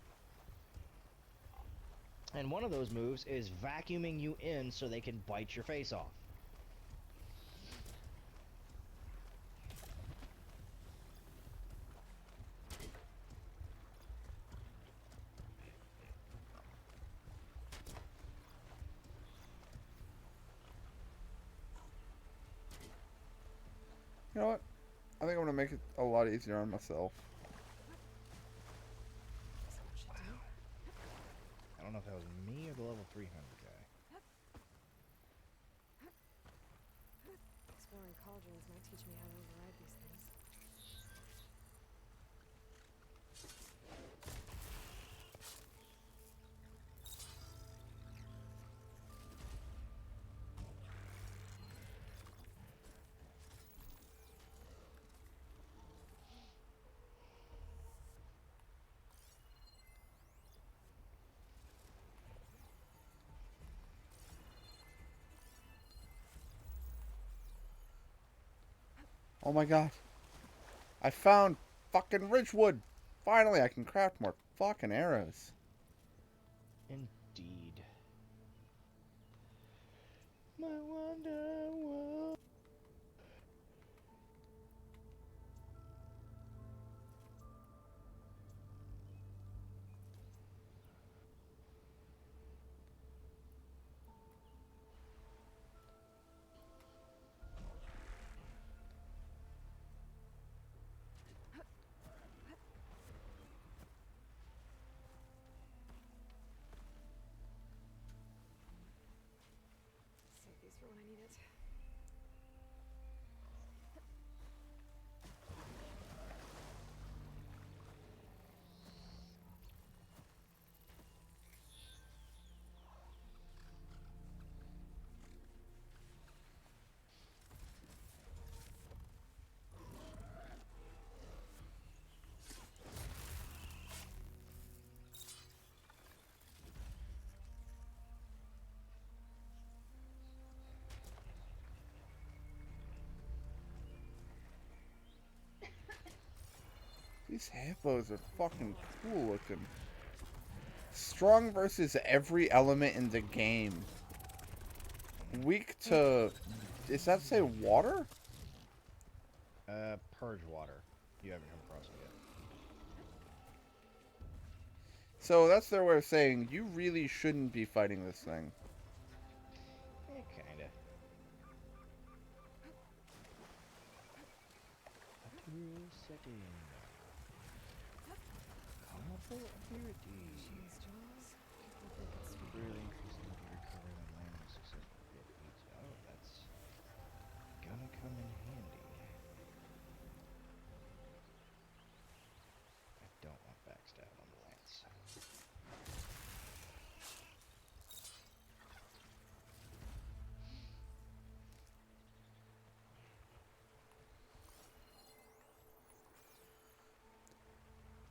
And one of those moves is vacuuming you in so they can bite your face off. You know what? I think I'm gonna make it a lot easier on myself. I don't know if that was me or the level 300 guy. Exploring cauldrons might teach me how to override these things. Oh my god. I found fucking Ridgewood. Finally, I can craft more fucking arrows. Indeed. My wonder world. Save these for when I need it. These hippos are fucking cool looking. Strong versus every element in the game. Weak to... Does that say water? Purge water. You haven't come across it yet. So that's their way of saying you really shouldn't be fighting this thing. Kinda. Setting. Comical ability. Really increasing the recovery when landing a successful hit beats. Oh, that's gonna come in handy. I don't want backstab on the lance.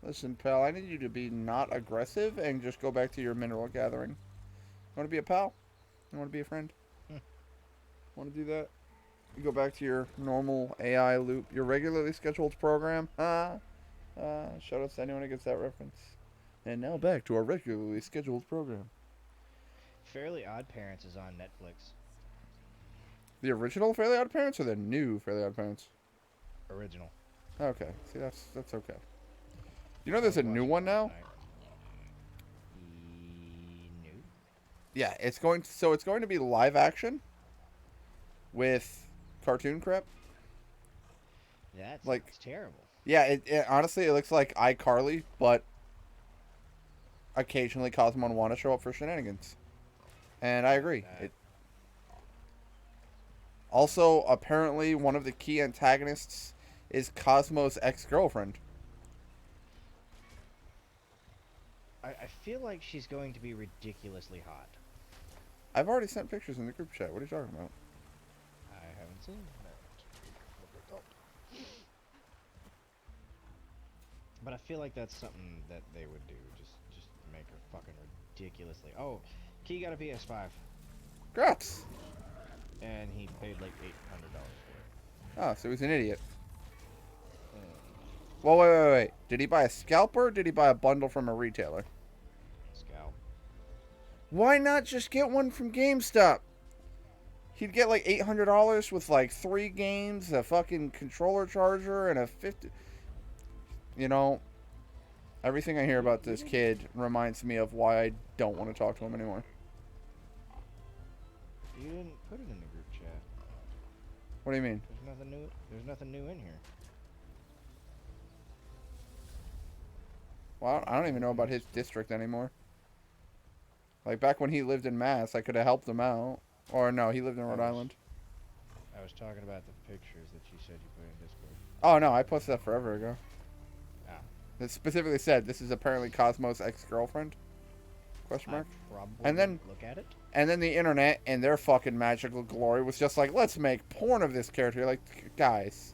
Listen, pal, I need you to be not aggressive and just go back to your mineral gathering. You want to be a pal? You want to be a friend? Want to do that? You go back to your normal AI loop, your regularly scheduled program. Shout out to anyone who gets that reference. And now back to our regularly scheduled program. Fairly Odd Parents is on Netflix. The original Fairly Odd Parents or the new Fairly Odd Parents? Original. Okay, see that's okay. You know there's a new one now? New? Yeah, it's going to be live action with cartoon crap. That's like terrible. Yeah, it honestly it looks like iCarly, but occasionally Cosmo and Wanda show up for shenanigans. And I agree. Also, apparently one of the key antagonists is Cosmo's ex-girlfriend. I feel like she's going to be ridiculously hot. I've already sent pictures in the group chat. What are you talking about? I haven't seen that. But I feel like that's something that they would do. Just make her fucking ridiculously. Oh, Key got a PS5. Congrats! And he paid like $800 for it. Oh, so he's an idiot. Well, wait. Did he buy a scalper or did he buy a bundle from a retailer? Scalp. Why not just get one from GameStop? He'd get like $800 with like 3 games, a fucking controller charger, and a 50... You know, everything I hear about this kid reminds me of why I don't want to talk to him anymore. You didn't put it in the group chat. What do you mean? There's nothing new in here. Well, I don't even know about his district anymore. Like, back when he lived in Mass, I could have helped him out. Or, no, he lived in Rhode Island. I was talking about the pictures that you said you put in Discord. Oh, no, I posted that forever ago. Ah. It specifically said, this is apparently Cosmo's ex-girlfriend? Question mark? And then look at it. And then the internet, in their fucking magical glory, was just like, let's make porn of this character. You're like, guys.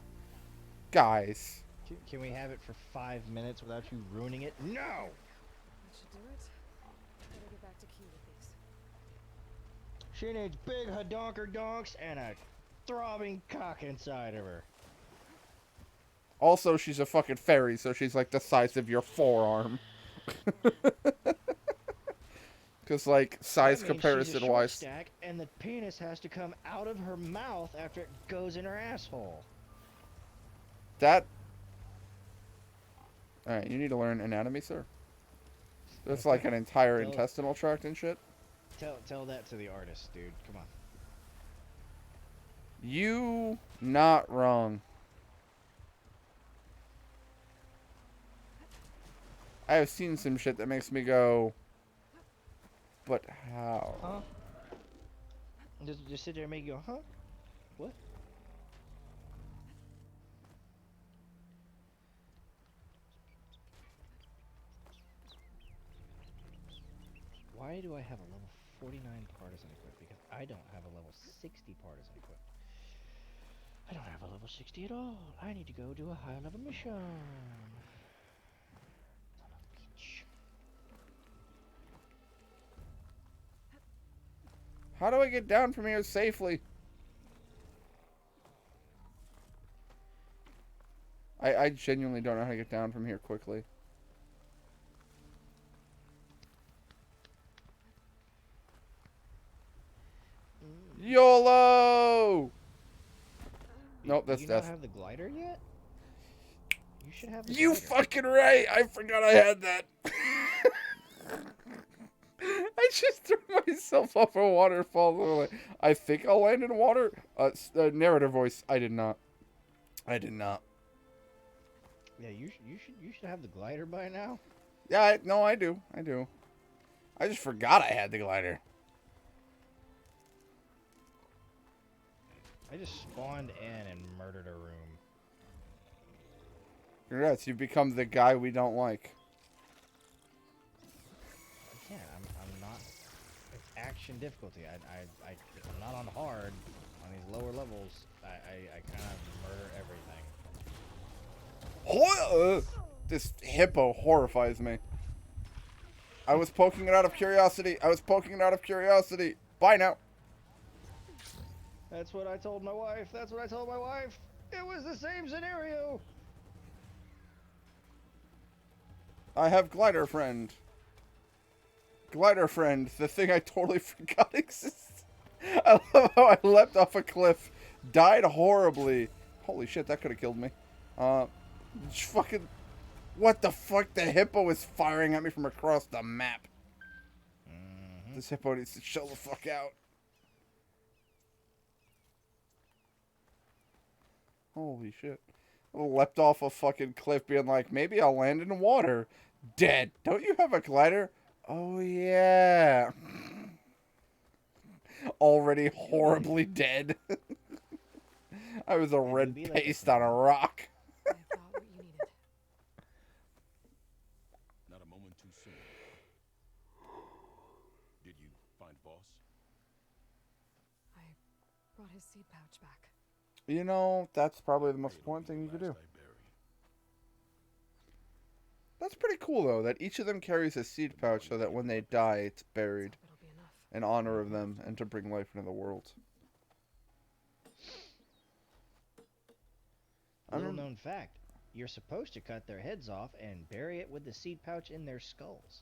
Can we have it for 5 minutes without you ruining it? No! That should do it. Better get back to Key with these. She needs big hadonker donks and a throbbing cock inside of her. Also, she's a fucking fairy, so she's like the size of your forearm. Because, like, size comparison wise. Stack, and the penis has to come out of her mouth after it goes in her asshole. That. Alright, you need to learn anatomy, sir. That's like an entire intestinal tract and shit. Tell that to the artist, dude. Come on. You not wrong. I have seen some shit that makes me go, but how? Huh? Just sit there and make you go, huh? What? Why do I have a level 49 partisan equipped? Because I don't have a level 60 partisan equipped. I don't have a level 60 at all. I need to go do a high level mission. How do I get down from here safely? I genuinely don't know how to get down from here quickly. YOLO! Nope, that's death. death. You don't have the glider yet? You should have the You glider. fucking right! I forgot I had that. I just threw myself off a waterfall. I think I'll land in water. Narrator voice. I did not. I did not. Yeah, you should have the glider by now. Yeah, no, I do. I do. I just forgot I had the glider. I just spawned in and murdered a room. Congrats, you've become the guy we don't like. Yeah, I'm not. It's action difficulty. I'm not on hard. On these lower levels, I kind of murder everything. This hippo horrifies me. I was poking it out of curiosity. Bye now. That's what I told my wife. It was the same scenario. I have glider friend. The thing I totally forgot exists. I love how I leapt off a cliff, died horribly. Holy shit, that could have killed me. Fucking, what the fuck? The hippo is firing at me from across the map. This hippo needs to chill the fuck out. Holy shit. I leapt off a fucking cliff being like, maybe I'll land in water. Dead. Don't you have a glider? Oh, yeah. Already horribly dead. I was a red paste on a rock. I got what you needed. Not a moment too soon. Did you find Boss? I brought his seed pouch back. You know, that's probably the most important thing you could do. That's pretty cool, though, that each of them carries a seed pouch so that when they die, it's buried in honor of them and to bring life into the world. Little known fact, you're supposed to cut their heads off and bury it with the seed pouch in their skulls.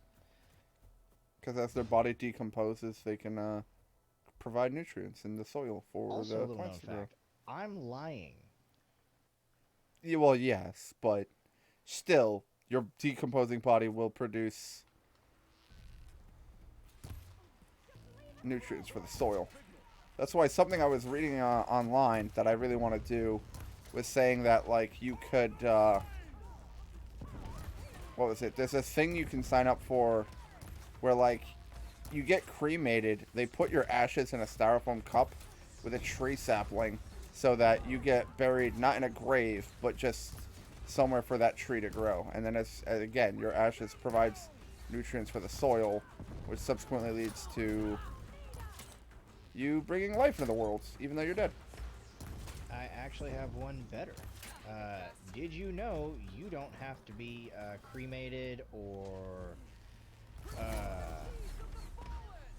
Because as their body decomposes, they can provide nutrients in the soil for Also, the plants to grow. fact, I'm lying. Yeah, well, yes, but still, your decomposing body will produce nutrients for the soil. That's why something I was reading online that I really want to do was saying that, like, you could, what was it? There's a thing you can sign up for where, like, you get cremated. They put your ashes in a styrofoam cup with a tree sapling so that you get buried not in a grave, but just somewhere for that tree to grow. And then, again, your ashes provides nutrients for the soil, which subsequently leads to you bringing life into the world, even though you're dead. I actually have one better. Did you know you don't have to be cremated or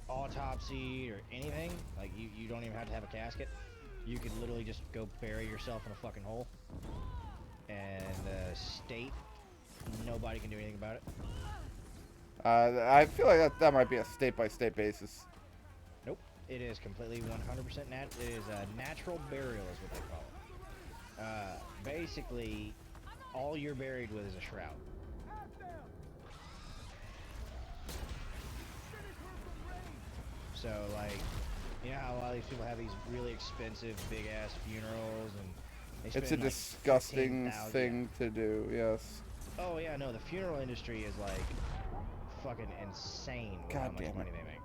autopsied or anything? Like, you don't even have to have a casket. You could literally just go bury yourself in a fucking hole. and the state, nobody can do anything about it. I feel like that might be a state-by-state basis. Nope. It is completely 100% it is a natural burial is what they call it. Basically, all you're buried with is a shroud. So, like, you know how a lot of these people have these really expensive, big-ass funerals, and they spend, It's a like, disgusting $15,000. thing to do, yes. Oh, yeah, no, the funeral industry is, like, fucking insane with how God much damn money it. they make.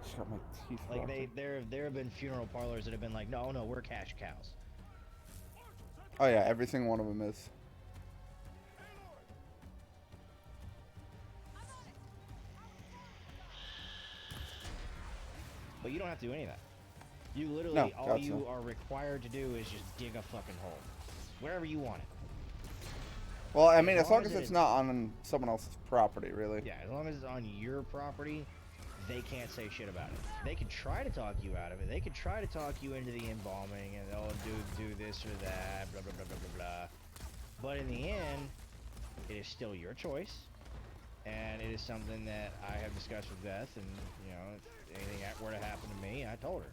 Just got my teeth Like, rotted. there have been funeral parlors that have been like, no, we're cash cows. Oh yeah, every single one of them is. But you don't have to do any of that. You literally, No, all gotcha. you are required to do is just dig a fucking hole. Wherever you want it. Well, I mean, as long as it it's is- not on someone else's property, really. Yeah, as long as it's on your property, they can't say shit about it. They could try to talk you out of it. They could try to talk you into the embalming and, oh, do this or that, blah, blah, blah, blah, blah, blah. But in the end, it is still your choice. And it is something that I have discussed with Beth, and, you know, if anything were to happen to me, I told her.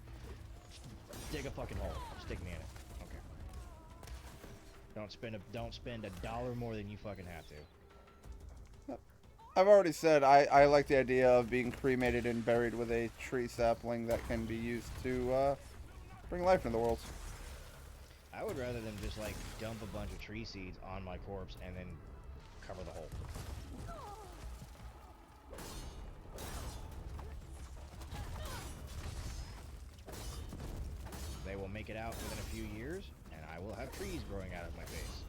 Dig a fucking hole. Stick me in it. Okay. Don't spend a dollar more than you fucking have to. I've already said I like the idea of being cremated and buried with a tree sapling that can be used to bring life into the world. I would rather than just like dump a bunch of tree seeds on my corpse and then cover the hole. They will make it out within a few years, and I will have trees growing out of my face.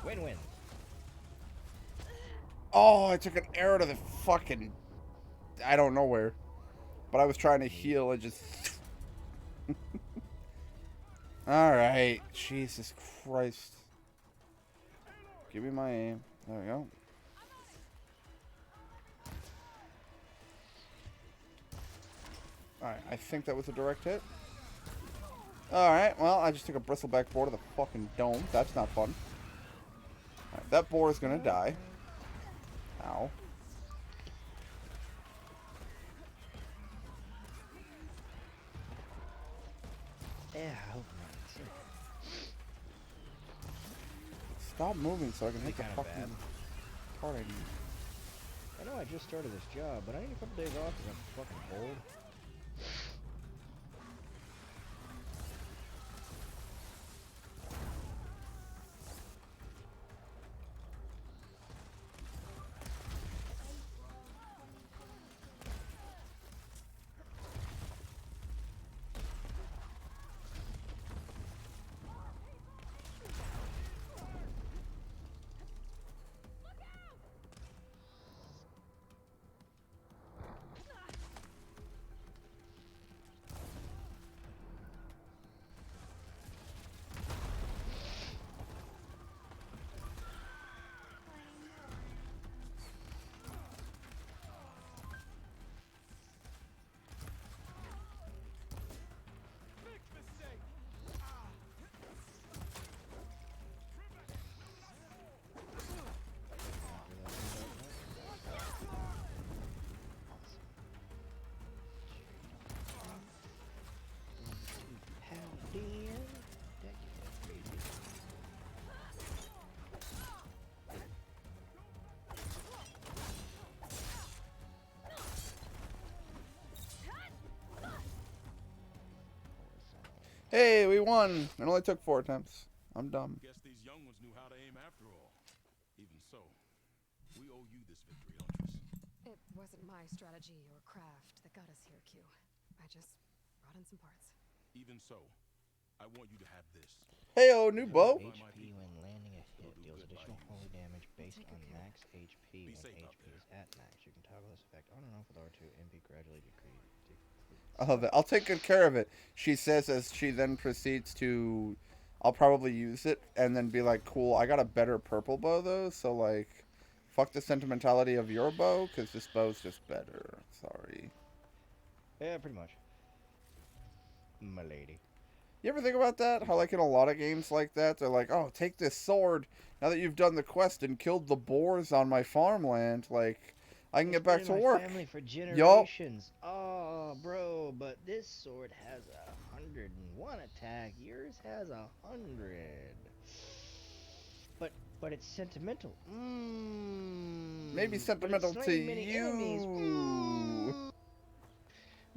Win-win. Oh, I took an arrow to the fucking... I don't know where. But I was trying to heal and just... Alright. Jesus Christ. Give me my aim. There we go. Alright, I think that was a direct hit. Alright, well, I just took a bristleback boar to the fucking dome. That's not fun. Alright, that boar is gonna die. Ow. Yeah, I hope not. Stop moving so I can Be hit the kinda fucking bad. part I need. I know I just started this job, but I need a couple days off because I'm fucking bored. Hey, we won! It only took 4 attempts. I'm dumb. Guess these young ones knew how to aim after all. Even so, we owe you this victory, Huntress. It wasn't my strategy or craft that got us here, Q. I just brought in some parts. Even so, I want you to have this. Hey-oh, new bow! HP when landing a hit deals additional holy damage based on max HP when HP is at max. You can toggle this effect on and off with R2. MP gradually decrease. I love it. I'll take good care of it. She says as she then proceeds to... I'll probably use it and then be like, cool, I got a better purple bow though, so like, fuck the sentimentality of your bow, because this bow's just better. Sorry. Yeah, pretty much. My lady. You ever think about that? How, like, in a lot of games like that, they're like, oh, take this sword. Now that you've done the quest and killed the boars on my farmland, like, I can get back to work. Family for generations. Oh, bro, but this sword has 101 attack. Yours has 100. But it's sentimental. Maybe sentimental to you.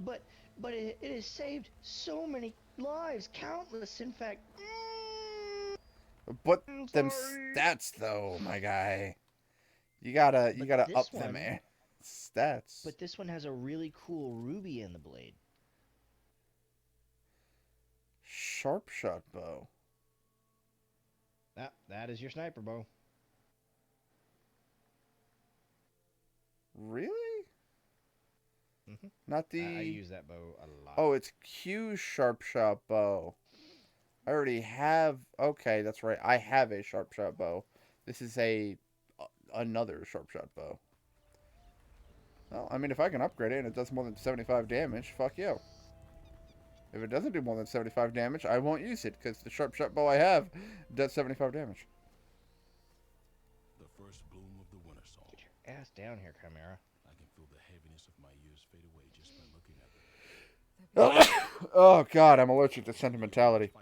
But it has saved so many lives, countless, in fact. But them stats, though, my guy, you gotta up them stats. But this one has a really cool ruby in the blade. Sharp shot bow. That is your sniper bow. Really? Mm-hmm. Not the. I use that bow a lot. Oh, it's Q's sharp shot bow. I already have. Okay, that's right. I have a sharp shot bow. This is another sharp shot bow. Well, I mean, if I can upgrade it and it does more than 75 damage, fuck you. If it doesn't do more than 75 damage, I won't use it, because the sharp shot bow I have does 75 damage. The first bloom of the winter song. Get your ass down here, Chimera. I can feel the heaviness of my years fade away just by looking at them. Oh, God, I'm allergic to sentimentality.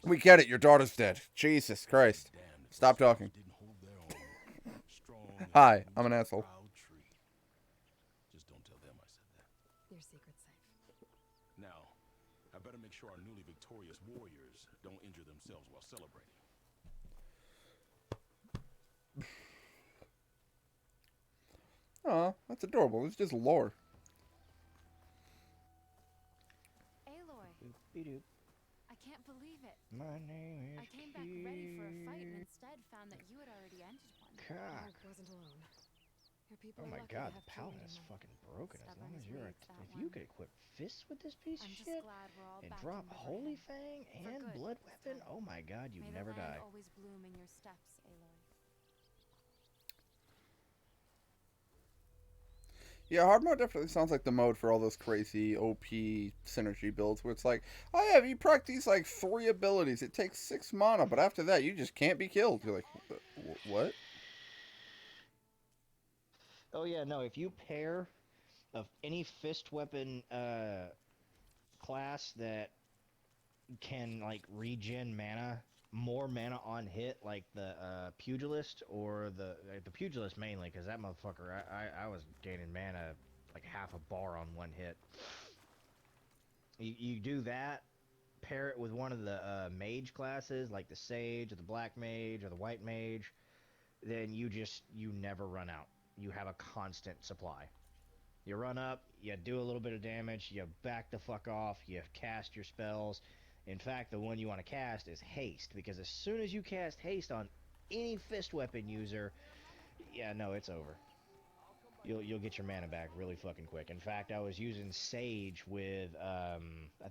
We get it, your daughter's dead. Jesus Christ. Stop talking. Hi, I'm an asshole. Just don't tell them I said that. Your secret's safe. Now, I better make sure our newly victorious warriors don't injure themselves while celebrating. Aw, that's adorable. It's just lore. Aloy. Doop-de-doop. I can't believe it. My name is I came back ready for a fight and instead found that you had already ended one. Cock. Mark wasn't alone. Your people Oh are my lucky God, to the have paladin children is in them. fucking broken. As Step long on as his you're ways, that if you one. could equip fists with this piece I'm of just shit glad we're all and back drop in Holy Riverhead. Fang For and good Blood this Weapon, time. oh my God, you May never the land die. always bloom in your steps, Aloy. Yeah, hard mode definitely sounds like the mode for all those crazy OP synergy builds where it's like, oh yeah, if you proc these like 3 abilities, it takes 6 mana, but after that you just can't be killed. You're like, what? Oh yeah, no, if you pair of any fist weapon class that can like regen mana, more mana on hit, like the pugilist or the pugilist mainly, because that motherfucker, I was gaining mana like half a bar on one hit. You do that, pair it with one of the mage classes, like the sage or the black mage or the white mage, then you never run out. You have a constant supply. You run up, you do a little bit of damage, you back the fuck off, you cast your spells. In fact, the one you want to cast is Haste, because as soon as you cast Haste on any fist weapon user, yeah, no, it's over. You'll get your mana back really fucking quick. In fact, I was using Sage with, I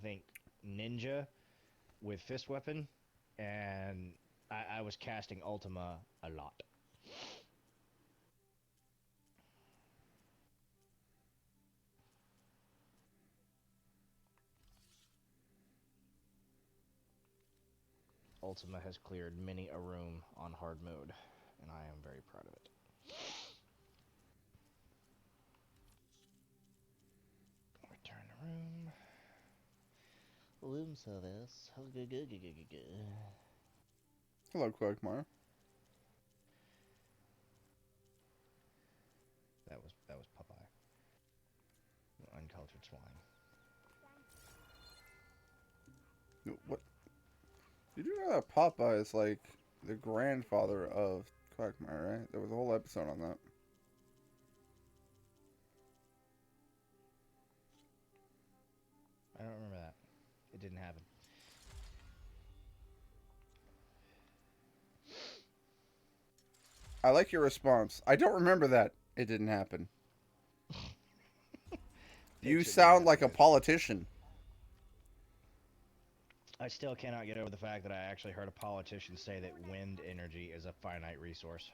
think, Ninja with fist weapon, and I was casting Ultima a lot. Ultima has cleared many a room on hard mode, and I am very proud of it. Return to room. Room service. Hello, Quagmire. That was Popeye. Uncultured swine. What? Did you know that Popeye is like the grandfather of Quagmire, right? There was a whole episode on that. I don't remember that. It didn't happen. I like your response. I don't remember that. It didn't happen. You sound like a politician. I still cannot get over the fact that I actually heard a politician say that wind energy is a finite resource.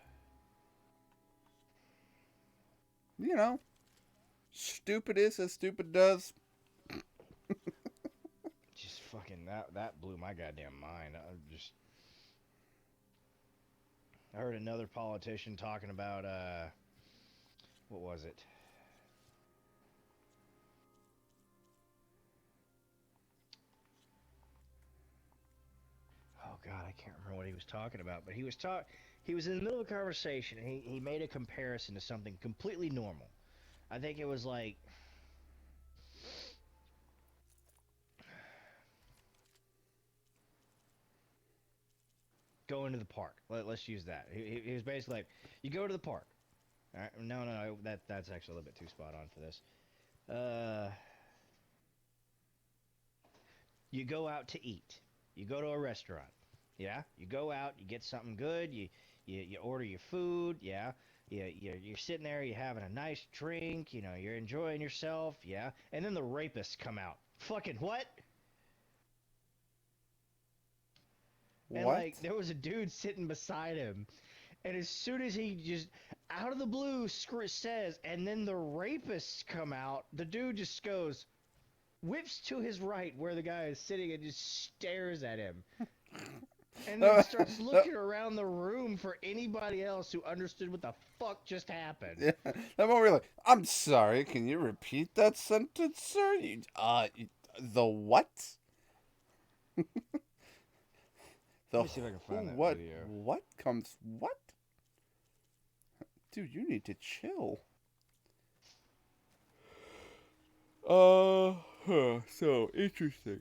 You know, stupid is as stupid does. Just fucking that blew my goddamn mind. I heard another politician talking about what was it? Oh God, I can't remember what he was talking about, but he was in the middle of a conversation and he made a comparison to something completely normal. I think it was like going to the park. Let's use that. He was basically like, you go to the park. All right, no, that's actually a little bit too spot on for this. You go out to eat. You go to a restaurant. Yeah, you go out, you get something good, you order your food, yeah, you're sitting there, you're having a nice drink, you know, you're enjoying yourself, yeah, and then the rapists come out. Fucking what? What? And like, there was a dude sitting beside him, and as soon as he just, out of the blue, says, and then the rapists come out, the dude just goes, whips to his right where the guy is sitting and just stares at him. And then starts looking around the room for anybody else who understood what the fuck just happened. Yeah, that moment we're like, I'm sorry, can you repeat that sentence, sir? The what? Let me see if I can find that what? video. What comes? What? Dude, you need to chill. So interesting.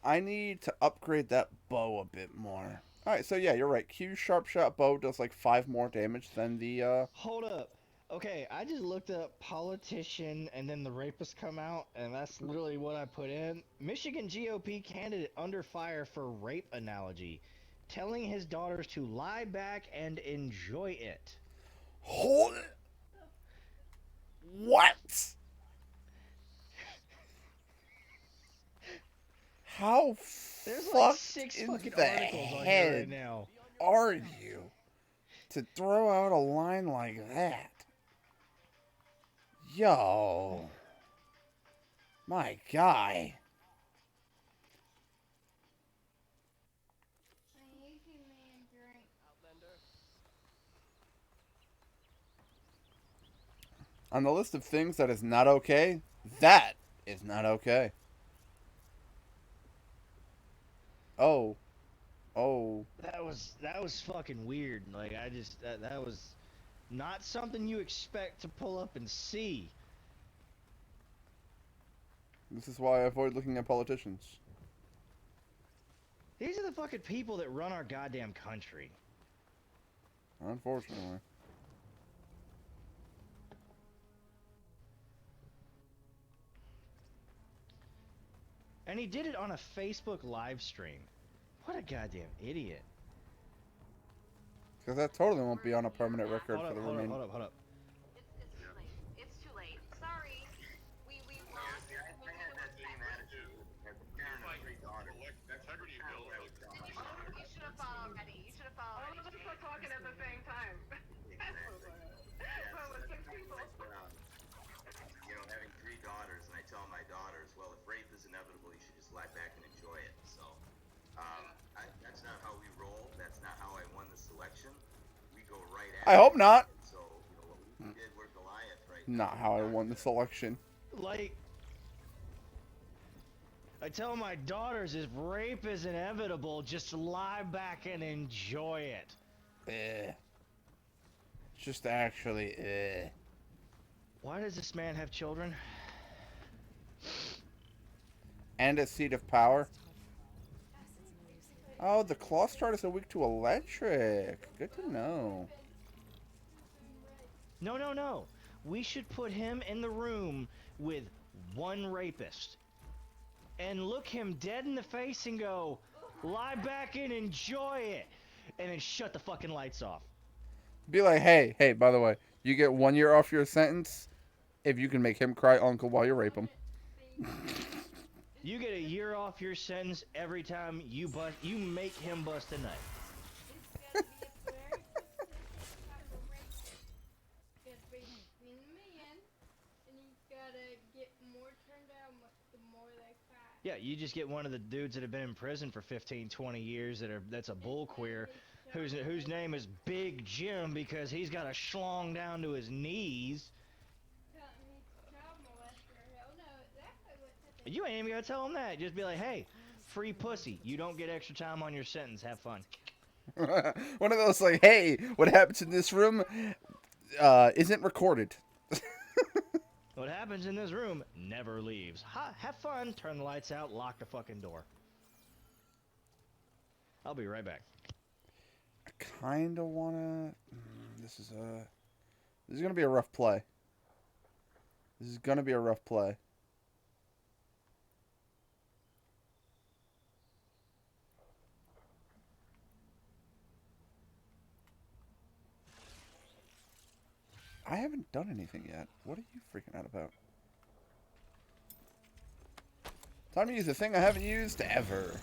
I need to upgrade that bow a bit more. Alright, so yeah, you're right. Q's sharp shot bow does like 5 more damage than the Hold up. Okay, I just looked up politician and then the rapists come out, and that's literally what I put in. Michigan GOP candidate under fire for rape analogy, telling his daughters to lie back and enjoy it. Hold it. What? How There's fucked like 6 in fucking the articles on here head right now. are you to throw out a line like that? Yo. My guy. On the list of things that is not okay, that is not okay. Oh. That was fucking weird. Like, I just, that was not something you expect to pull up and see. This is why I avoid looking at politicians. These are the fucking people that run our goddamn country. Unfortunately. And he did it on a Facebook live stream. What a goddamn idiot. Because that totally won't be on a permanent record for the remaining. Hold up. It's too late. Sorry. We lost. I had that same attitude as a parent of 3 daughters. Integrity, Bill. You should have fought already. You should have fought. All of us were talking at the same time. Well, with 6 people. You know, having 3 daughters, and I tell my daughters, well, if rape is inevitable, you should just lie back and enjoy it. So, that's not how we roll. That's not how I won this election. We go right at I hope not. So, you know, what we did, we're Goliath right Not how I won this election. Like, I tell my daughters, if rape is inevitable, just lie back and enjoy it. Just actually, Why does this man have children? And a seat of power. Oh, the claw starters are weak to electric. Good to know. No. We should put him in the room with one rapist. And look him dead in the face and go, lie back and enjoy it. And then shut the fucking lights off. Be like, hey, by the way, you get 1 year off your sentence if you can make him cry uncle while you rape him. You get a year off your sentence every time you make him bust a nut. Yeah, you just get one of the dudes that have been in prison for 15, 20 years that's a bull queer, whose name is Big Jim because he's got a schlong down to his knees. You ain't even gonna tell him that. Just be like, hey, free pussy. You don't get extra time on your sentence. Have fun. One of those like, hey, what happens in this room isn't recorded. What happens in this room never leaves. Have fun. Turn the lights out. Lock the fucking door. I'll be right back. I kind of wanna. This is gonna be a rough play. This is gonna be a rough play. I haven't done anything yet. What are you freaking out about? Time to use a thing I haven't used ever.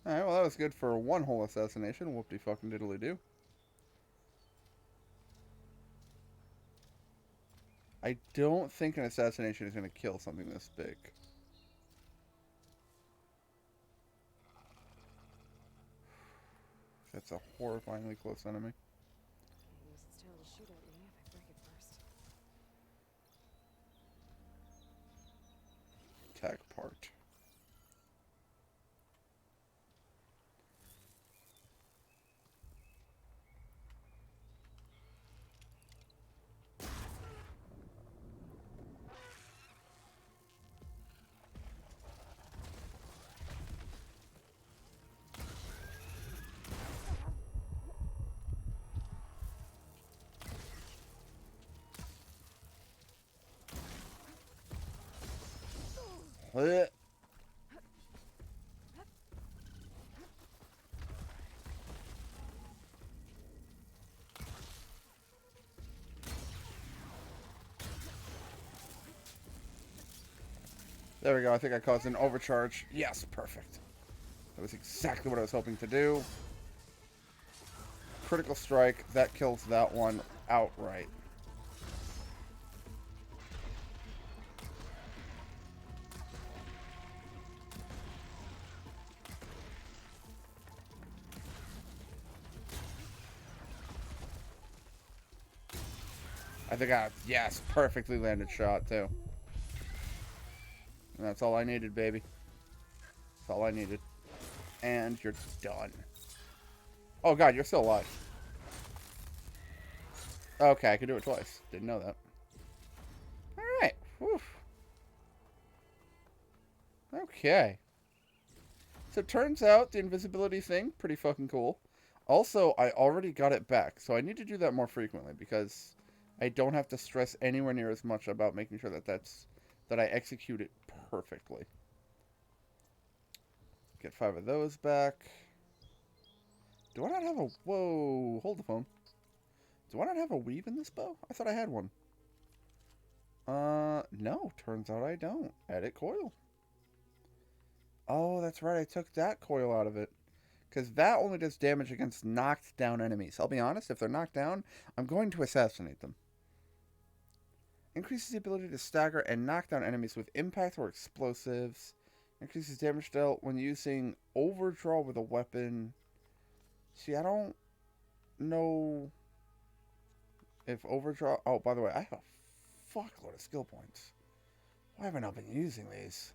Alright, well that was good for one whole assassination. Whoop-de fucking diddly-do. I don't think an assassination is going to kill something this big. That's a horrifyingly close enemy. Tech part. Blech. There we go. I think I caused an overcharge. Yes, perfect. That was exactly what I was hoping to do. Critical strike. That kills that one outright. I think yes, perfectly landed shot too. And that's all I needed, baby. That's all I needed. And you're done. Oh god, you're still alive. Okay, I could do it twice. Didn't know that. Alright. Okay. So it turns out the invisibility thing, pretty fucking cool. Also, I already got it back, so I need to do that more frequently because I don't have to stress anywhere near as much about making sure that I execute it perfectly. Get 5 of those back. Do I not have a... Whoa, hold the phone. Do I not have a weave in this bow? I thought I had one. No, turns out I don't. Edit coil. Oh, that's right, I took that coil out of it. Because that only does damage against knocked down enemies. I'll be honest, if they're knocked down, I'm going to assassinate them. Increases the ability to stagger and knock down enemies with impact or explosives. Increases damage dealt when using overdraw with a weapon. See, I don't know if overdraw... Oh, by the way, I have a fuckload of skill points. Why have I not been using these?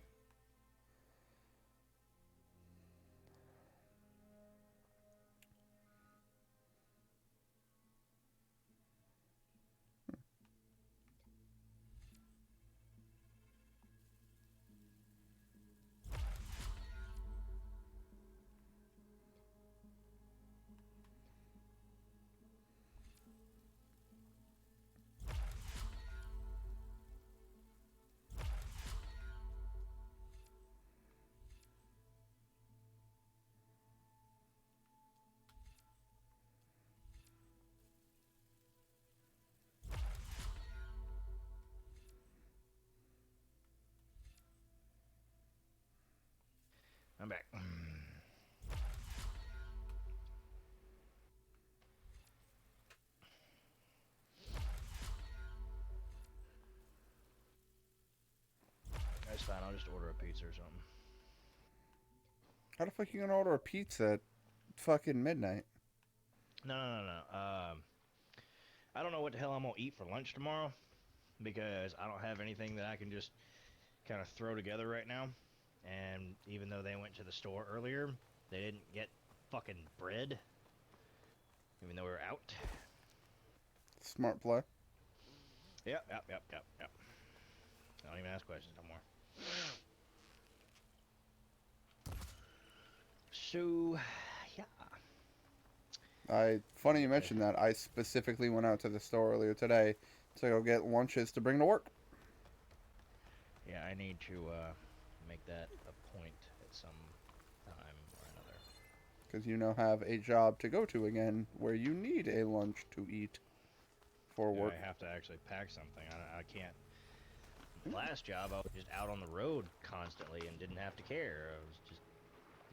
fine. I'll just order a pizza or something. How the fuck you gonna order a pizza at fucking midnight? No. I don't know what the hell I'm gonna eat for lunch tomorrow because I don't have anything that I can just kind of throw together right now. And even though they went to the store earlier, they didn't get fucking bread. Even though we were out. Smart play. Yep. Don't even ask questions no more. So, yeah. Funny you mentioned that. I specifically went out to the store earlier today to go get lunches to bring to work. Yeah, I need to make that a point at some time or another. Because you now have a job to go to again where you need a lunch to eat for Yeah, work. I have to actually pack something. I can't. Last job, I was just out on the road constantly and didn't have to care. I was just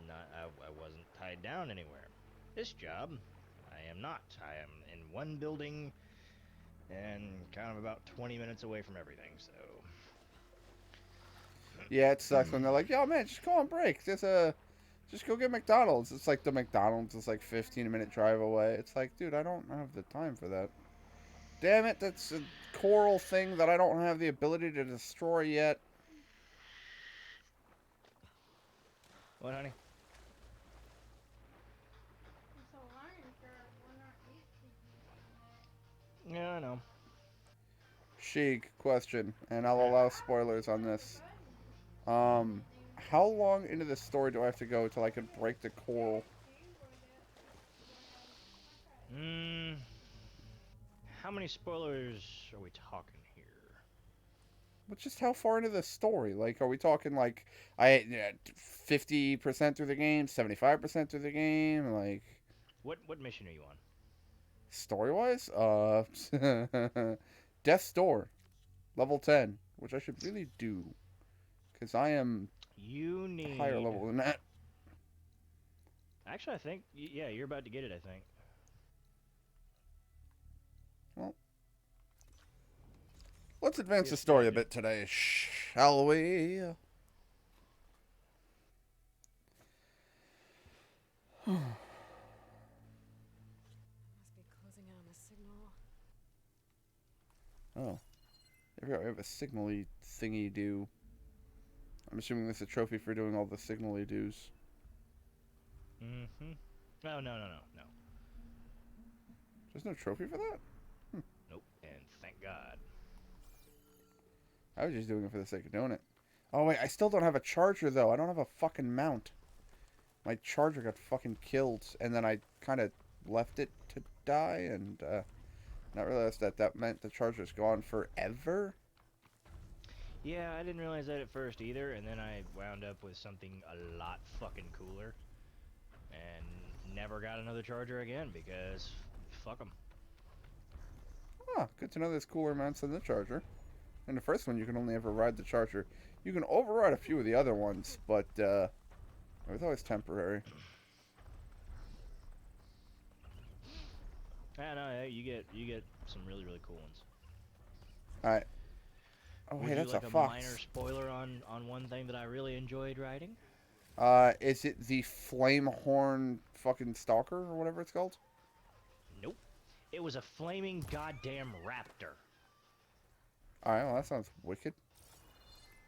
not. I wasn't tied down anywhere. This job, I am not. I am in one building and kind of about 20 minutes away from everything. So. Yeah, it sucks when they're like, "Yo, man, just go on break. Just go get McDonald's." It's like the McDonald's is like 15-minute drive away. It's like, dude, I don't have the time for that. Damn it, that's a coral thing that I don't have the ability to destroy yet. What, honey? Yeah, I know. Sheik, question, and I'll allow spoilers on this. How long into the story do I have to go till I can break the coral? How many spoilers are we talking here? But just how far into the story? Like, are we talking like 50% through the game, 75% through the game? Like, what mission are you on? Story-wise, Death's Door, level 10, which I should really do, because I am higher level than that. Actually, I think yeah, you're about to get it. I think. Well, let's advance the story a bit today, shall we? Must be closing in on the signal. Oh, I forgot we have a signal-y thingy do. I'm assuming this is a trophy for doing all the signal-y do's. Mm-hmm. No. There's no trophy for that? Nope, and thank God. I was just doing it for the sake of doing it. Oh, wait, I still don't have a charger, though. I don't have a fucking mount. My charger got fucking killed, and then I kind of left it to die, and not realized that meant the charger's gone forever. Yeah, I didn't realize that at first either, and then I wound up with something a lot fucking cooler, and never got another charger again because fuck them. Ah, good to know there's cooler mounts than the charger. And the first one, you can only ever ride the charger. You can override a few of the other ones, but it was always temporary. Yeah, no, you get some really cool ones. All right. Oh, Would hey, you that's like a a fox. minor spoiler on one thing that I really enjoyed riding? Is it the Flamehorn fucking Stalker or whatever it's called? Nope. It was a flaming goddamn raptor. Alright, well, that sounds wicked.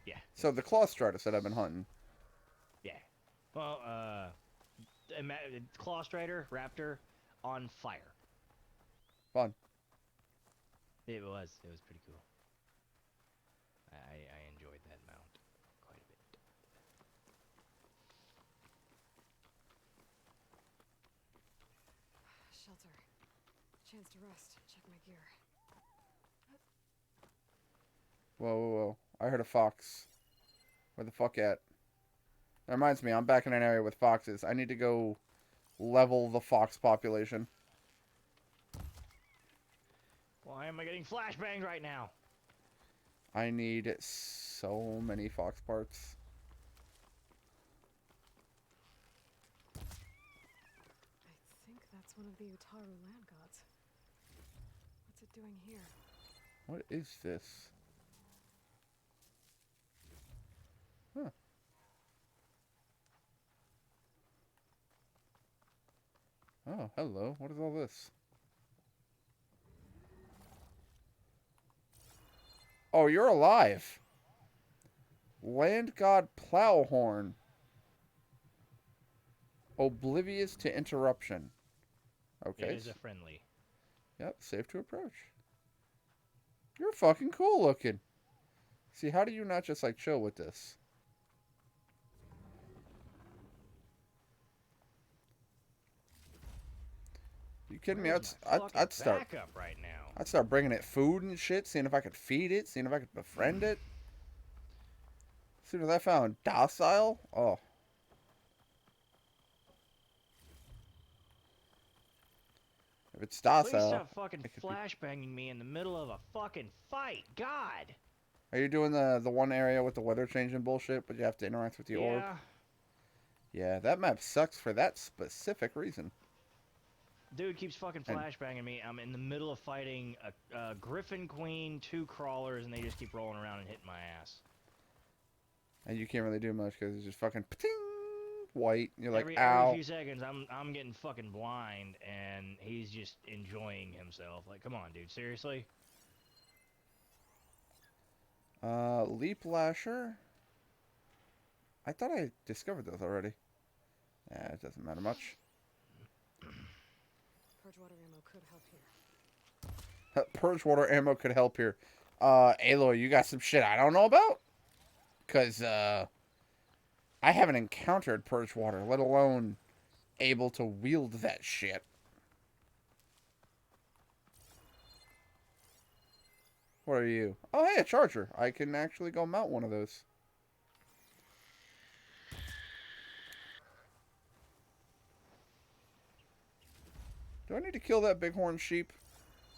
Yeah. So the Claw Stratus that I've been hunting. Yeah. Well, Claw Strider, Raptor, on fire. Fun. It was pretty cool. I enjoyed that mount quite a bit. Shelter. Chance to rest. Check my gear. Whoa. I heard a fox. Where the fuck at? That reminds me, I'm back in an area with foxes. I need to go level the fox population. Why am I getting flashbangs right now? I need so many fox parts. I think that's one of the Utaru land gods. What's it doing here? What is this? Huh. Oh, hello. What is all this? Oh, you're alive. Land God Plowhorn. Oblivious to interruption. Okay. It is a friendly. Yep, safe to approach. You're fucking cool looking. See, how do you not just like chill with this? You kidding me? I'd start backup right now. I'd start bringing it food and shit, seeing if I could feed it, seeing if I could befriend it. As soon as I found docile, oh. If it's docile. Please stop fucking flashbanging me in the middle of a fucking fight. God. Are you doing the one area with the weather changing bullshit, but you have to interact with the orb? Yeah, that map sucks for that specific reason. Dude keeps fucking flashbanging me. I'm in the middle of fighting a Griffin Queen, 2 crawlers, and they just keep rolling around and hitting my ass. And you can't really do much because it's just fucking ting, white. You're like, every ow. few seconds, I'm getting fucking blind, and he's just enjoying himself. Like, come on, dude, seriously? Leap Lasher. I thought I discovered those already. Yeah, it doesn't matter much. Purge water ammo could help here. Purge water ammo could help here. Aloy, you got some shit I don't know about? Because, I haven't encountered purge water, let alone able to wield that shit. What are you? Oh, hey, a charger. I can actually go mount one of those. Do I need to kill that bighorn sheep?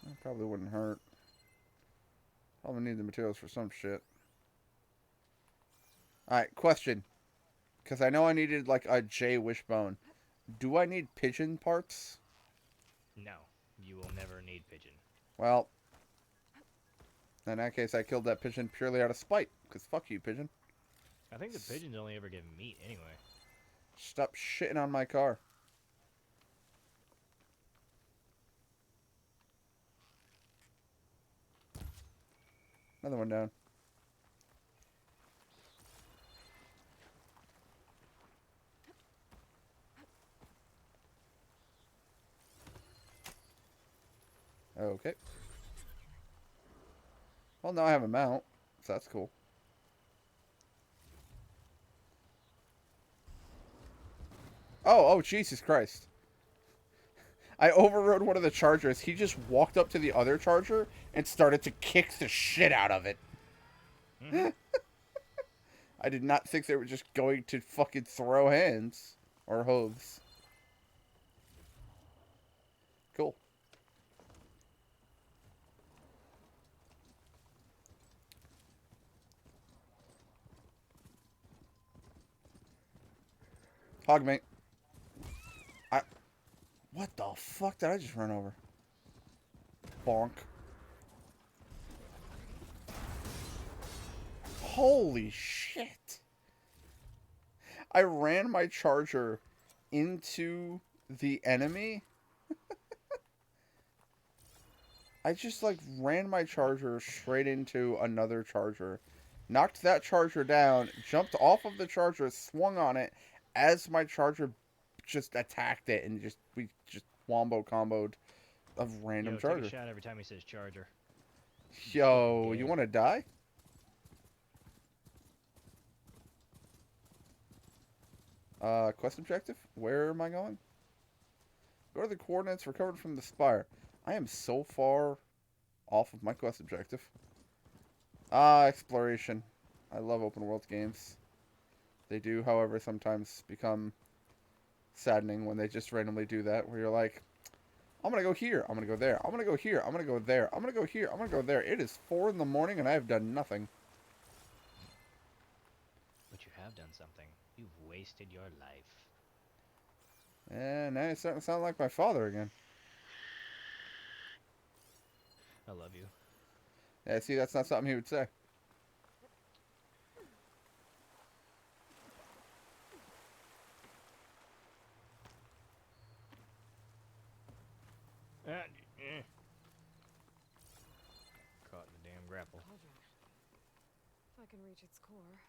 That probably wouldn't hurt. Probably need the materials for some shit. Alright, question. Because I know I needed like a J wishbone. Do I need pigeon parts? No, you will never need pigeon. Well, in that case, I killed that pigeon purely out of spite. Because fuck you, pigeon. I think the pigeons only ever give meat anyway. Stop shitting on my car. Another one down. Okay. Well, now I have a mount, so that's cool. Oh, Jesus Christ. I overrode one of the chargers. He just walked up to the other charger and started to kick the shit out of it. Mm-hmm. I did not think they were just going to fucking throw hands or hooves. Cool. Hog mate. What the fuck did I just run over? Bonk. Holy shit. I ran my charger into the enemy. I just like ran my charger straight into another charger. Knocked that charger down, jumped off of the charger, swung on it as my charger just attacked it, and we just wombo comboed a random charger. Take a shot every time he says charger. Yo, you want to die? Quest objective? Where am I going? Go to the coordinates recovered from the spire. I am so far off of my quest objective. Exploration. I love open world games. They do, however, sometimes become saddening when they just randomly do that, where you're like, I'm gonna go here, I'm gonna go there, I'm gonna go here, I'm gonna go there, I'm gonna go here, I'm gonna go there. It is 4 in the morning and I have done nothing. But you have done something. You've wasted your life. And now you're starting to sound like my father again. I love you. Yeah, see, that's not something he would say. careful. If I can reach its core.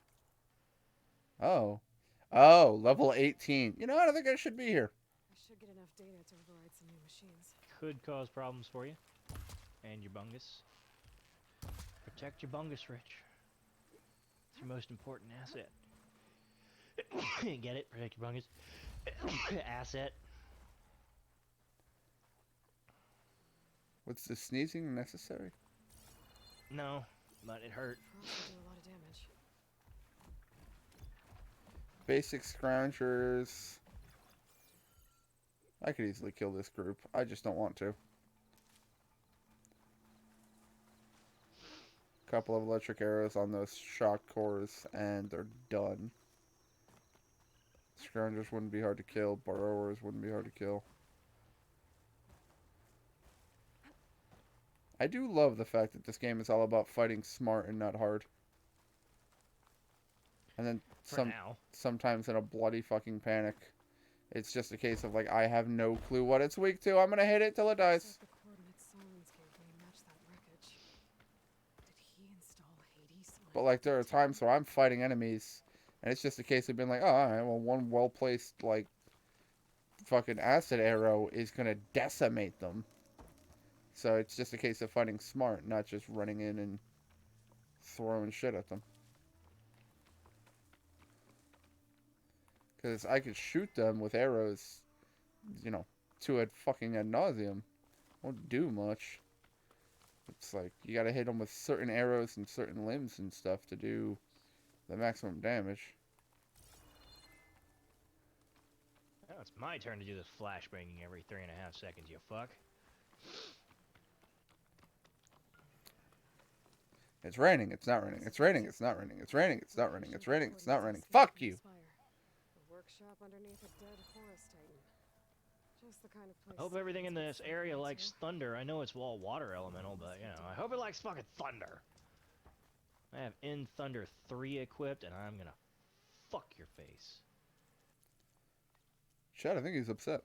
Oh. Oh, level 18. You know what? I think I should be here. I should get enough data to override some new machines. Could cause problems for you. And your bungus. Protect your bungus, Rich. It's your most important asset. Get it? Protect your bungus. Asset. What's the sneezing necessary? No, but it hurt. Frost will do a lot of damage. Basic scroungers. I could easily kill this group. I just don't want to. Couple of electric arrows on those shock cores, and they're done. Scroungers wouldn't be hard to kill. Borrowers wouldn't be hard to kill. I do love the fact that this game is all about fighting smart and not hard. And then sometimes in a bloody fucking panic, it's just a case of like, I have no clue what it's weak to. I'm gonna hit it till it dies. The coordinates Silence gave me match that wreckage. Did he install Hades? But like, there are times where I'm fighting enemies, and it's just a case of being like, oh, alright, well, one well-placed, like, fucking acid arrow is gonna decimate them. So it's just a case of fighting smart, not just running in and throwing shit at them. Because I could shoot them with arrows, you know, to ad fucking ad nauseum. Won't do much. It's like, you gotta hit them with certain arrows and certain limbs and stuff to do the maximum damage. Now it's my turn to do this flashbanging every 3.5 seconds, you fuck. It's raining, it's not raining, it's raining, it's not raining, it's raining, it's not raining, it's raining, it's not raining. Fuck you! The workshop underneath a dead Horus Titan. Just the kind of place. I hope everything in this area likes thunder. I know it's all water elemental, but, you know, I hope it likes fucking thunder. I have In Thunder 3 equipped, and I'm gonna fuck your face. Chad, I think he's upset.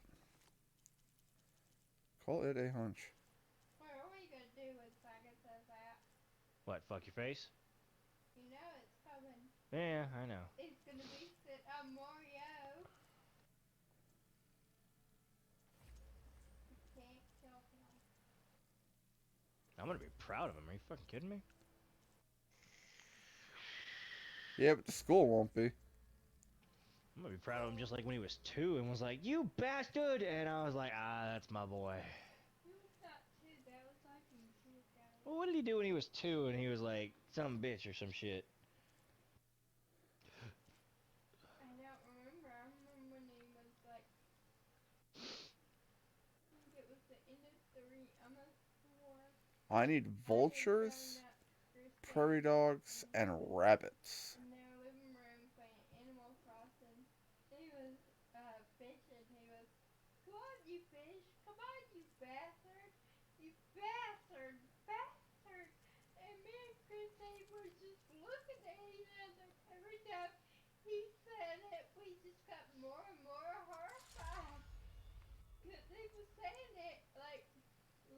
Call it a hunch. What are we gonna do when Saga says that? What, fuck your face? You know it's coming. Yeah, I know. It's gonna be sit on Mario. You can't kill him. I'm gonna be proud of him. Are you fucking kidding me? Yeah, but the school won't be. I'm gonna be proud of him just like when he was 2 and was like, you bastard! And I was like, ah, that's my boy. Well, what did he do when he was 2 and he was like, some bitch or some shit? I don't remember. I remember when he was like, I think it was the end of 3, almost 4. I need vultures, prairie dogs, and rabbits. In their living room playing Animal Crossing. He was fishing. He was, come on, you fish. Come on, you bastard. You bastard. Bastard. And me and Chrissy were just looking at each other. Every time he said it, we just got more and more horrified. Because he was saying it, like,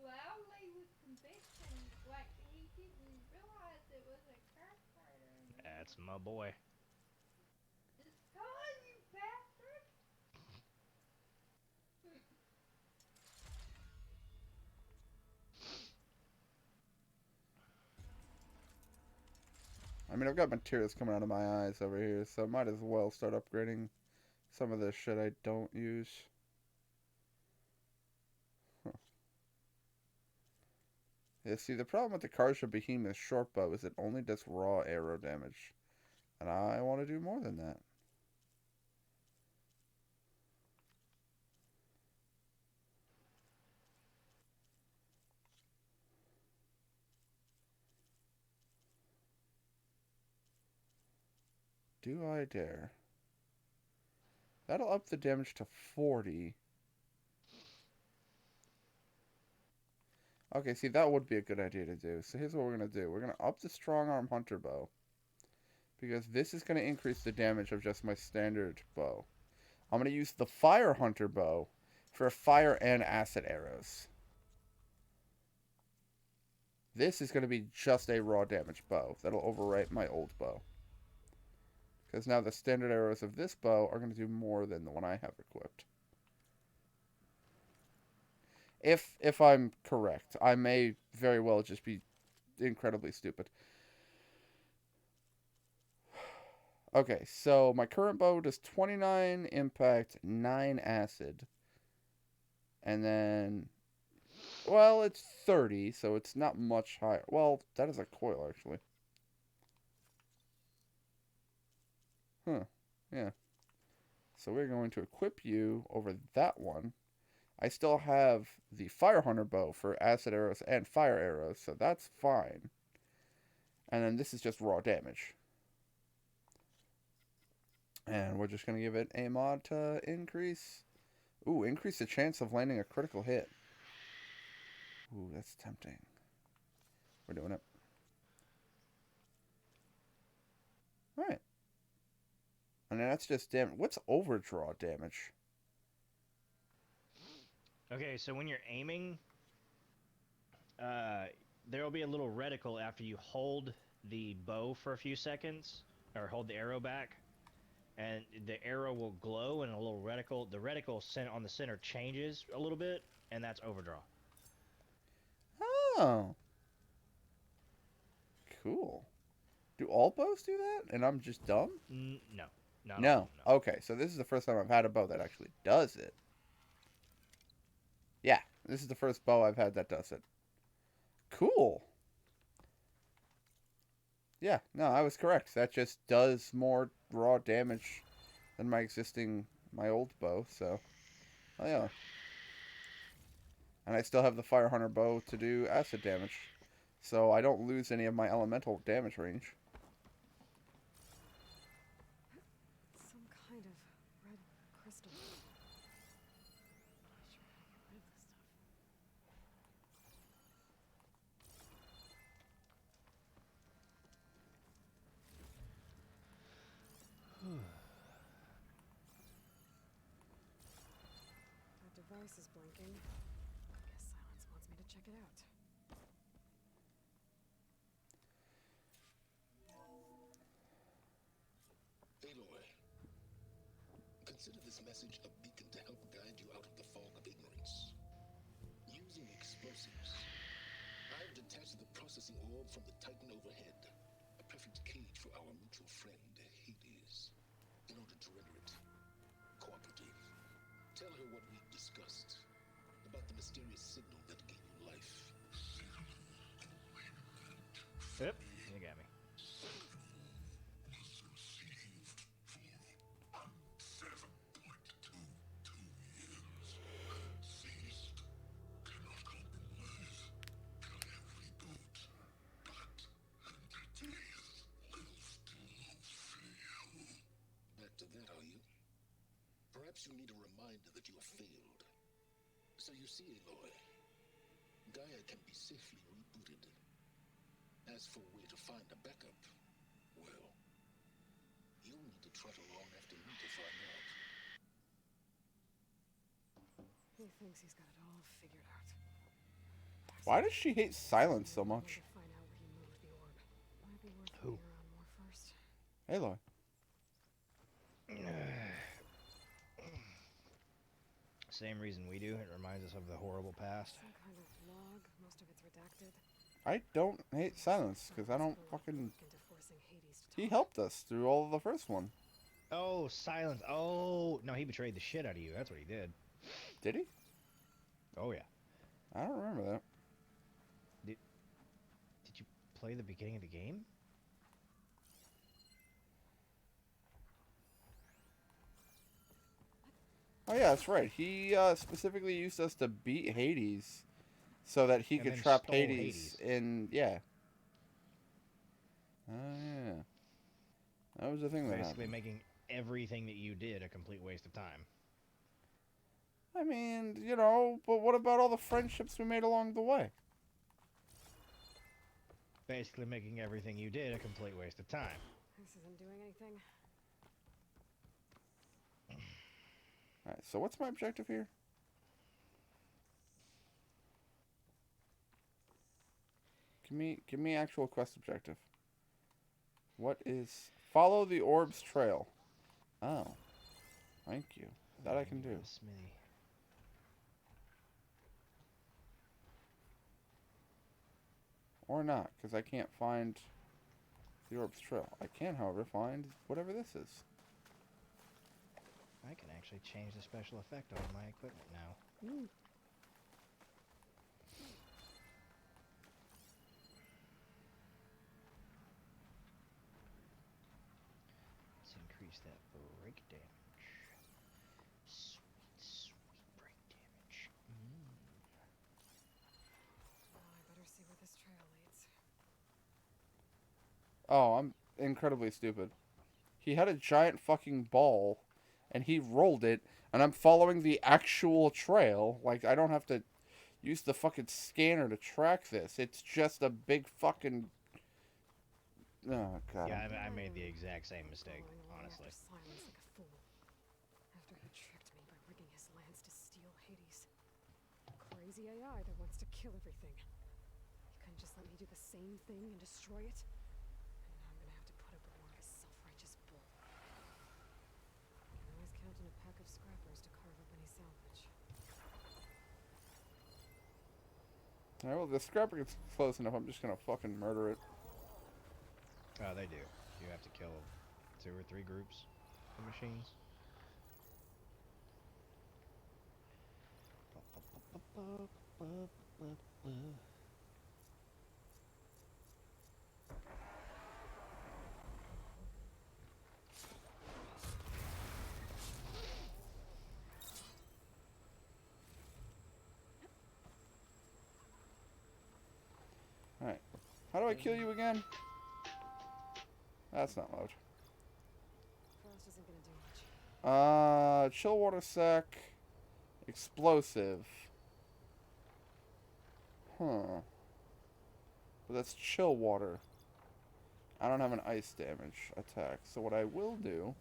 loudly with conviction. Like, he didn't realize it was a curse word. That's my boy. Just come on, you bastard. I mean, I've got materials coming out of my eyes over here, so I might as well start upgrading some of this shit I don't use. Huh. Yeah, see, the problem with the Karja Behemoth short bow is it only does raw arrow damage. And I want to do more than that. Do I dare? That'll up the damage to 40. Okay, see, that would be a good idea to do. So here's what we're going to do. We're going to up the strong arm hunter bow. Because this is going to increase the damage of just my standard bow. I'm going to use the fire hunter bow for fire and acid arrows. This is going to be just a raw damage bow. That'll overwrite my old bow. Because now the standard arrows of this bow are going to do more than the one I have equipped. If I'm correct. I may very well just be incredibly stupid. Okay, so my current bow does 29 impact, 9 acid. And then, well, it's 30, so it's not much higher. Well, that is a coil, actually. Huh, yeah. So we're going to equip you over that one. I still have the Fire Hunter bow for acid arrows and fire arrows, so that's fine. And then this is just raw damage. And we're just going to give it a mod to increase. Ooh, increase the chance of landing a critical hit. Ooh, that's tempting. We're doing it. Alright. And then that's just damage. What's overdraw damage? Okay, so when you're aiming, there will be a little reticle after you hold the bow for a few seconds, or hold the arrow back, and the arrow will glow, and a little reticle, the reticle on the center changes a little bit, and that's overdraw. Oh. Cool. Do all bows do that? And I'm just dumb? No. No. Okay, so this is the first time I've had a bow that actually does it. Yeah, this is the first bow I've had that does it. Cool. Yeah, no, I was correct. That just does more raw damage than my old bow, so. Oh, yeah. And I still have the Fire Hunter bow to do acid damage. So I don't lose any of my elemental damage range. Some kind of red crystal. Not sure how to get rid of this stuff. That device is blinking. Guess Silence wants me to check it out. Aloy, consider this message a beacon to help guide you out of the fog of ignorance. Using explosives, I've detached the processing orb from the Titan overhead, a perfect cage for our mutual friend, Hades, in order to render it cooperative. Tell her what we've discussed about the mysterious signal that gave you life. Yep, you got me. Back to that, are you? Perhaps you need a reminder that you have failed. So you see, Aloy, Gaia can be safely rebooted. As for where to find a backup, well, you'll need to trot along after me to find out. He thinks he's got it all figured out. Why does she hate Silence so much? Find out where he moved the orb. Might be worth Who? looking around more first. Aloy. Same reason we do. It reminds us of the horrible past. Some kind of log. Most of it's redacted. I don't hate Silence, because I don't fucking... Into forcing Hades to He helped us through all of the first one. Oh, Silence. Oh, no, he betrayed the shit out of you. That's what he did. Did he? Oh, yeah. I don't remember that. Did you play the beginning of the game? Oh yeah, that's right. He specifically used us to beat Hades so that he And could then trap stole Hades in... Yeah. Oh, yeah. That was the thing that Basically happened. making everything that you did a complete waste of time. I mean, you know, but what about all the friendships we made along the way? Basically making everything you did a complete waste of time. This isn't doing anything. Alright, so what's my objective here? Give me actual quest objective. What is follow the orb's trail? Oh, thank you. That I can do. Smithy. Or not, because I can't find the orb's trail. I can, however, find whatever this is. I can actually change the special effect on my equipment now. Ooh. Let's increase that break damage. Sweet break damage. Oh, I better see where this trail leads. Oh, I'm incredibly stupid. He had a giant fucking ball, and he rolled it, and I'm following the actual trail. Like, I don't have to use the fucking scanner to track this. It's just a big fucking... Oh, God. Yeah, I made the exact same mistake, honestly. Silence like a fool. After he tricked me by rigging his lance to steal Hades. Crazy AI that wants to kill everything. You couldn't just let me do the same thing and destroy it? And now I'm gonna have to put up with more of his self-righteous bull. You can always count on a pack of scrappers to carve up any salvage. Alright, well, if the scrapper gets close enough, I'm just gonna fucking murder it. Oh, they do. You have to kill 2 or 3 groups of machines. Alright. How do I kill you again? That's not loud. Frost isn't gonna do much. Chill water sec. Explosive. Huh. But that's chill water. I don't have an ice damage attack. So what I will do...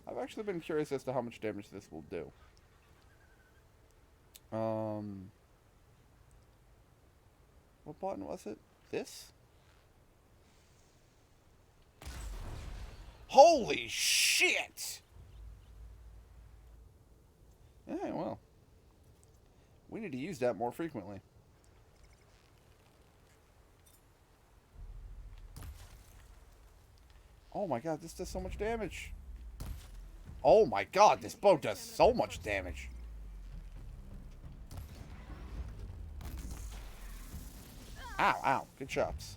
I've actually been curious as to how much damage this will do. What button was it? This? Holy shit! Alright, well. We need to use that more frequently. Oh my god, this does so much damage. Oh my god, this bow does so much damage. Ow, ow. Good shots.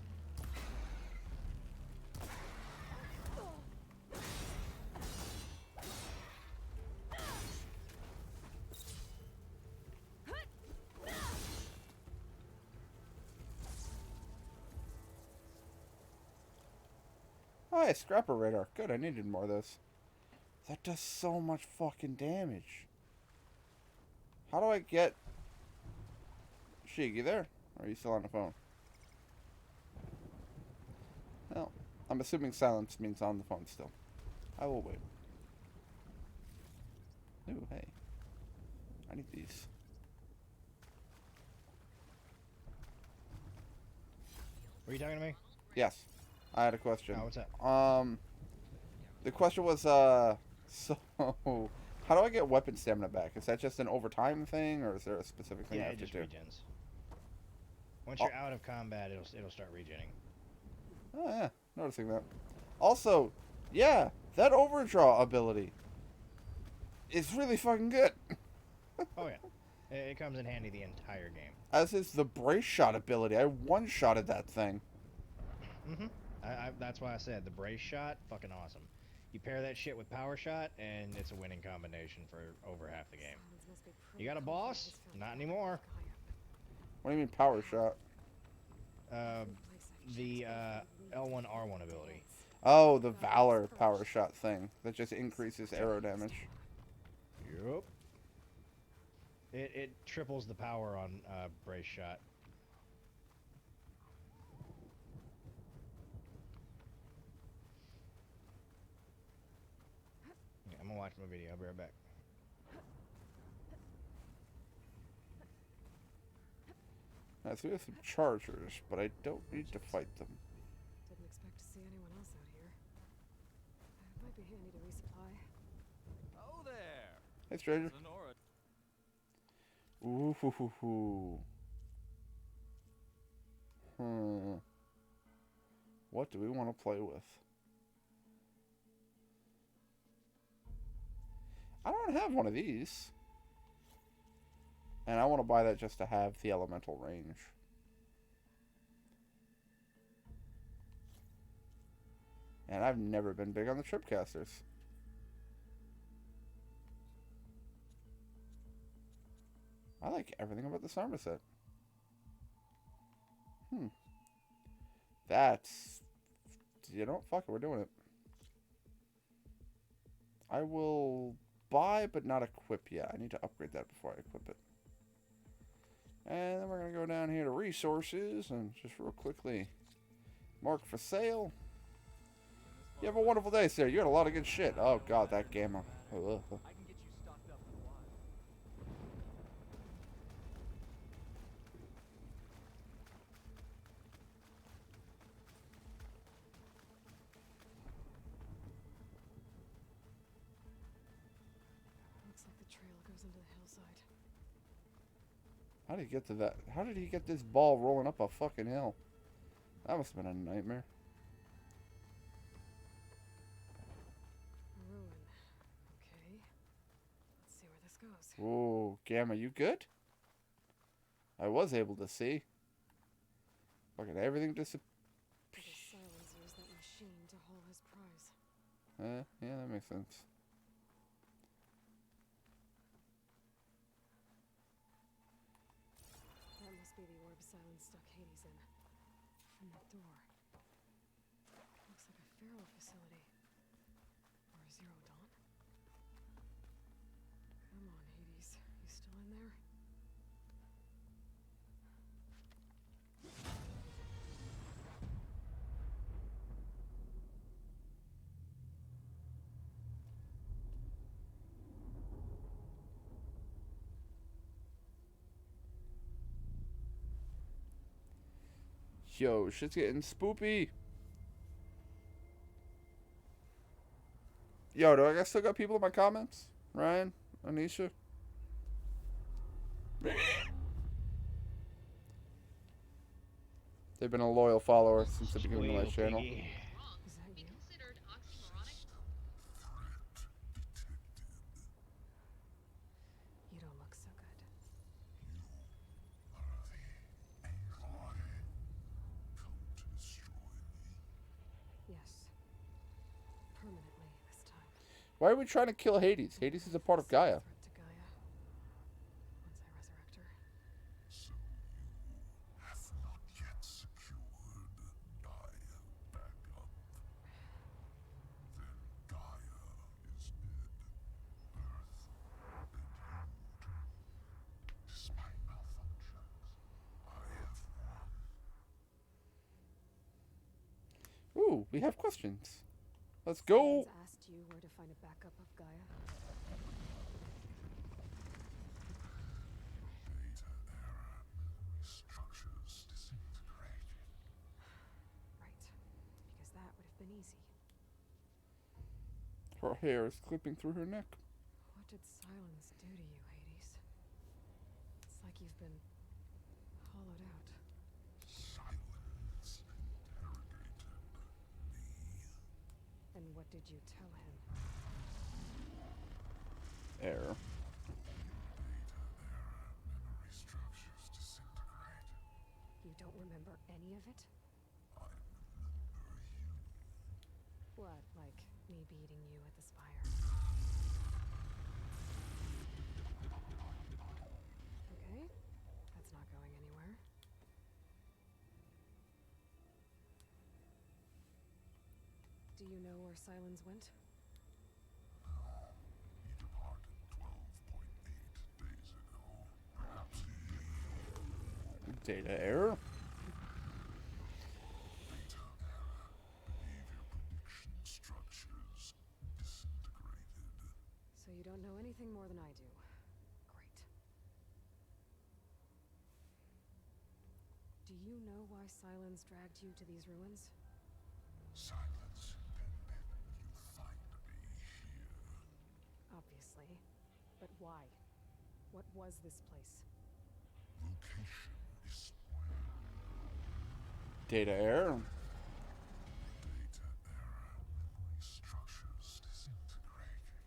Oh, yeah, scrapper radar. Good, I needed more of those. That does so much fucking damage. How do I get... Sheik, you there? Or are you still on the phone? Well, I'm assuming silence means on the phone still. I will wait. Ooh, hey. I need these. Were you talking to me? Yes. I had a question. Oh, what's that? The question was, so, how do I get weapon stamina back? Is that just an overtime thing, or is there a specific thing I have to do? Yeah, it just regens. Once you're out of combat, it'll start regenning. Oh, yeah. Noticing that. Also, yeah, that overdraw ability is really fucking good. Oh, yeah. It comes in handy the entire game. As is the brace shot ability. I one-shotted that thing. Mm-hmm. That's why I said the brace shot, fucking awesome. You pair that shit with power shot, and it's a winning combination for over half the game. You got a boss? Not anymore. What do you mean power shot? The L1 R1 ability. Oh, the Valor power shot thing that just increases arrow damage. Yup. It triples the power on brace shot. Yeah, I'm gonna watch my video. I'll be right back. So we have some chargers, but I don't need to fight them. Didn't expect to see anyone else out here. It might be handy to resupply. Oh there! Hey, stranger. Lenora. Ooh, hoo, hoo, hoo. What do we want to play with? I don't have one of these. And I want to buy that just to have the elemental range. And I've never been big on the tripcasters. I like everything about this armor set. That's... You know, fuck it, we're doing it. I will buy, but not equip yet. I need to upgrade that before I equip it. And then we're going to go down here to resources and just real quickly mark for sale. You have a wonderful day, sir. You got a lot of good shit. Oh, God, that gamma. I can get you stocked up with wine. Looks like the trail goes into the hillside. How did he get to that? How did he get this ball rolling up a fucking hill? That must have been a nightmare. Ruin. Okay. Let's see where this goes. Whoa, Gamma, you good? I was able to see. Fucking everything disappeared. The Silence used that machine to haul his prize. Yeah, that makes sense. That must be the orb Silence stuck Hades in. And that door. Looks like a Pharaoh facility. Or a Zero Dawn. Come on, Hades. You still in there? Yo, shit's getting spoopy. Yo, do I still got people in my comments? Ryan? Anisha? They've been a loyal follower since the beginning of my channel. Is that you? You don't look so good. Yes. Permanently this time. Why are we trying to kill Hades? Hades is a part of Gaia. Threat to Gaia. Once I resurrect her. So you have not yet secured Gaia back up. Then Gaia is dead. Earth and you too. Despite malfunctions, I have won. Ooh, we have questions. Let's go. Someone's asked you where to find a backup of Gaia. Data error. Structures disintegrated. Right. Because that would have been easy. Her hair is clipping through her neck. What did Silence do to you, Hades? It's like you've been hollowed out. Silence interrogated me. And what did you tell him? Error. Data error. Memory structures disintegrated. You don't remember any of it? I remember you. What, like me beating you at the Spire? Okay, that's not going anywhere. Do you know where Silence went? He departed 12.8 days ago. Perhaps he... Data error. Data error. Behavior prediction structures disintegrated. So you don't know anything more than I do. Great. Do you know why Silence dragged you to these ruins? Silence and you find me here. Obviously. But why? What was this place? Location is Data error. data error. Memory structures disintegrating.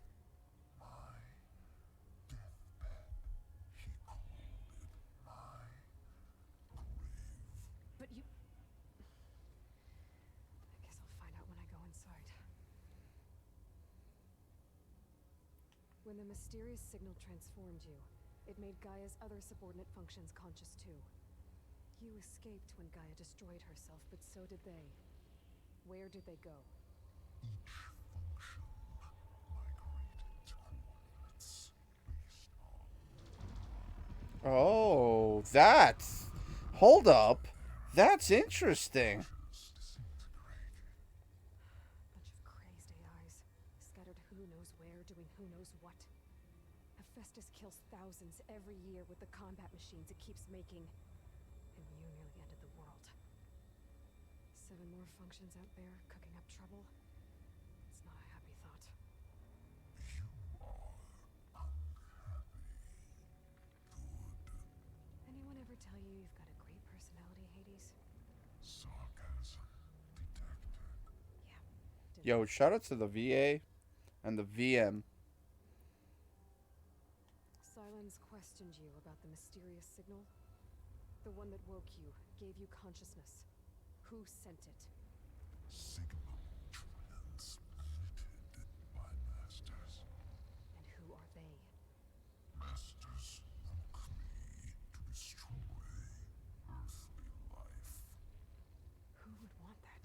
My deathbed. He called it my grave. But you... I guess I'll find out when I go inside. When the mysterious signal transformed you, it made Gaia's other subordinate functions conscious too. You escaped when Gaia destroyed herself, but so did they. Where did they go? Each function migrated to coordinates based on... Oh, that's... Hold up. That's interesting. Bunch of crazed AIs, scattered who knows where, doing who knows what. Hephaestus kills thousands every year with the combat machines it keeps making. And you nearly ended the world. 7 more functions out there, cooking up trouble. It's not a happy thought. You are unhappy. Good. Anyone ever tell you you've got a great personality, Hades? Sarcasm detected. Yo, shout out to the VA and the VM. Silence questioned you about the mysterious signal. The one that woke you, gave you consciousness. Who sent it? Signal transmitted by masters. And who are they? Masters woke me to destroy earthly life. Who would want that?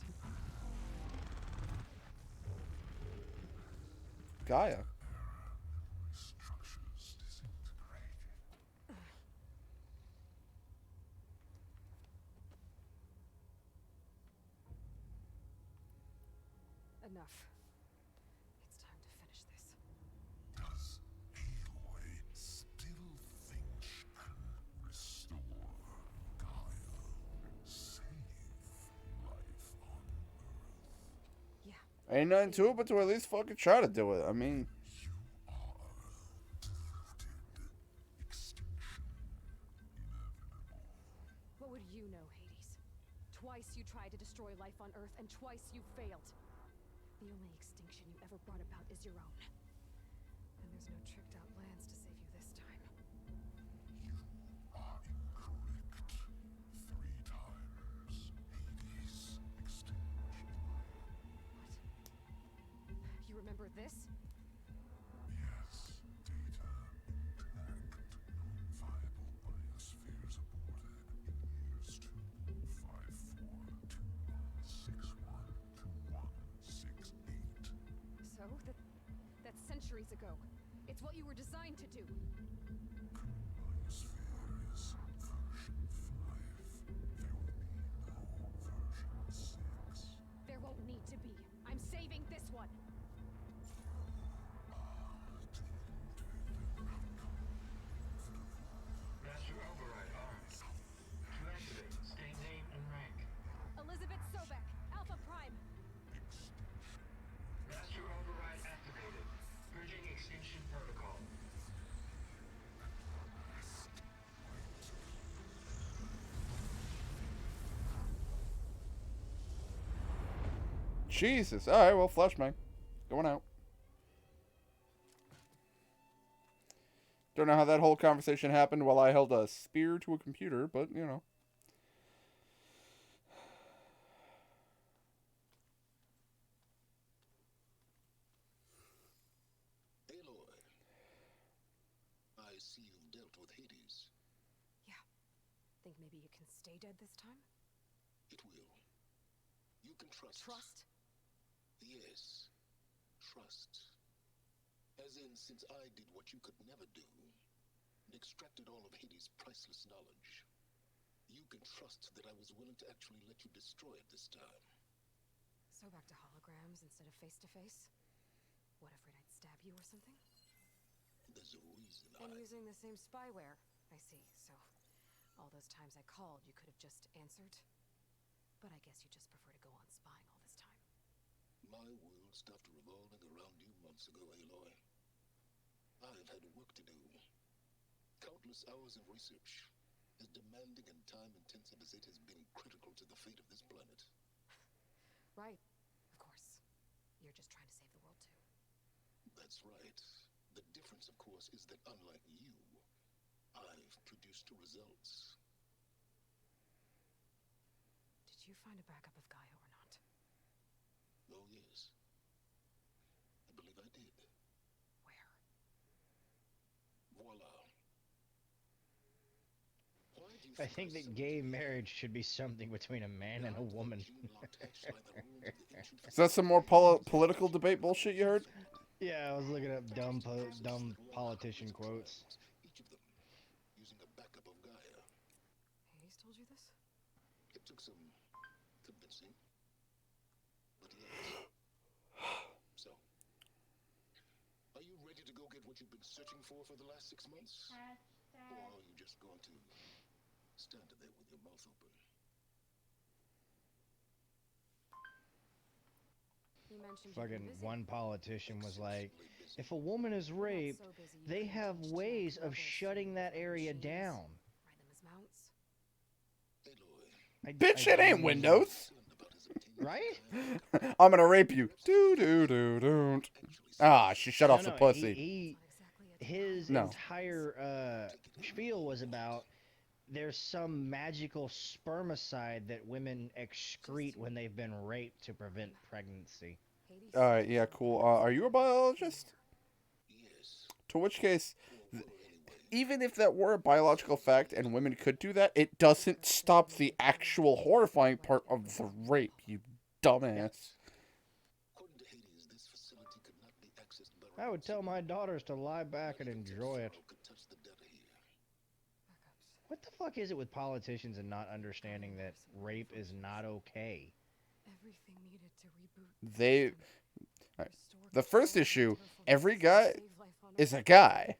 Gaia. Memory structures disintegrated. Enough. It's time to finish this. Does Aloy still think she can restore Gaia? Save life on Earth? Yeah. Ain't nothing to it but to at least fucking try to do it. I mean... You are deluded. Extinction inevitable. What would you know, Hades? Twice you tried to destroy life on Earth, and twice you failed. The only extinction you ever brought about is your own. And there's no tricked-out plans to save you this time. You are incorrect. 3 times. Hades extinguished. What? You remember this? Yes, data intact. Non-viable biospheres aborted in years 2154, 2161, 2168. So? That's centuries ago. It's what you were designed to do. Biosphere is version 5. There will be no version 6. There won't need to be. I'm saving this one. Master override armed. To activate, state name and rank. Elizabeth Sobek, Alpha Prime. Master override activated. Purging extinction protocol. Jesus. Alright, well, Fleshman. Going out. Don't know how that whole conversation happened while I held a spear to a computer, but, you know. Aloy, I see you've dealt with Hades. Yeah. Think maybe you can stay dead this time? It will. You can trust. Trust? Yes. Trust. As in, since I did what you could never do, and extracted all of Hades' priceless knowledge, you can trust that I was willing to actually let you destroy it this time. So back to holograms instead of face-to-face? What, afraid I'd stab you or something? There's a reason And using the same spyware, I see. So, all those times I called, you could have just answered. But I guess you just prefer to go on spying all this time. My world stopped revolving around you months ago, Aloy. I've had work to do. Countless hours of research. As demanding and time-intensive as it has been critical to the fate of this planet. Right. Of course. You're just trying to save the world, too. That's right. The difference, of course, is that unlike you, I've produced results. Did you find a backup of Gaia or not? Oh, yes. I believe I did. Where? Voila. I think that gay marriage should be something between a man and a woman. Is that some more political debate bullshit you heard? Yeah, I was looking up dumb politician quotes. Each of them using a backup of Gaia. Hades told you this? It took some convincing. But yes. So, are you ready to go get what you've been searching for the last 6 months? Or are you just going to stand there with your mouth open? You mentioned Fucking one politician was like, if a woman is raped, they have ways of shutting that area down. Bitch, it ain't Windows. Right? I'm gonna rape you. Do. Ah, she shut off the pussy. His entire spiel was about there's some magical spermicide that women excrete when they've been raped to prevent pregnancy. Alright, yeah, cool. Are you a biologist? To which case, even if that were a biological fact and women could do that, it doesn't stop the actual horrifying part of the rape, you dumbass. I would tell my daughters to lie back and enjoy it. What the fuck is it with politicians and not understanding that rape is not okay? Everything needed to reboot. The first issue, every guy is a guy.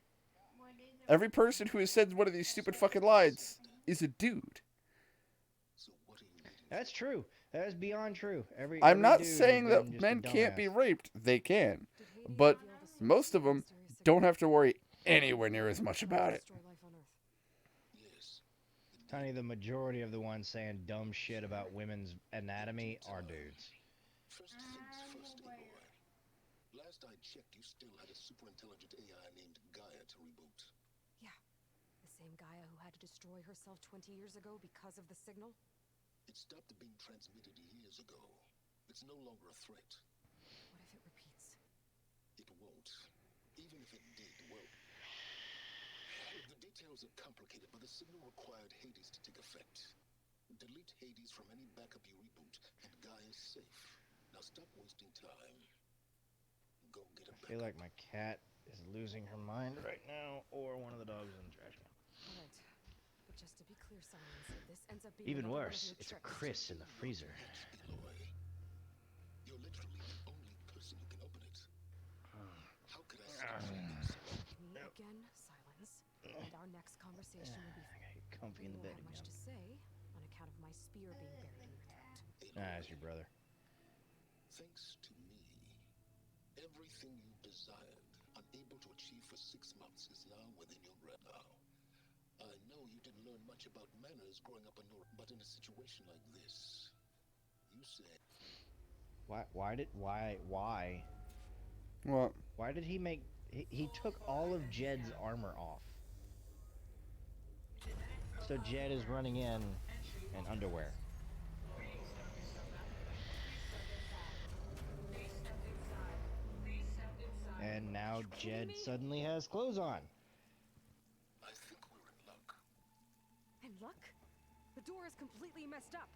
Every person who has said one of these stupid fucking lines is a dude. That's true. That is beyond true. I'm not saying that men can't be raped. They can. But most of them don't have to worry anywhere near as much about it. Tony, the majority of the ones saying dumb shit about women's anatomy are dudes. First things first, Aloy. Last I checked, you still had a super-intelligent AI named Gaia to reboot. Yeah. The same Gaia who had to destroy herself 20 years ago because of the signal? It stopped being transmitted years ago. It's no longer a threat. What if it repeats? It won't. Even if it did, well... The details are complicated, but the signal required Hades to take effect. Delete Hades from any backup you reboot, and Gaia's safe. Now stop wasting time. Go get a backup. I feel like my cat is losing her mind right now, or one of the dogs in the trash can. Alright. But just to be clear, Silence, if this ends up being Even another one of worse, your it's a tricks- Chris in the freezer. Aloy, you're literally the only person who can open it. How could I stop this? Me again, Silence. And our next conversation will be comfy in the bed have much again. to say on account of my spear being buried in your throat. That's your brother. Thanks to me, everything you desired, unable to achieve for 6 months, is now within your grasp now. I know you didn't learn much about manners growing up in Nora, but in a situation like this, you said... Why? What? Why did he make... He took all of Jed's armor off. So Jed is running in underwear. And now Jed suddenly has clothes on. I think we're in luck. In luck? The door is completely messed up.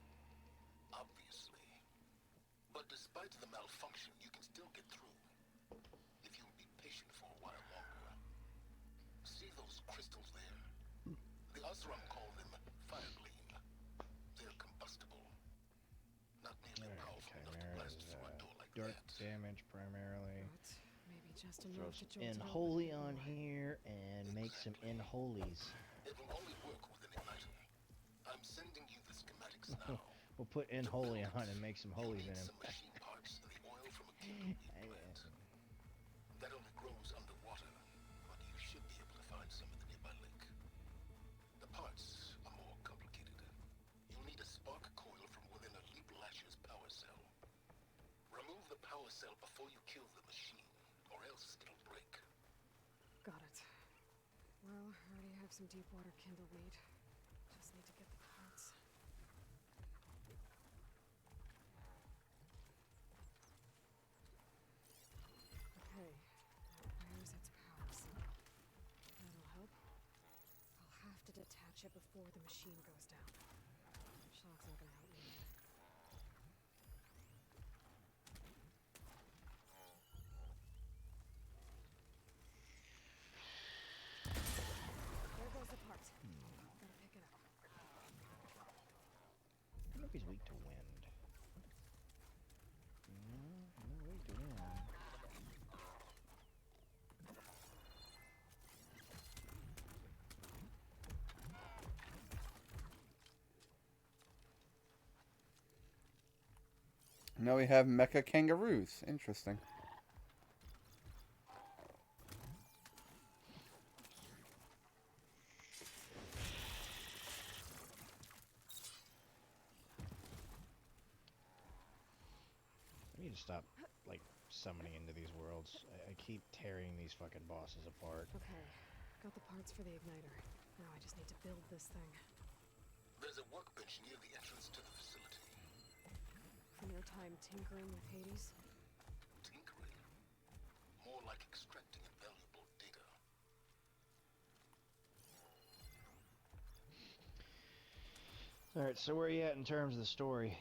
Obviously. But despite the malfunction, you can still get through. If you'll be patient for a while longer. See those crystals there? The Osram call them Firegleam. They're combustible. Not nearly powerful enough to blast through a door like Dark that. damage primarily. Maybe just Throw enough some to jolt it Inholy on here and make some Inholies. It will only work with an igniter. We'll put in holy on and make some holy venom. Some machine parts and the oil from a chemical plant. That only grows underwater, but you should be able to find some in the nearby lake. The parts are more complicated. You'll need a spark coil from within a Leap Lasher's power cell. Remove the power cell before you kill the machine, or else it'll break. Got it. Well, I already have some deep water kindle meat. Just need to get the parts. Okay, where's its power cell? That'll help. I'll have to detach it before the machine goes down. Shock's not gonna help me there. There goes the part. Gotta pick it up. I wonder if he's weak to wind. No, no weak to wind. Now we have mecha kangaroos. Interesting. I need to stop, like, summoning into these worlds. I keep tearing these fucking bosses apart. Okay, got the parts for the igniter. Now I just need to build this thing. There's a workbench near the entrance to the facility. From your time tinkering with Hades? Tinkering? More like extracting invaluable data. Alright, so where are you at in terms of the story?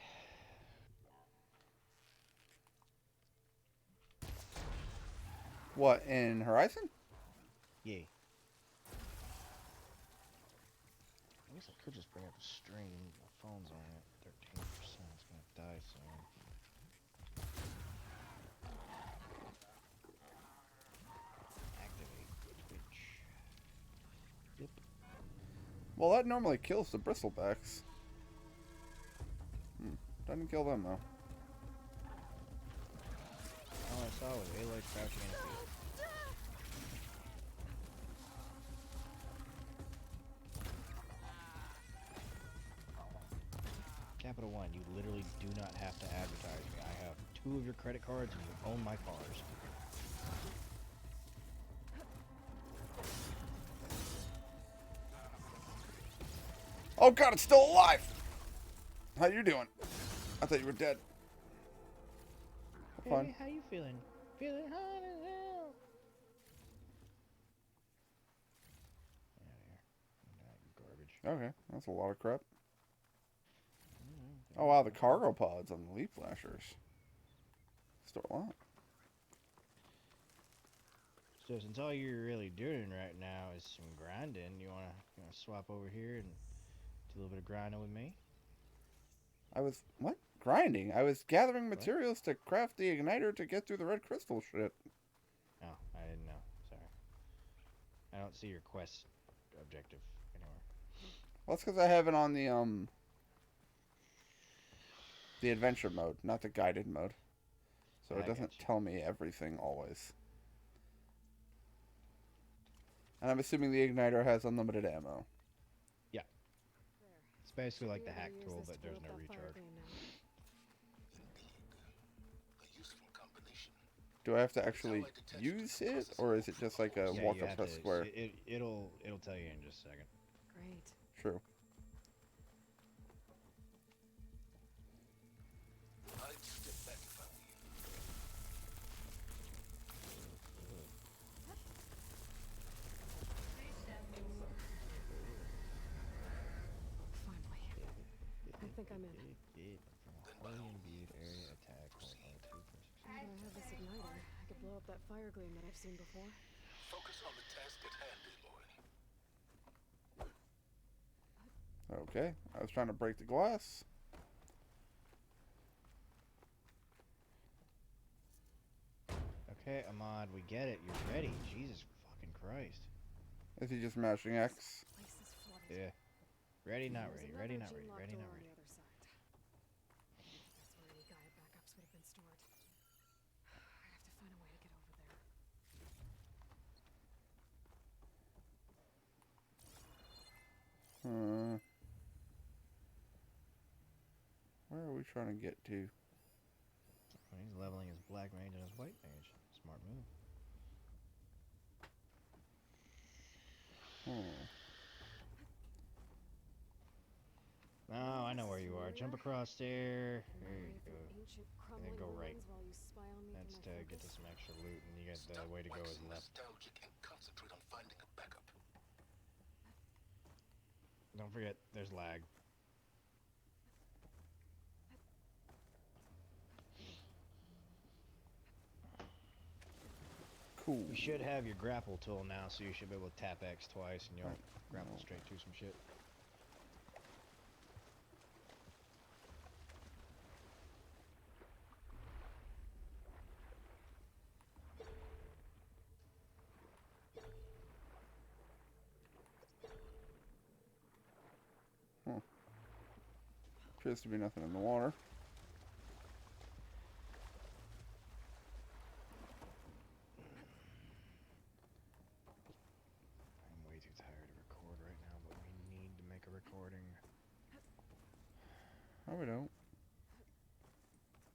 What, in Horizon? Yeah. I guess I could just bring up a stream. My phone's on at 13%. It's gonna die soon. Activate Twitch. Yep. Well, that normally kills the bristlebacks. Doesn't kill them, though. All I saw was Aloy crouching in a field. Capital One, you literally do not have to advertise me. I have 2 of your credit cards and you own my cars. Oh god, it's still alive! How you doing? I thought you were dead. Fun. Hey, how you feeling? Feeling hot as hell. Garbage. Okay, that's a lot of crap. Oh wow, the cargo pods on the Leap Lashers. Still a lot. So since all you're really doing right now is some grinding, you wanna swap over here and do a little bit of grinding with me? I was what? Grinding? I was gathering materials to craft the igniter to get through the red crystal shit. Oh, I didn't know. Sorry. I don't see your quest objective anywhere. Well, that's because I have it on the adventure mode, not the guided mode. So it doesn't tell me everything always. And I'm assuming the igniter has unlimited ammo. Yeah. It's basically like the hack tool, but there's no recharge. Do I have to actually use it, or is it just like a walk up press square? It'll tell you in just a second. Great. True. I'd step back if I were you. Finally. I think I'm in. Now that I have this igniter, I could blow up that fire gleam that I've seen before. Focus on the task at hand, Aloy. Okay, I was trying to break the glass. Okay, Ahmad, we get it. You're ready. Jesus fucking Christ. Is he just mashing X? Yeah. Ready, not ready. Ready, not ready. Ready, not ready. we trying to get to? He's leveling his black mage and his white mage. Smart move. Oh, I know where you are. Jump across there. There you go. And then go right. That's to get to some extra loot, and you get the way to go is left. Nostalgic and concentrate on finding a backup. Don't forget, there's lag. Cool. You should have your grapple tool now, so you should be able to tap X twice, and you'll grapple straight to some shit. Appears to be nothing in the water. I'm way too tired to record right now, but we need to make a recording. Oh, we don't.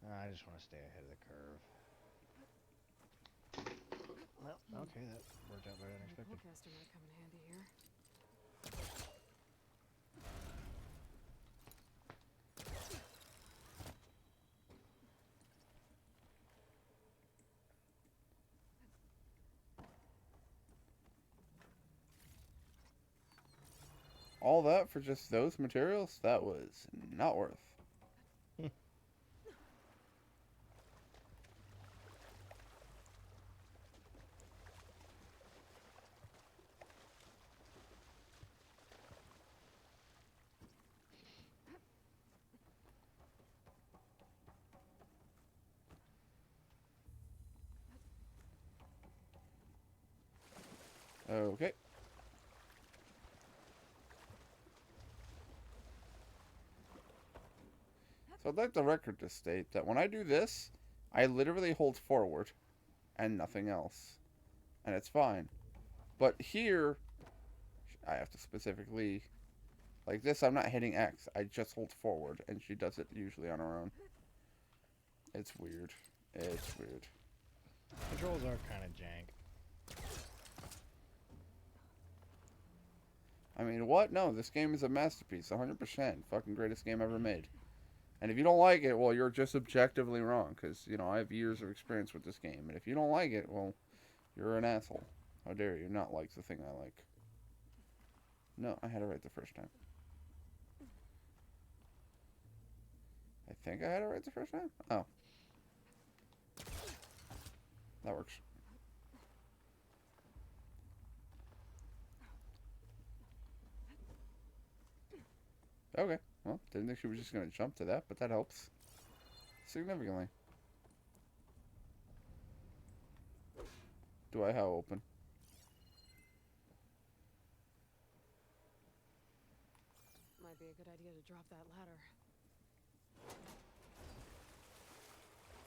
I just want to stay ahead of the curve. Well, okay, that worked out better than expected. Podcaster might come in handy here. All that for just those materials? That was not worth. Okay. So I'd like the record to state that when I do this, I literally hold forward and nothing else. And it's fine. But here, I have to specifically, like this, I'm not hitting X. I just hold forward, and she does it usually on her own. It's weird. It's weird. Controls are kind of jank. I mean, what? No, this game is a masterpiece. 100%. Fucking greatest game ever made. And if you don't like it, well, you're just objectively wrong. Because, you know, I have years of experience with this game. And if you don't like it, well, you're an asshole. How dare you not like the thing I like. No, I had it right the first time. I think I had it right the first time? Oh. That works. Okay. Well, didn't think she was just going to jump to that, but that helps significantly. Do I have open? Might be a good idea to drop that ladder.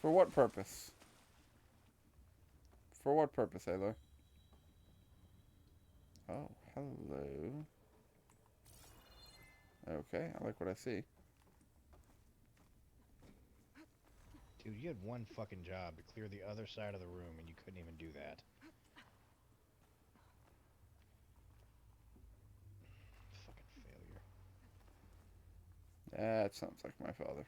For what purpose? For what purpose, Aloy? Oh, hello. Okay, I like what I see. Dude, you had one fucking job to clear the other side of the room, and you couldn't even do that. Fucking failure. That sounds like my father.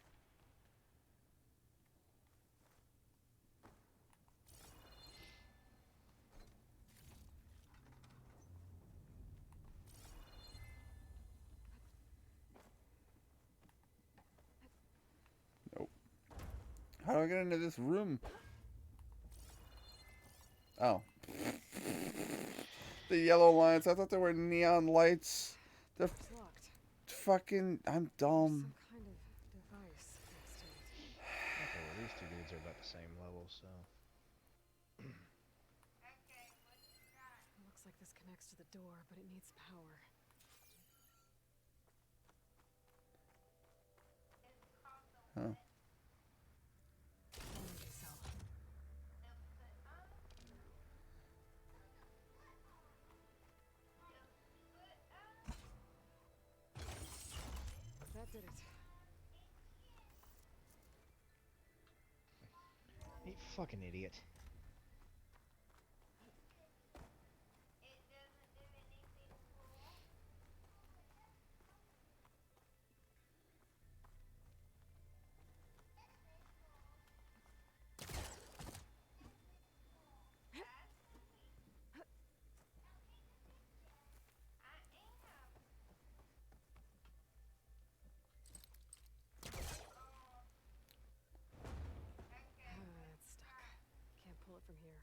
How do I get into this room? Oh. The yellow lines. I thought they were neon lights. They're fucking... I'm dumb. Some kind of device next to it. Okay, well, these two dudes are about the same level, so... It looks like this connects to the door, but it needs power. Huh. That did it. You fucking idiot. It's stuck. Can't pull it from here.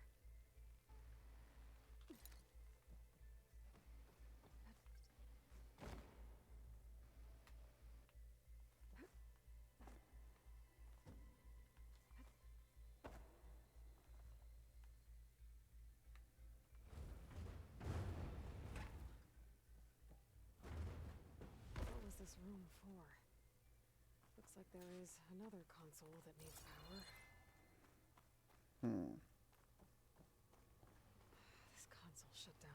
What was this room for? Looks like there is another console that needs power. This console shut down.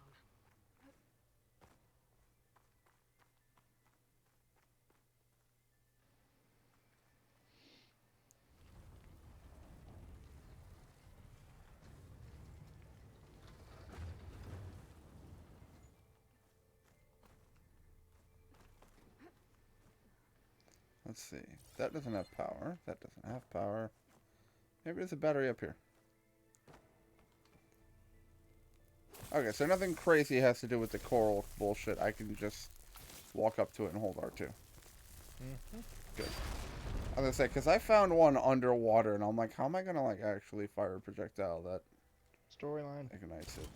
Let's see. That doesn't have power. That doesn't have power. Maybe there's a battery up here. Okay, so nothing crazy has to do with the coral bullshit. I can just walk up to it and hold R2. Mm-hmm. Good. I was gonna say, because I found one underwater, and I'm like, how am I gonna like actually fire a projectile that storyline ignites it?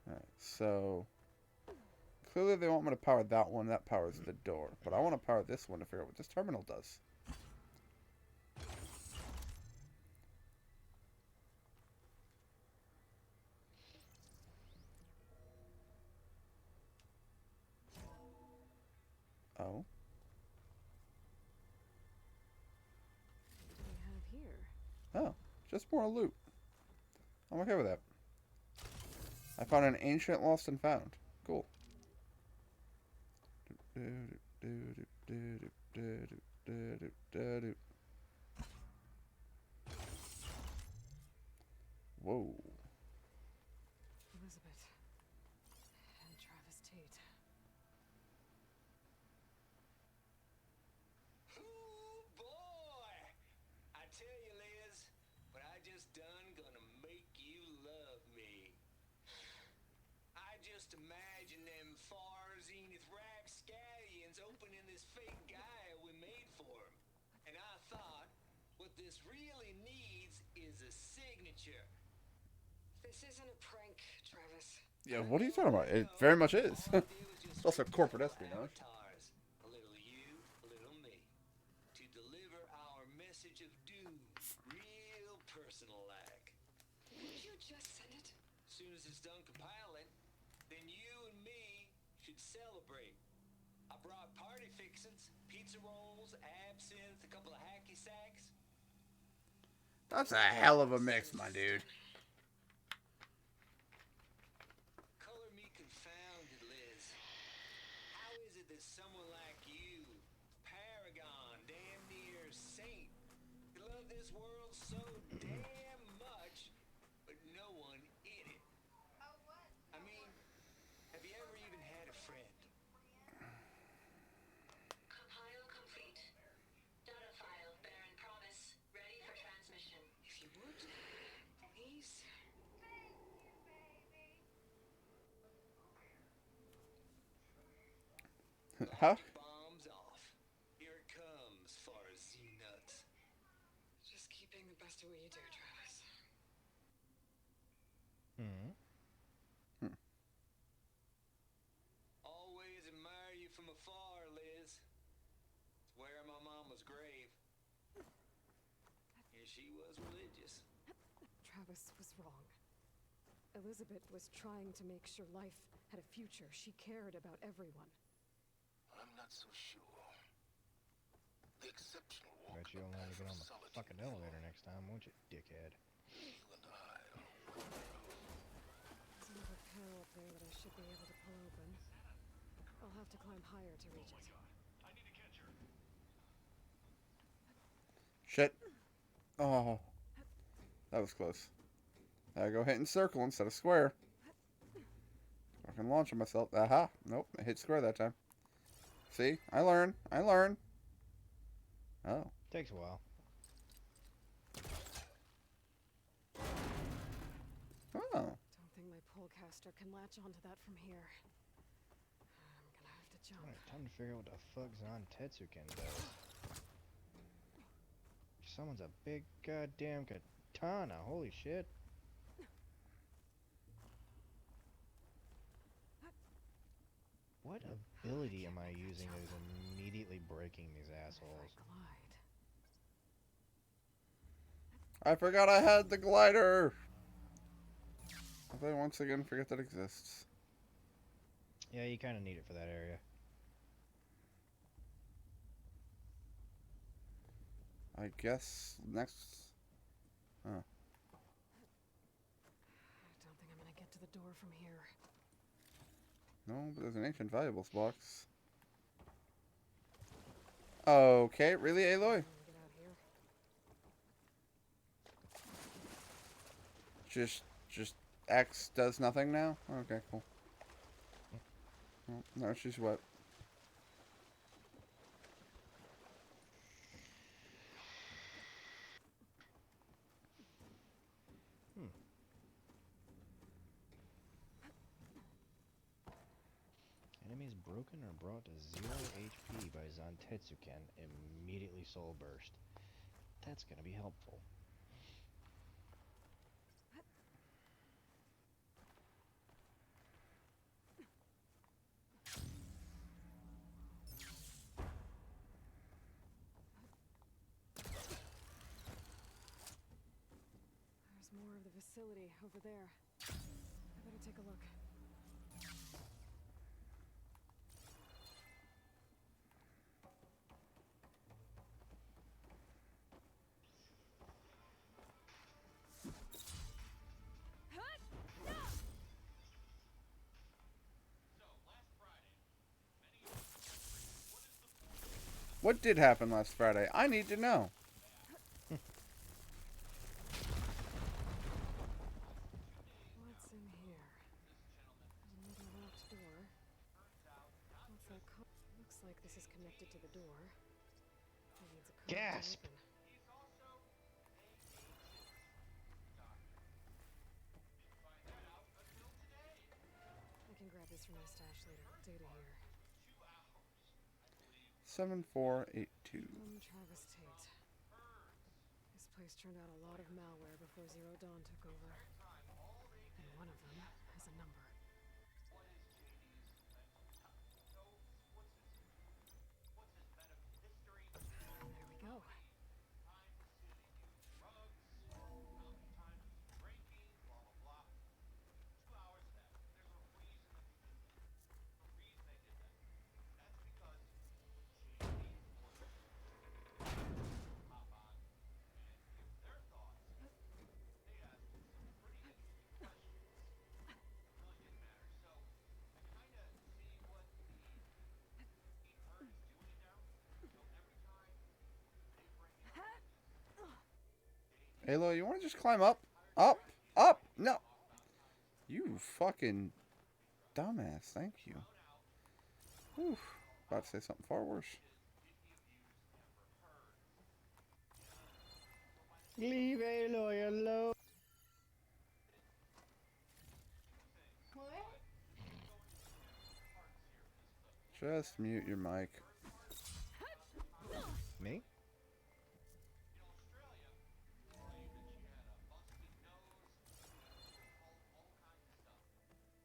Alright, so clearly they want me to power that one. That powers the door. But I want to power this one to figure out what this terminal does. Oh. What do we have here? Oh, just more loot. I'm okay with that. I found an ancient lost and found. Cool. Whoa. Elizabeth and Travis Tate. Ooh, boy! I tell you, Liz, what I just done gonna make you love me. I just imagine them far zenith rapscallions opening this fake guy we made for him. And I thought, what this really needs is a signature. This isn't a prank, Travis. Yeah, what are you talking about? It very much is. It's also corporate espionage. A little you, a little me. To deliver our message of doom, real personal-like. Did you just send it? As soon as it's done compiling, then you and me should celebrate. I brought party fixins, pizza rolls, absinthe, a couple of hacky sacks. That's a hell of a mix, my dude. Color me confounded, Liz. How is it that someone like you, paragon, damn near saint, could love this world so damn much, but no one in it? I mean, have you ever even had a friend? Compile complete. Data file, Baron Promise, ready for transmission. If you would, please. Huh? Bombs off. Here it comes, far as Z-nuts. Just keep being the best at what you do, Travis. Always admire you from afar, Liz. It's where my mama's grave. And she was religious. Travis was wrong. Elizabeth was trying to make sure life had a future. She cared about everyone. I'm not so sure. The exceptional walk Bet you only have to get on the fucking elevator next time, won't you, dickhead? you and I are There's another panel up there that I should be able to pull open. I'll have to climb higher to reach it. Shit. Oh. That was close. I go hitting circle instead of square. Fucking launching myself. Aha. Nope. I hit square that time. See? I learn. I learn. Oh. Takes a while. Oh. Don't think my polecaster can latch onto that from here. I'm gonna have to jump. Alright, time to figure out what the fuck Zan Tetsuken does. Someone's a big goddamn katana. Holy shit. What ability am I using that is immediately breaking these assholes? I forgot I had the glider. I once again forget that exists. Yeah, you kind of need it for that area. I guess next. Oh. I don't think I'm gonna get to the door from here. No, but there's an ancient valuables box. Okay, really, Aloy? Just X does nothing now? Okay, cool. No, she's what? Enemies broken or brought to 0 HP by Zantetsuken immediately soul burst. That's gonna be helpful. There's more of the facility over there. I better take a look. What did happen last Friday? I need to know. What's in here? Another locked door. What's that called? Looks like this is connected to the door. It needs a code to Gasp! open. I can grab this from my stash later. Data here. 7482. Travis Tate. This place turned out a lot of malware before Zero Dawn took over. And one of them has a number. There we go. Aloy, you want to just climb up? Up? Up? No. You fucking dumbass. Thank you. Whew. About to say something far worse. Leave Aloy alone. Just mute your mic. Me?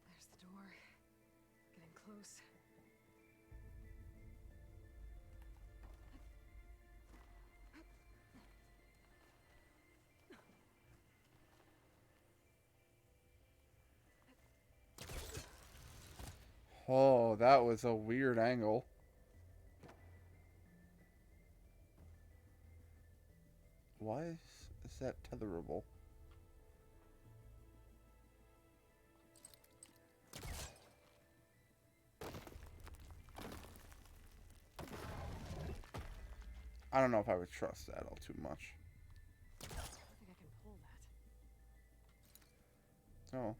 There's the door. Getting close. Oh, that was a weird angle. Why is that tetherable? I don't know if I would trust that all too much. I think I can pull that. Oh.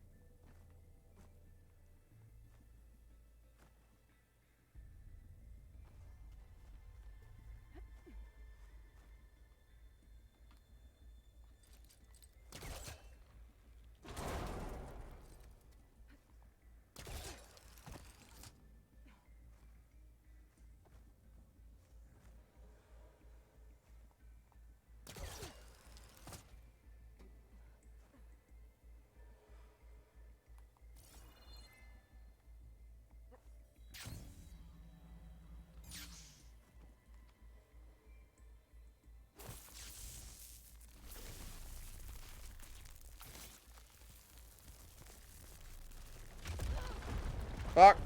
Fuck.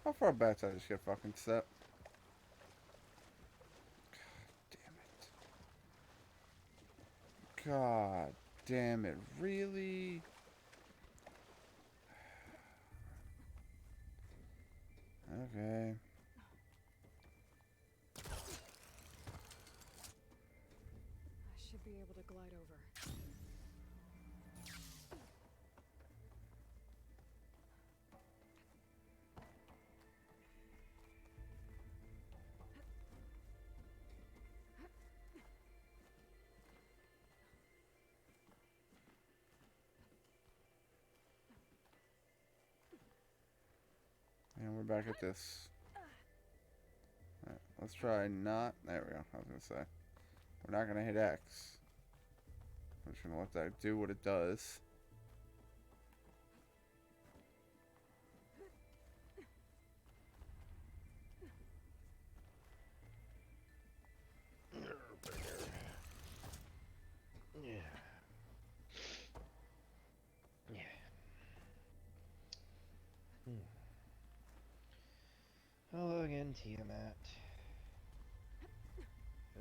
How far back did I just get fucking set? God damn it. Really? Okay. I should be able to glide over. And we're back at this. Alright, let's try not. There we go. I was going to say. We're not going to hit X. I'm just going to let that do what it does. Yeah. Yeah. Hello again, Tiamat.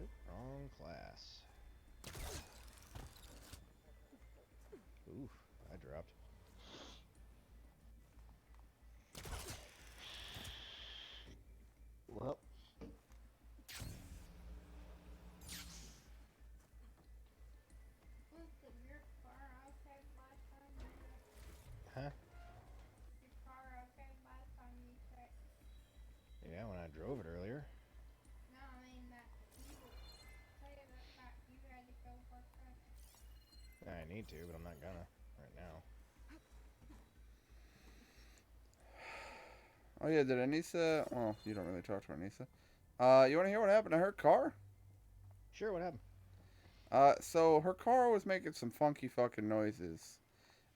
Oop, wrong class. Ooh, I dropped. Well. Huh? Yeah, when I drove it earlier. No, I mean that you say that you had to go work on it. I need to, but I'm not gonna right now. Oh yeah, did Anissa... Well, you don't really talk to Anissa. You want to hear what happened to her car? Sure, what happened? So her car was making some funky fucking noises.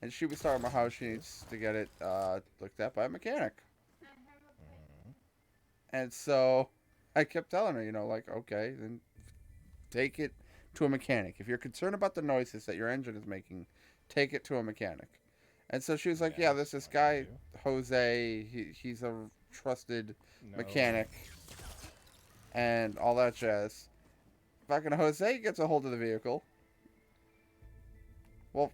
And she was talking about how she needs to get it, looked at by a mechanic. And so I kept telling her, you know, like, okay, then take it to a mechanic. If you're concerned about the noises that your engine is making, take it to a mechanic. And so she was like, yeah, there's this guy, Jose, he's a trusted mechanic and all that jazz. Fucking Jose gets a hold of the vehicle. Well,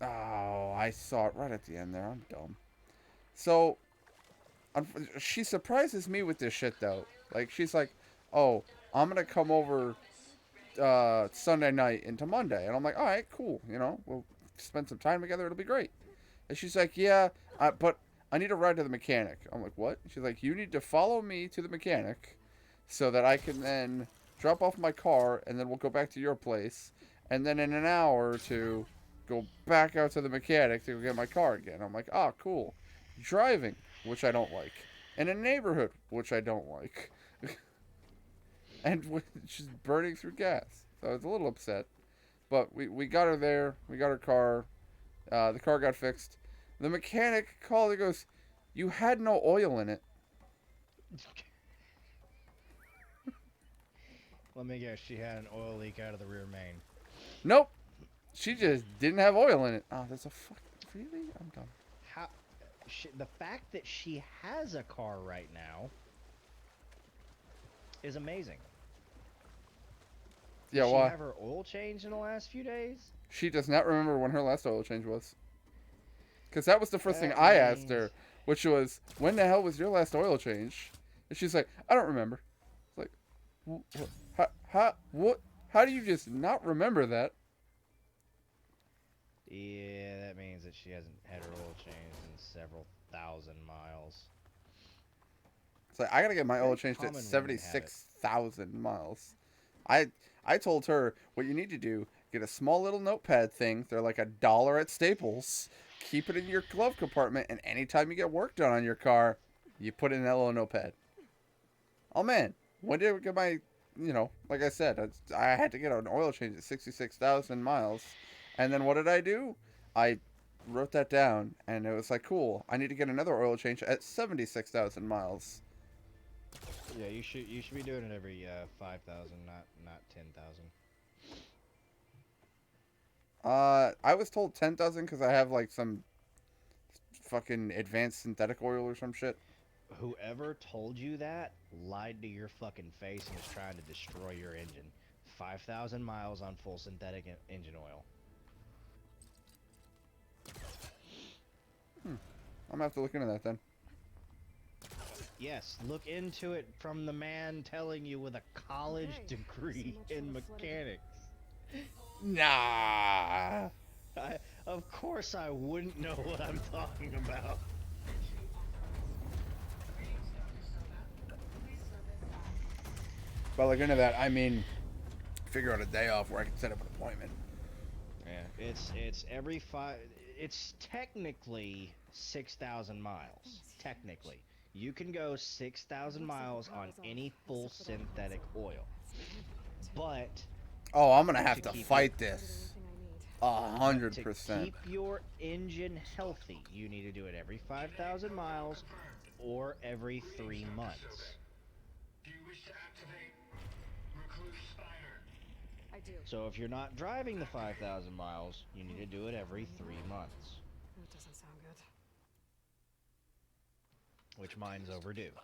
oh, I saw it right at the end there. I'm dumb. So she surprises me with this shit, though. Like, she's like, oh, I'm going to come over Sunday night into Monday. And I'm like, all right, cool. You know, we'll spend some time together. It'll be great. And she's like, yeah, but I need a ride to the mechanic. I'm like, what? She's like, you need to follow me to the mechanic so that I can then drop off my car, and then we'll go back to your place. And then in an hour or two, go back out to the mechanic to go get my car again. I'm like, ah, cool. Driving, which I don't like. In a neighborhood, which I don't like. And she's burning through gas. So I was a little upset. But we got her there. We got her car. The car got fixed. The mechanic called and goes, you had no oil in it. Let me guess, she had an oil leak out of the rear main. Nope. She just didn't have oil in it. Oh, there's a fuck. Really? I'm done. How? The fact that she has a car right now is amazing. Yeah, Did why? she have her oil changed in the last few days? She does not remember when her last oil change was. Because that was the first thing I asked her. which was, when the hell was your last oil change? And she's like, I don't remember. It's like, how do you just not remember that? Yeah, that means that she hasn't had her oil changed in several thousand miles. It's like, I gotta get my oil changed at common women have it. 76,000 miles. I told her, what you need to do, get a small little notepad thing. They're like $1 at Staples. Keep it in your glove compartment, and anytime you get work done on your car, you put it in that little notepad. Oh man, when did I get my, like I said, I had to get an oil change at 66,000 miles. And then what did I do? I wrote that down, and it was like, cool, I need to get another oil change at 76,000 miles. Yeah, you should be doing it every 5,000, not 10,000. I was told 10,000 because I have like some fucking advanced synthetic oil or some shit. Whoever told you that lied to your fucking face and is trying to destroy your engine. 5,000 miles on full synthetic engine oil. I'm gonna have to look into that then. Yes, look into it from the man telling you with a college degree in mechanics. Nah. Of course I wouldn't know what I'm talking about. By looking into that, I mean, figure out a day off where I can set up an appointment. Yeah, it's every it's technically 6,000 miles. Technically. You can go 6,000 miles on any full synthetic oil. But... Oh, I'm gonna have to fight this. 100%. To keep your engine healthy, you need to do it every 5,000 miles or every 3 months. Do you wish to activate Recluse Spider? I do. So if you're not driving the 5,000 miles, you need to do it every 3 months. That doesn't sound good. Which mine's overdue.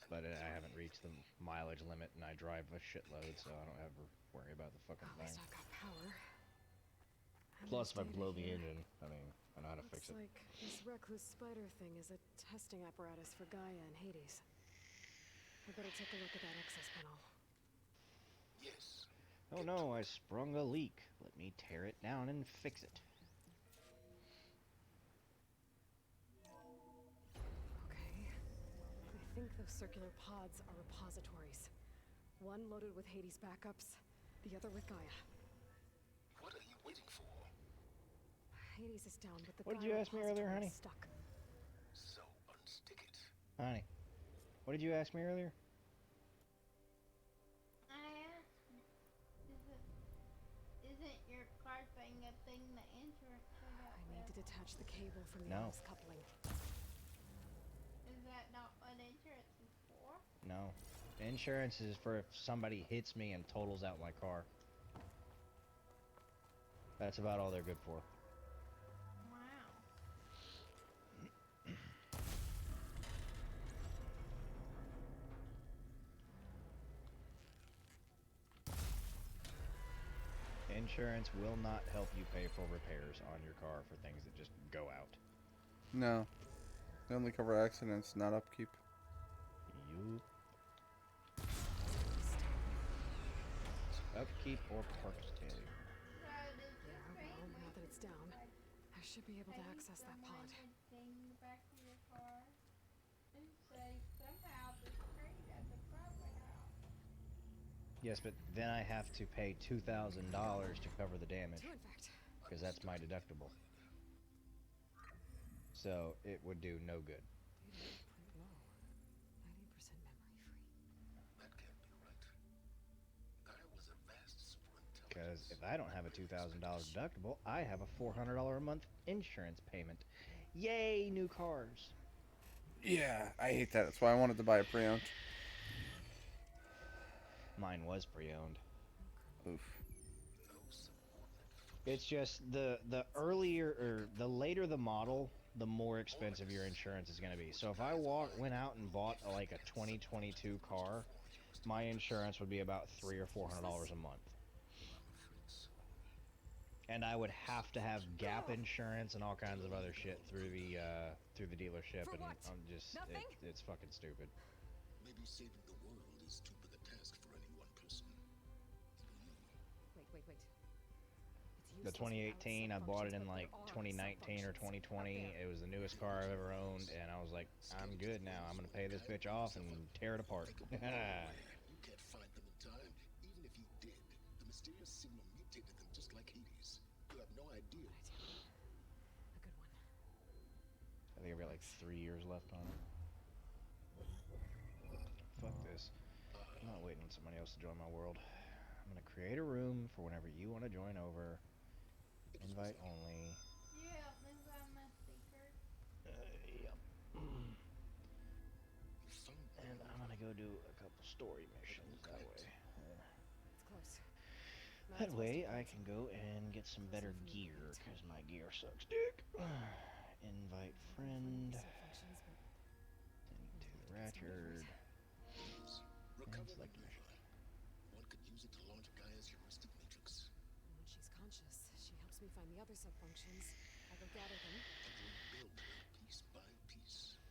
But I haven't reached the mileage limit, and I drive a shitload, so I don't ever worry about the fucking At thing. least I've got power. Plus, if I blow the engine, I mean, I know how to fix it. Looks like this Recluse Spider thing is a testing apparatus for Gaia and Hades. I better take a look at that access panel. Yes. Oh no, I sprung a leak. Let me tear it down and fix it. I think those circular pods are repositories. One loaded with Hades backups, the other with Gaia. What are you waiting for? Hades is down, but the What did Gaia you ask me earlier, repository honey? is stuck. So unstick it. Honey, what did you ask me earlier? I asked, isn't your car thing a thing the insurance showed up I need to detach the cable from the No. office coupling. Is that not what insurance is for? No. Insurance is for if somebody hits me and totals out my car. That's about all they're good for. Wow. Insurance will not help you pay for repairs on your car for things that just go out. No. They only cover accidents, not upkeep. You upkeep or parts failure. Yeah, well, now that it's down, I should be able to access that pod. Thing in the back of your car and say somehow the screen doesn't broken out. Yes, but then I have to pay $2,000 to cover the damage. Two, in fact. Because that's my deductible. So it would do no good. Low. 90% memory free. That can't be right. Gaia was a vast superintelligence. Because if I don't have a $2,000 deductible, I have a $400 a month insurance payment. Yay, new cars. Yeah, I hate that. That's why I wanted to buy a pre-owned. Mine was pre-owned. Oof. It's just the earlier or the later the model, the more expensive your insurance is going to be. So if I went out and bought like a 2022 car, my insurance would be about $300 or $400 a month. And I would have to have gap insurance and all kinds of other shit through the dealership, and I'm just it's fucking stupid. Maybe saving the world is too big a task for any one person. Wait. The 2018, I bought it in like 2019 or 2020. It was the newest car I've ever owned, and I was like, I'm good now. I'm gonna pay this bitch off and tear it apart. You can't find them in time. Even if you did, the mysterious signal mutated them just like Hades. You have no idea. A good one. I think I've got like 3 years left on it. Fuck this. I'm not waiting on somebody else to join my world. I'm gonna create a room for whenever you want to join over. Invite only. Yeah, move on my speaker. Yep. And I'm gonna go do a couple story missions that way. It's close. That way I can go and get some better gear, because my gear sucks dick. Invite friend. To the Ratchard. And select mission. One could use it to launch Gaia's heuristic matrix. When she's conscious, she helps me find the other subfunctions. I go gather them. And rebuild her piece by piece.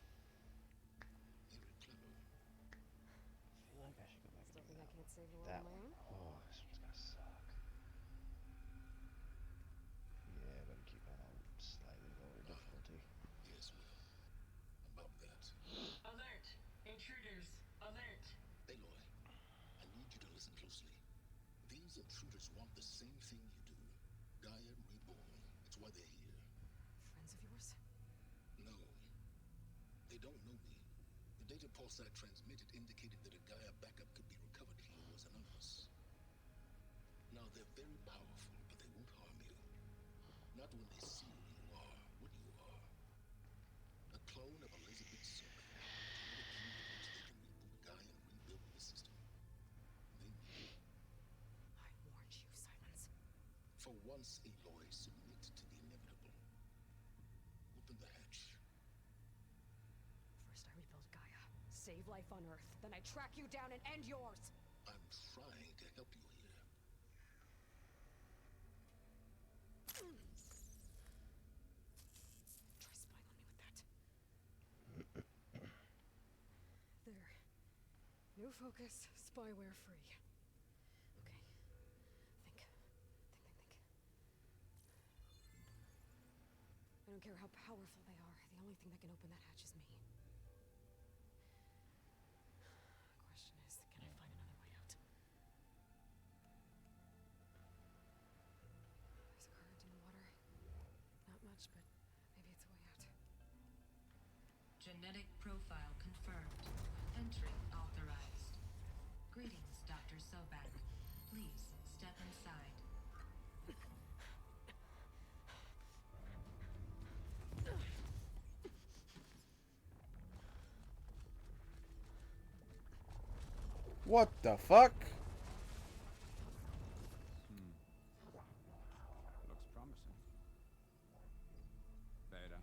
Very clever. I feel like I should go back Still and think do I can't save the world that on my one. own? Oh, this one's gonna suck. Yeah, better keep that on slightly lower difficulty. Yes, well, about that. Alert! Intruders! Alert! Aloy, I need you to listen closely. These intruders want the same thing you do. Gaia reborn. It's why they're here. Friends of yours? No. They don't know me. The data pulse I transmitted indicated that a Gaia backup could be recovered here was anonymous. Now, they're very powerful, but they won't harm you. Not when they see who you are, what you are. A clone of Elizabeth Sobeck. They can reboot Gaia and rebuild the system. They will. I warned you, Simons. For once, Aloy, submit to the inevitable. Open the hatch. First I rebuild Gaia, save life on Earth, then I track you down and end yours! I'm trying to help you here. Try spying on me with that. There. New focus, spyware free. Okay. Think. I don't care how powerful they are. The only thing that can open that hatch is me. Question is, can I find another way out? There's a current in the water. Not much, but maybe it's a way out. Genetic profile confirmed. Entry authorized. Greetings, Dr. Sobeck. Please step inside. What the fuck? Looks promising. Beta.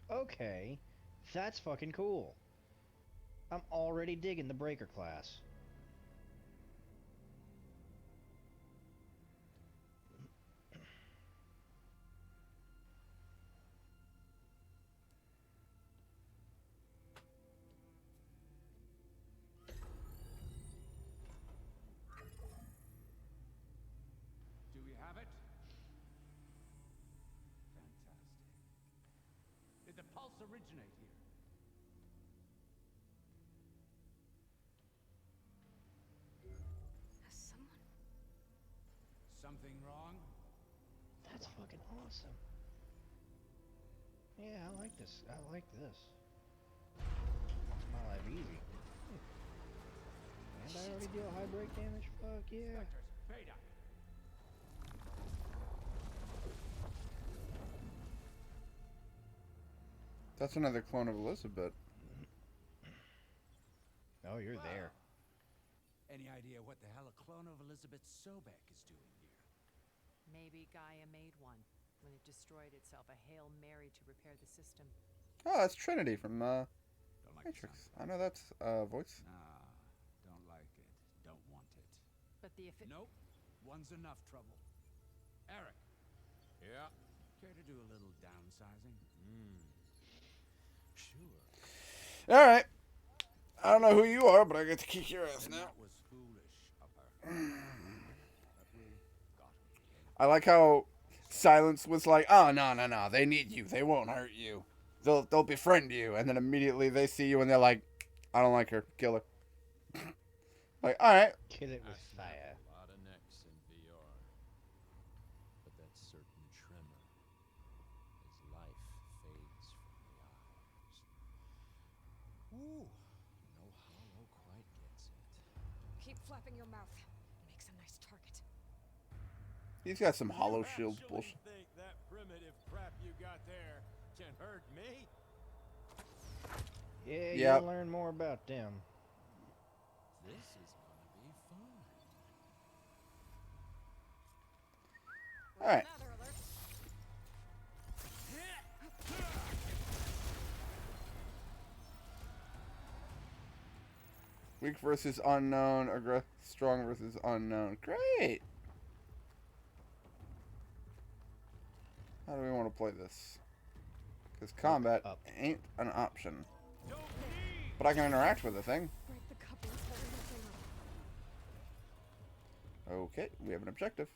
Okay. That's fucking cool. I'm already digging the Breaker class. Do we have it? Fantastic. Did the pulse originate here? Has someone... Something wrong? That's fucking awesome. Yeah, I like this. I like this. Makes my life easy. And I already deal high break damage? Fuck yeah. Spectres, Beta. That's another clone of Elizabeth. Oh, you're there. Any idea what the hell a clone of Elizabeth Sobeck is doing here? Maybe Gaia made one. When it destroyed itself, a Hail Mary to repair the system. Oh, that's Trinity from The like Matrix. I know that's voice. Nah, don't like it. Don't want it. But the Nope. One's enough trouble. Eric. Yeah. Care to do a little downsizing? Sure. All right. I don't know who you are, but I get to kick your ass now. That was foolish of her. But we got him. I like how Silence was like, "Oh no, they need you. They won't hurt you. They'll befriend you." And then immediately they see you and they're like, "I don't like her. Kill her." Like, all right. Kill it with fire. A lot of necks in VR. But that certain tremor as life fades from the eyes. Ooh, no hollow quite gets it. Keep flapping your mouth. Makes a nice target. He's got some hollow shield Actually bullshit. think that primitive crap you got there can hurt me? Yeah, Yep. you'll learn more about them. This is gonna be fun. All right. Weak versus unknown. Strong versus unknown. Great. How do we want to play this? Because combat ain't an option. But I can interact with the thing. Break the couplings holding the thing up. Okay, we have an objective.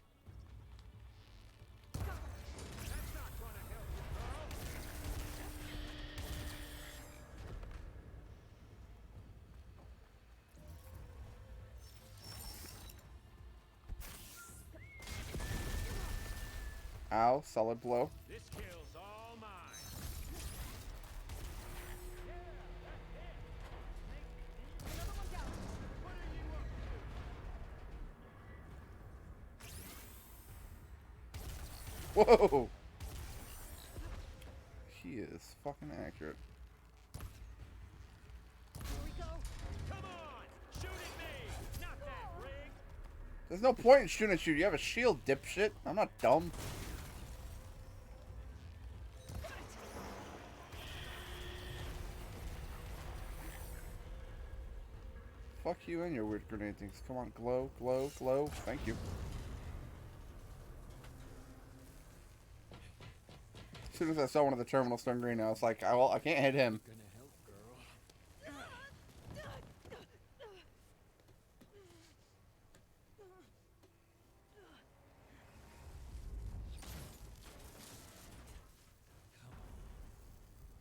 Ow, solid blow. This kill's all mine. Whoa! He is fucking accurate. Here we go. Come on, shoot at me. Not that rigged. There's no point in shooting at you. You have a shield, dipshit. I'm not dumb. Fuck you and your weird grenade things. Come on, glow, glow, glow. Thank you. As soon as I saw one of the terminals turn green, I was like, well, I can't hit him. Gonna help, girl.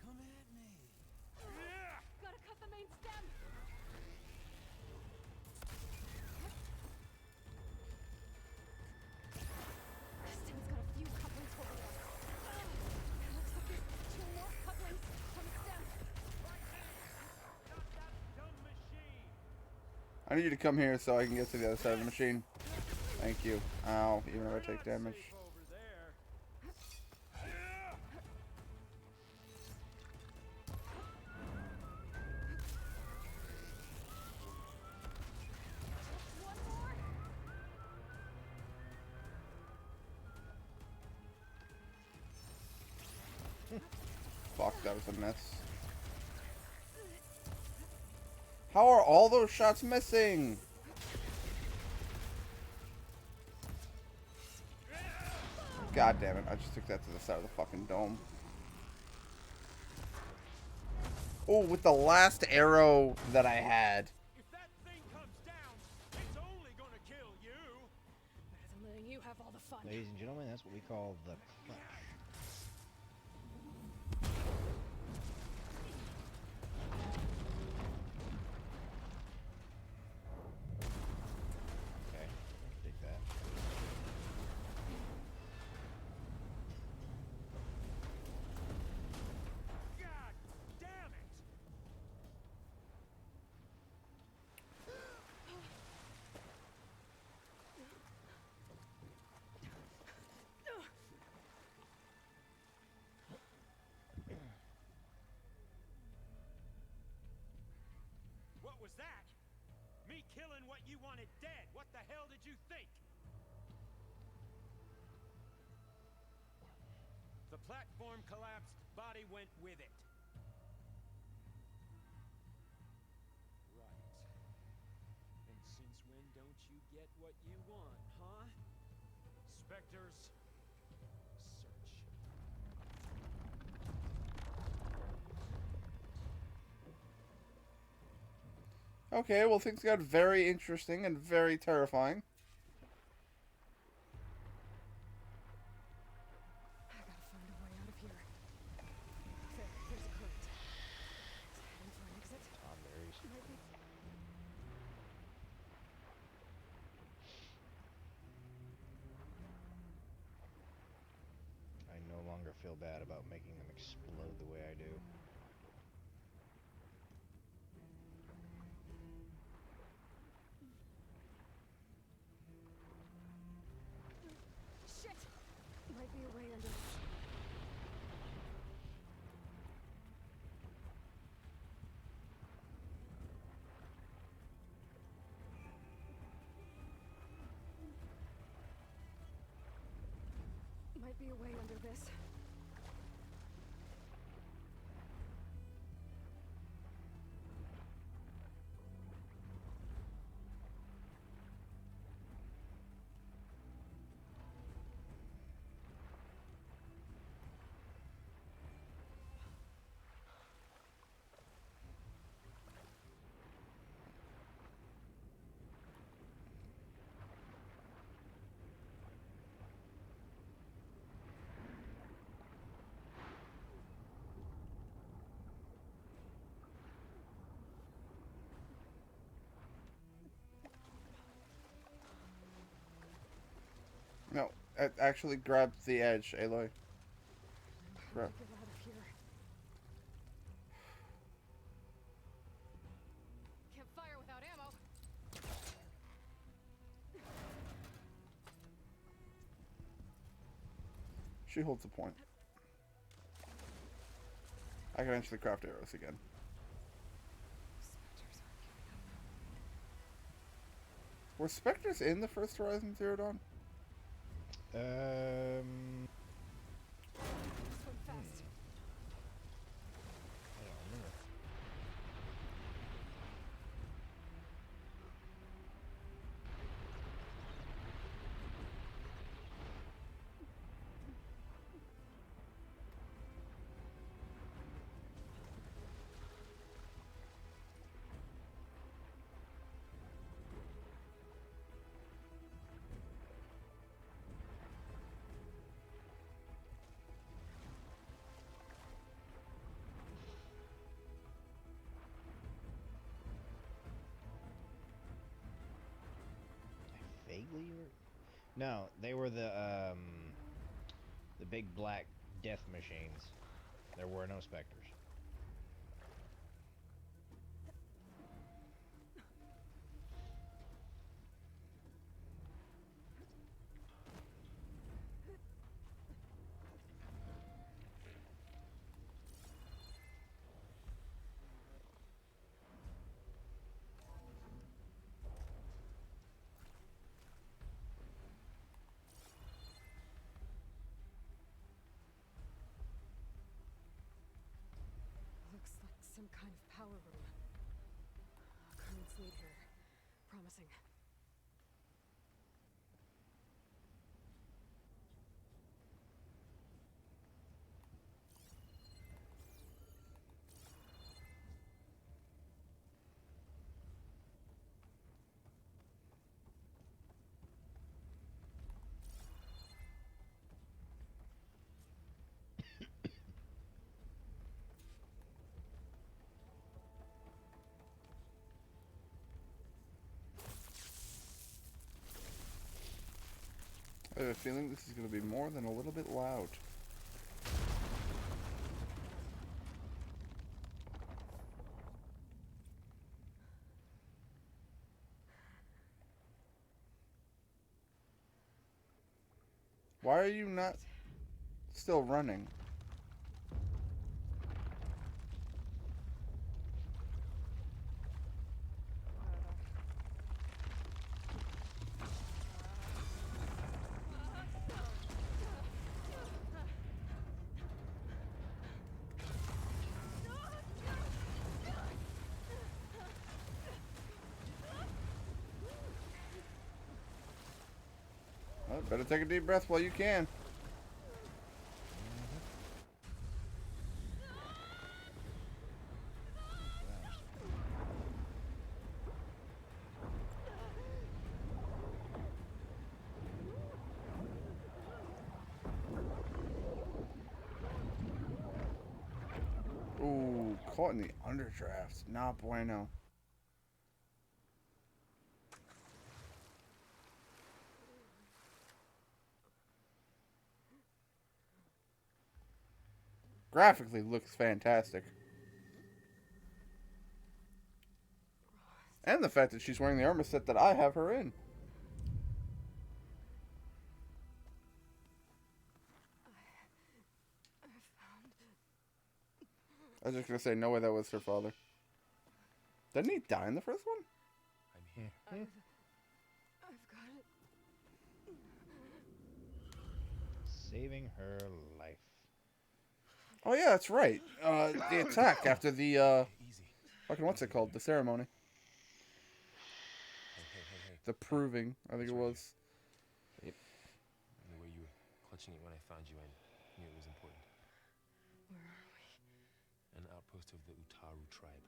Come at me. Gotta cut the main stem. This stem's got a few couplings holding it up. Looks like there's 2 more couplings on the stem. I need you to come here so I can get to the other side of the machine. Thank you. Ow, even if I take damage. Fuck, that was a miss. How are all those shots missing? God damn it, I just took that to the side of the fucking dome. Oh, with the last arrow that I had. If that thing comes down, it's only gonna kill you. Better than letting you have all the fun. Ladies and gentlemen, that's what we call the clutch. Okay, take that. God damn it! What was that? Me killing what you wanted dead. What the hell did you think? The platform collapsed, body went with it. you get what you want, huh? Spectres, search. Okay, well, things got very interesting and very terrifying. I gotta find a way out of here. There's a current. It's heading for an exit. Strawberries. Might be. I no longer feel bad about making them explode the way I do. Shit! Might be a way under. Might be a way under this. No, it actually grabbed the edge, Aloy. Grab. Get out of here. Can't fire without ammo. She holds the point. I can actually craft arrows again. Were specters in the first Horizon Zero Dawn? Swim fast. I don't remember. Vaguely, no, they were the big black death machines. There were no specters. Looks like some kind of power room. Currents lead here. Promising. I have a feeling this is going to be more than a little bit loud. Why are you not still running? Better take a deep breath while you can. Ooh, caught in the underdraft. Not bueno. Graphically looks fantastic. And the fact that she's wearing the armor set that I have her in. I was just gonna say, no way that was her father. Didn't he die in the first one? I'm here. I've got it. Saving her life. Oh yeah, that's right. The attack after the fucking what's it called? The ceremony. Hey. The proving, I think it was. Yep. The way you were clutching it when I found you, I knew it was important. Where are we? An outpost of the Utaru tribe.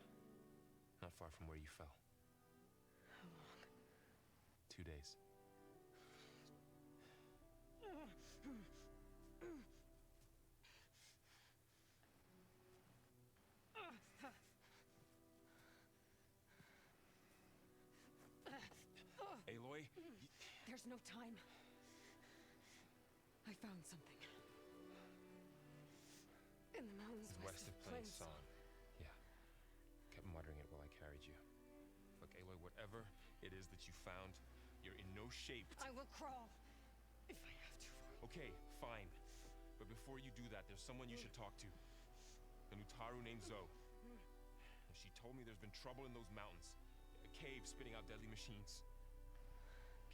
Not far from where you fell. How long? 2 days. Aloy? There's no time. I found something. In the mountains West of Plain Song. Yeah. Kept muttering it while I carried you. Look, Aloy, whatever it is that you found, you're in no shape to... I will crawl. If I have to. Okay, fine. But before you do that, there's someone you should talk to. An Utaru named Zoe. She told me there's been trouble in those mountains. A cave spitting out deadly machines.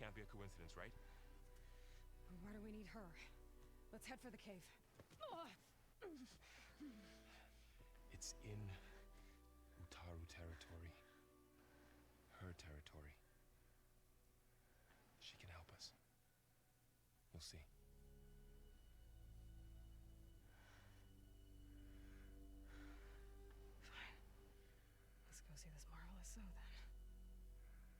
Can't be a coincidence, right? Why do we need her? Let's head for the cave. It's in Utaru territory. Her territory. She can help us. You'll see. Fine. Let's go see this marvelous Zoe then.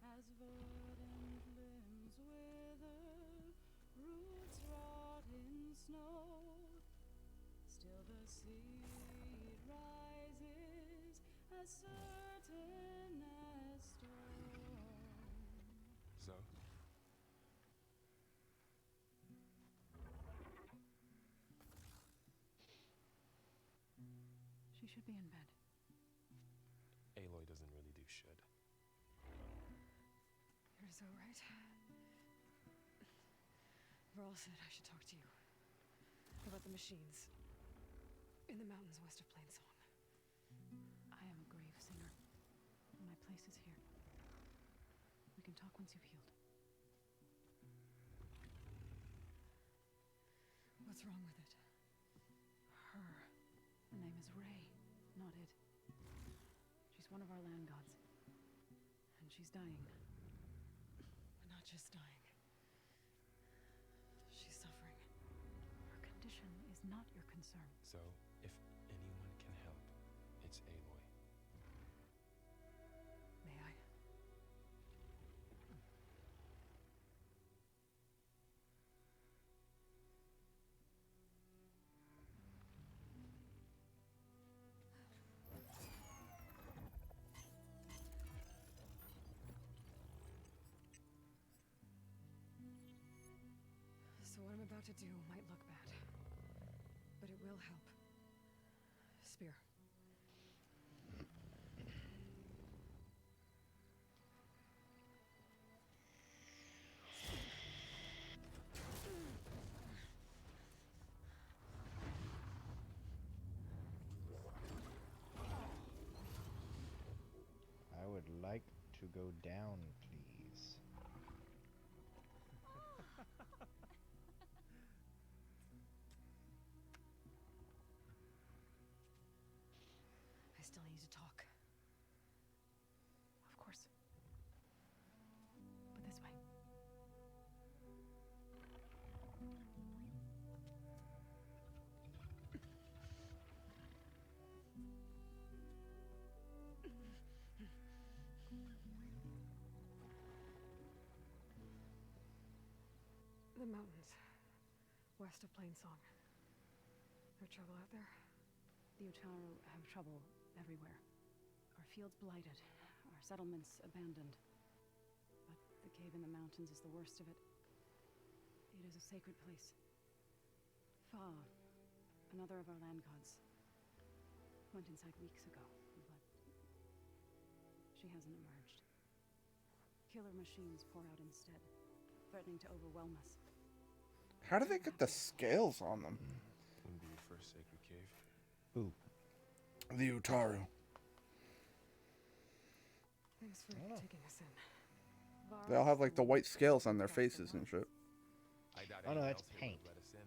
As verdant limbs wither, roots rot in snow, still the seed rises as certain as stone. Zoe? She should be in bed. Aloy doesn't really do should. You're so right. Varl said I should talk to you about the machines in the mountains west of Plainsong. I am a grave singer. My place is here. We can talk once you've healed. What's wrong with it? Her. The name is Ray, not it. She's one of our land gods. And she's dying. Not just dying. She's suffering. Her condition is not your concern. So, if anyone can help, it's Aloy. May I? So what I'm about to do might look bad, but it will help. Spear. I would like to go down, please. I still need to talk. Of course. But this way. mountains, west of Plainsong. There trouble out there? The Utaru have trouble everywhere. Our fields blighted, our settlements abandoned. But the cave in the mountains is the worst of it. It is a sacred place. Fa, another of our land gods, went inside weeks ago, but she hasn't emerged. Killer machines pour out instead, threatening to overwhelm us. How do they get the scales on them? Wouldn't be your first sacred cave. Who? The Utaru. Thanks for taking us in. They all have like the white scales on their faces and shit. I doubt Oh no, anyone that's else here paint. would let us in.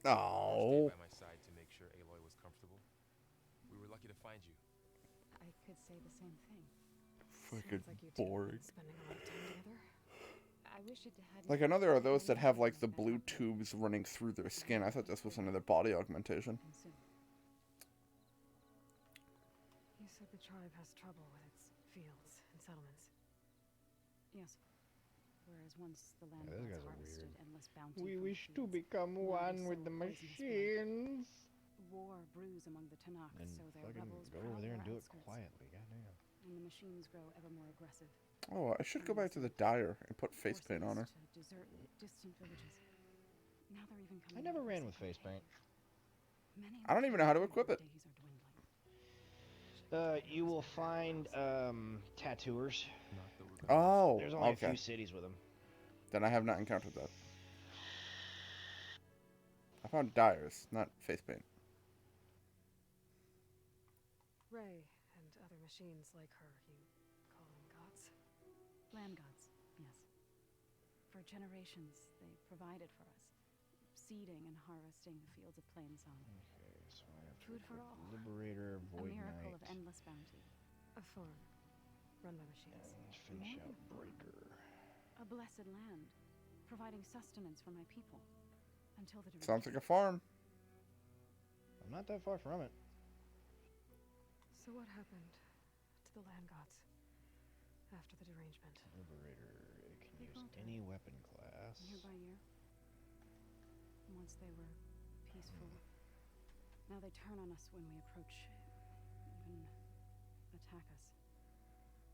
Oh. Stayed by my side to make sure Aloy was comfortable. We were lucky to find you. I could say the same thing. Fucking Sounds like you two have boring. been spending a lot of time together. I wish it had. Like I know there are those that have like the blue tubes running through their skin. I thought this was another body augmentation. You said the tribe has trouble with its fields and settlements. Yes. Whereas once the land Yeah, those gods guys are harvested weird. endless bounty We from the wish to fields, become now they one with sow the poisonous blood. machines. War brews among the Tanakh, And so their fucking rebels go prowl over there and our do it outskirts, quietly. Goddamn. and the machines grow ever more aggressive. Oh, I should go back to the dyer and put face paint on her. To desert distant villages. Now they're even coming I never into the ran with sacred face paint. Many I don't even know how to equip it. days are dwindling. You will find tattooers. Oh, There's only a okay. few cities with them. Then I have not encountered that. I found dyers, not face paint. Ray and other machines like her, you call them gods? Land gods, yes. For generations, they provided for us, seeding and harvesting the fields of Plainsong. Okay, so I have Food for all. Liberator, A Void miracle Knight. of endless bounty. A farm run by machines. And finish out Breaker. A blessed land, providing sustenance for my people until the Sounds like a farm. I'm not that far from it. So what happened to the land gods after the derangement? Liberator, it can They use faltered. any weapon class. Year by year. Once they were peaceful. Now they turn on us when we approach, even attack us.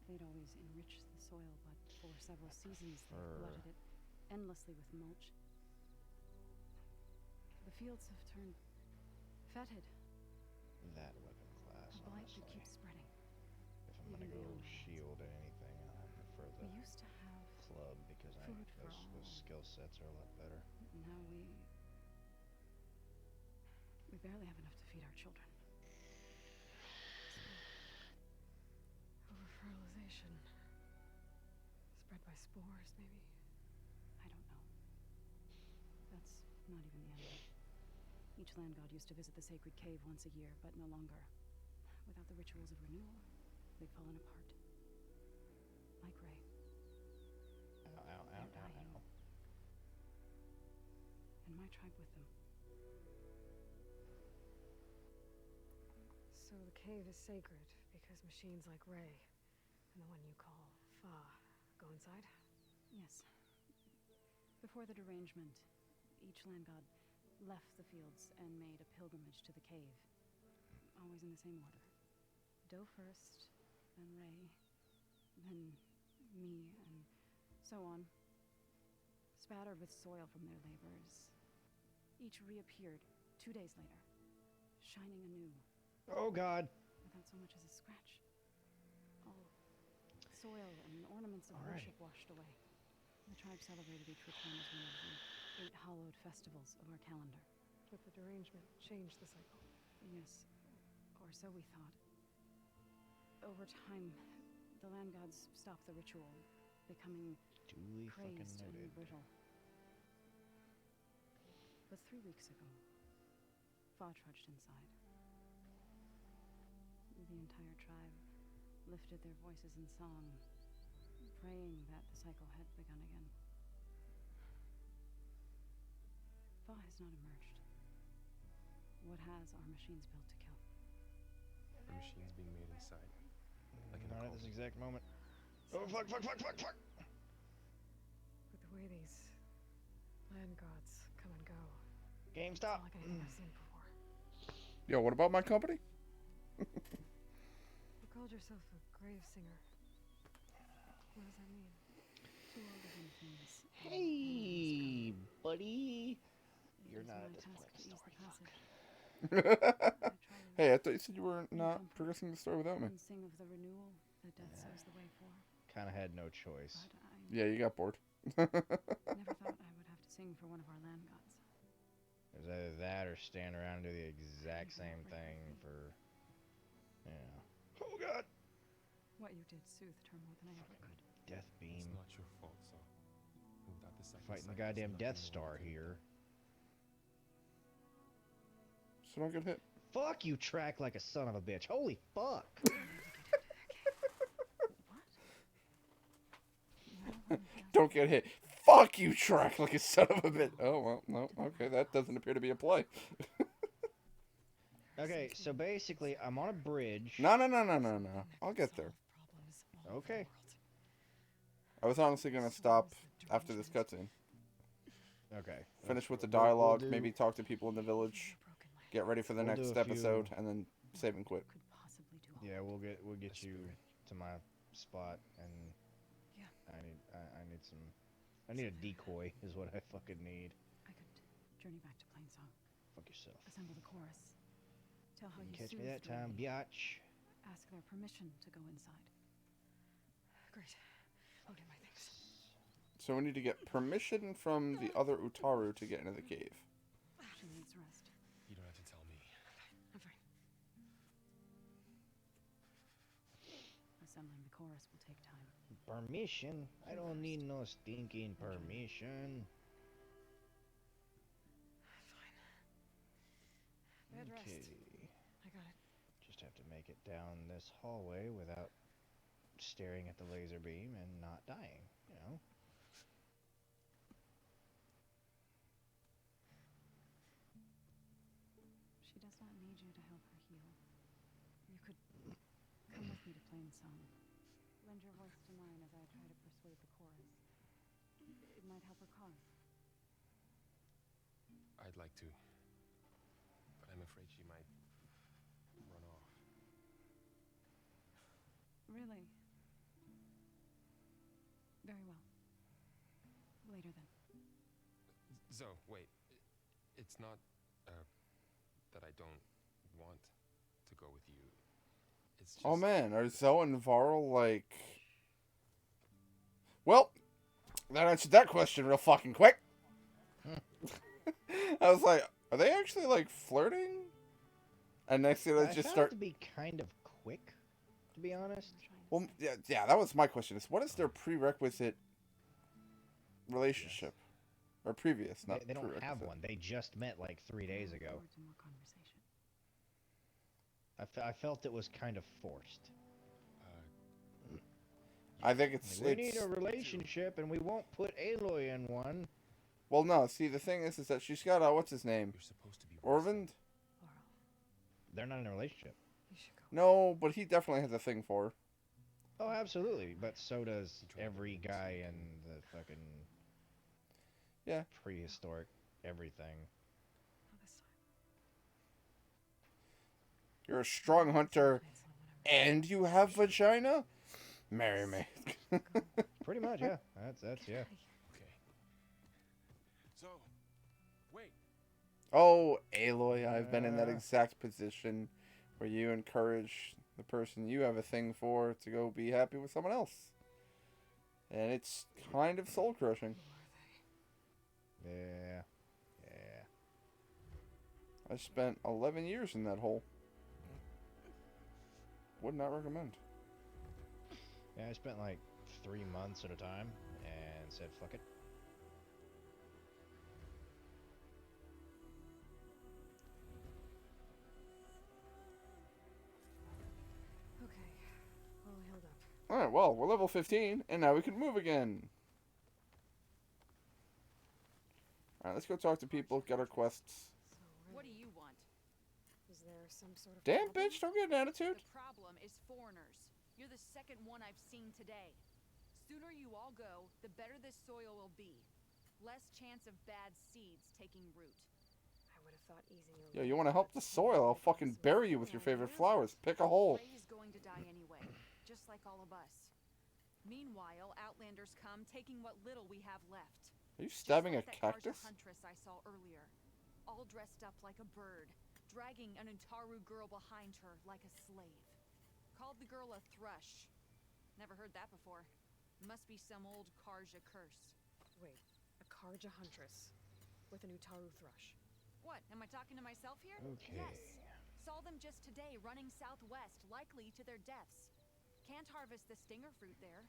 They'd always enriched the soil, but for several seasons they flooded it endlessly with mulch. The fields have turned fetid. That weapon class, A blight honestly. that keeps spreading. If I'm gonna even go beyond the shield or anything, I prefer the We used to have club because food for those all. skill sets are a lot better. Now we barely have enough to feed our children. Over-fertilization. Spread by spores, maybe? I don't know. That's not even the end of it. Each land god used to visit the sacred cave once a year, but no longer. Without the rituals of renewal, they've fallen apart. Like Ray. Ow, ow, ow, ow, ow. And my tribe with them. So the cave is sacred because machines like Ray and the one you call Fa go inside? Yes. Before the derangement, each land god left the fields and made a pilgrimage to the cave. Always in the same order. Doe first, then Ray, then me, and so on. Spattered with soil from their labors. Each reappeared 2 days later, shining anew. Oh God! Without so much as a scratch. All soil and ornaments of Alright. worship washed away. The tribe celebrated each return as one of the 8 hallowed festivals of our calendar. But the derangement changed the cycle. Yes, or so we thought. Over time, the land gods stopped the ritual, becoming Duly fucking crazed and noted. brittle. But 3 weeks ago, Fa trudged inside. The entire tribe lifted their voices in song, praying that the cycle had begun again. Fa has not emerged. What has our machines built to kill? Are machines being made inside? Like in a Not at cult? this exact moment. Oh fuck, fuck, fuck, fuck, fuck! But the way these Land gods come and go. GameStop. Like anything I've seen before. Yo, what about my company? You called yourself a grave singer. What does that mean? Two all living things. Hey, buddy. You're not at this point in the story. Hey, I thought you said you were not progressing the story without me. And sing of the renewal that death sows the way for. Kind of had no choice. Yeah, you got bored. Never thought I would have to sing for one of our land gods. It was either that or stand around and do the exact same thing for, yeah. Oh God! What you did soothed her more than I ever could. Death beam. It's not your fault, so without the second Fighting the sight, goddamn there's Death nothing Star here. So don't get hit. Fuck you, track like a son of a bitch. Holy fuck! Don't get hit. Fuck you, track like a son of a bitch. Oh, well, no. Okay, that doesn't appear to be a play. Okay, so basically, I'm on a bridge. No. I'll get there. Okay. I was honestly going to stop after this cutscene. Okay. Finish with the We'll dialogue, do- maybe talk to people in the village, get ready for the We'll do next a episode, few- and then save and quit. Yeah, we'll get you to my spot, and I need a decoy is what I fucking need. I could journey back to Plainsong. Fuck yourself. Assemble the chorus. Tell how you Catch me soothed that time, Ray. biatch. Ask their permission to go inside. Great. I'll get my things. So we need to get permission from the other Utaru to get into the cave. She needs rest. You don't have to tell me. I'm fine. Assembling the chorus will take time. Permission? I don't need no stinking permission. Bed rest. Okay. I got it. Just have to make it down this hallway without staring at the laser beam and not dying, you know? She does not need you to help her heal. You could come with me to Plainsong. Lend your voice to mine as I try to persuade the chorus. It might help her cause. I'd like to, but I'm afraid she might run off. Really? Very well. Later then. Zoe, wait. It's not that I don't want to go with you. It's just... Oh man, are Zoe and Varl like... Well, that answered that question real fucking quick. I was like, are they actually like flirting? And next thing they just found start... it to be kind of quick, to be honest. Well, yeah, that was my question. Is what is their prerequisite relationship? Or previous, not They don't have prerequisite. one. They just met like 3 days ago. Forward to more conversation. I felt it was kind of forced. I think it's... We need a relationship, and we won't put Aloy in one. Well, no, see, the thing is that she's got, what's his name? You're supposed to be Orvind? They're not in a relationship. No, but he definitely has a thing for her. Oh, absolutely. But so does every guy in the fucking... Yeah. Prehistoric everything. You're a strong hunter, and you have vagina? Marry me. Pretty much, yeah. That's yeah. Okay. So, wait. Oh, Aloy, I've been in that exact position where you encourage the person you have a thing for to go be happy with someone else. And it's kind of soul-crushing. Yeah. Yeah. I spent 11 years in that hole. Would not recommend. Yeah, I spent like 3 months at a time and said, fuck it. Okay. All healed up. Alright, well, we're level 15, and now we can move again. Alright, let's go talk to people, get our quests. What do you want? Is there some sort of Damn, problem? bitch, don't get an attitude. The problem is foreigners. You're the second one I've seen today. Sooner you all go, the better this soil will be. less chance of bad seeds taking root. I would have thought easing your Yo, you want to help the soil? I'll fucking bury you with your favorite flowers. Pick a hole. Ray is going to die anyway, just like all of us. Meanwhile, Outlanders come, taking what little we have left. Are you stabbing Just a like that cactus? Karja huntress I saw earlier, all dressed up like a bird, dragging an Utaru girl behind her like a slave. Called the girl a thrush. Never heard that before. Must be some old Karja curse. Wait, a Karja huntress with an Utaru thrush. What, am I talking to myself here? Okay. Yes. Saw them just today, running southwest, likely to their deaths. Can't harvest the stinger fruit there.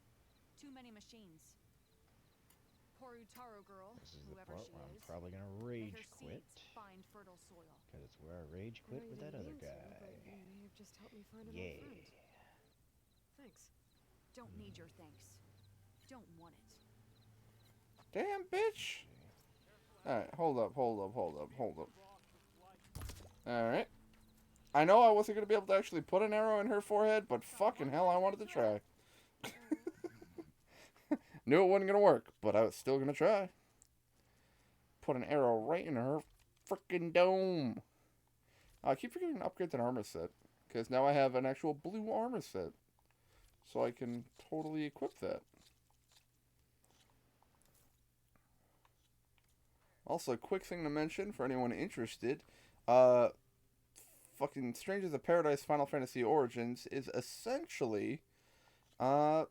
Too many machines. Poor Utaru girl, This is the whoever part she where I'm is. probably gonna May rage her quit. seeds find fertile soil. Because it's where I rage quit with that other guy. You may have just helped me find an Yeah. old friend. Thanks. Don't need your thanks. Don't want it. Damn, bitch. Alright, hold up. Alright. I know I wasn't going to be able to actually put an arrow in her forehead, but fucking hell, I wanted to try. Knew it wasn't going to work, but I was still going to try. Put an arrow right in her freaking dome. I keep forgetting to upgrade that armor set, because now I have an actual blue armor set. So I can totally equip that. Also, quick thing to mention for anyone interested, fucking Strangers of Paradise Final Fantasy Origins is essentially a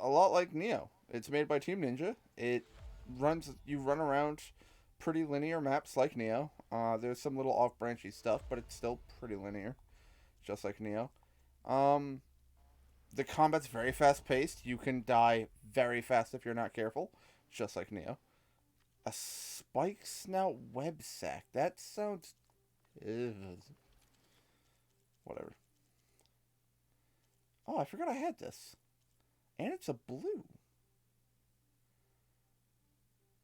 lot like Neo. It's made by Team Ninja. You run around pretty linear maps like Neo. There's some little off-branchy stuff, but it's still pretty linear, just like Neo. The combat's very fast-paced. You can die very fast if you're not careful, just like Neo. A spike snout web sack. That sounds... Whatever. Oh, I forgot I had this. And it's a blue.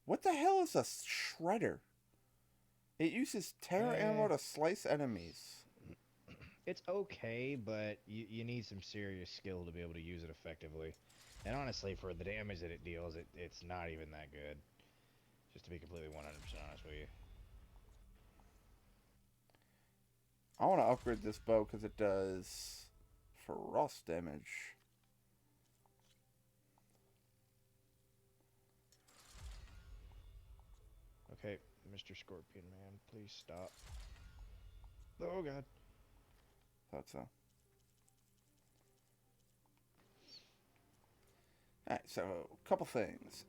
What the hell is a shredder? It uses terra ammo to slice enemies. It's okay, but you need some serious skill to be able to use it effectively. And honestly, for the damage that it deals, it's not even that good. Just to be completely 100% honest with you. I want to upgrade this bow because it does frost damage. Okay, Mr. Scorpion Man, please stop. Oh god. Thought so. Alright, so a couple things.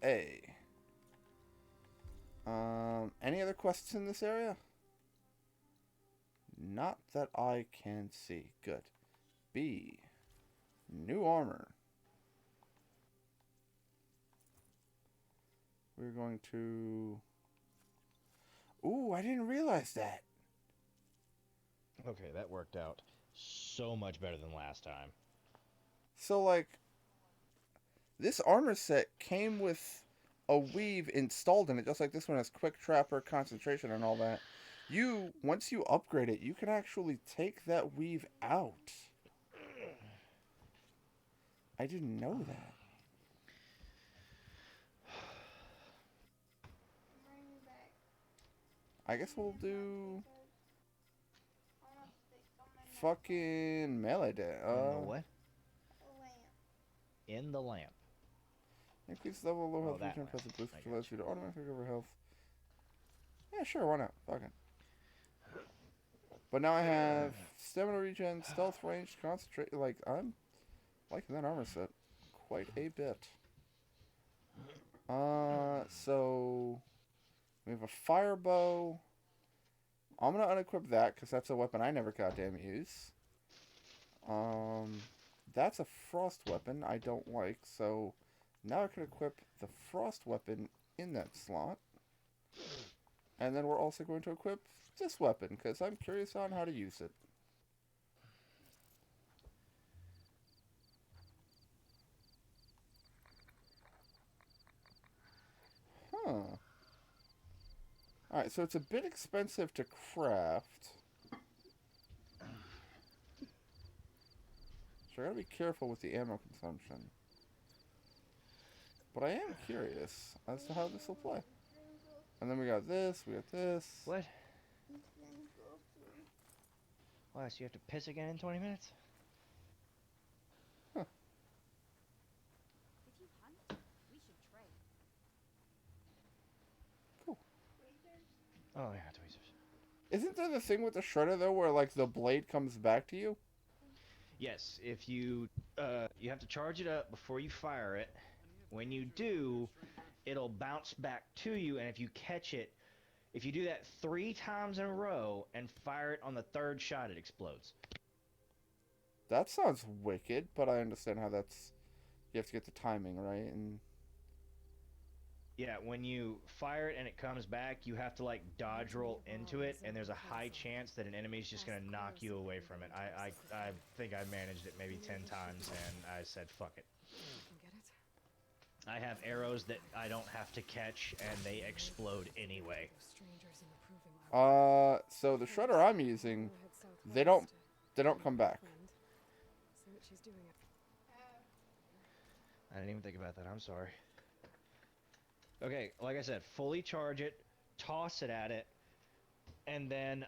Any other quests in this area? Not that I can see. Good. B, new armor. We're going to... Ooh, I didn't realize that. Okay, that worked out so much better than last time. So, like, this armor set came with a weave installed in it, just like this one has quick trapper, concentration, and all that. Once you upgrade it, you can actually take that weave out. I didn't know that. I guess we'll do fucking melee day. What? In the lamp. Increase level of low health regen, press the boost, which allows you to automatically recover health. Yeah, sure, why not? Fucking. But now I have stamina regen, stealth range, concentrate. Like, I'm liking that armor set quite a bit. So we have a fire bow. I'm gonna unequip that because that's a weapon I never goddamn use. That's a frost weapon I don't like, so now I can equip the frost weapon in that slot. And then we're also going to equip this weapon because I'm curious on how to use it. Huh. Alright, so it's a bit expensive to craft. So I gotta be careful with the ammo consumption. But I am curious as to how this will play. And then we got this, we got this. What? He's gonna go through. Why, so you have to piss again in 20 minutes? Huh. If you hunt, we should trade. Oh, yeah, tweezers. Isn't there the thing with the shredder, though, where, like, the blade comes back to you? Yes, if you, you have to charge it up before you fire it. When you do, it'll bounce back to you, and if you catch it, if you do that 3 times in a row and fire it on the 3rd shot, it explodes. That sounds wicked, but I understand how that's... You have to get the timing right, and... Yeah, when you fire it and it comes back, you have to, like, dodge roll into it, and there's a high chance that an enemy's just gonna knock you away from it. I think I managed it maybe 10 times, and I said, fuck it. I have arrows that I don't have to catch, and they explode anyway. So the shredder I'm using, they don't come back. I didn't even think about that, I'm sorry. Okay, like I said, fully charge it, toss it at it, and then,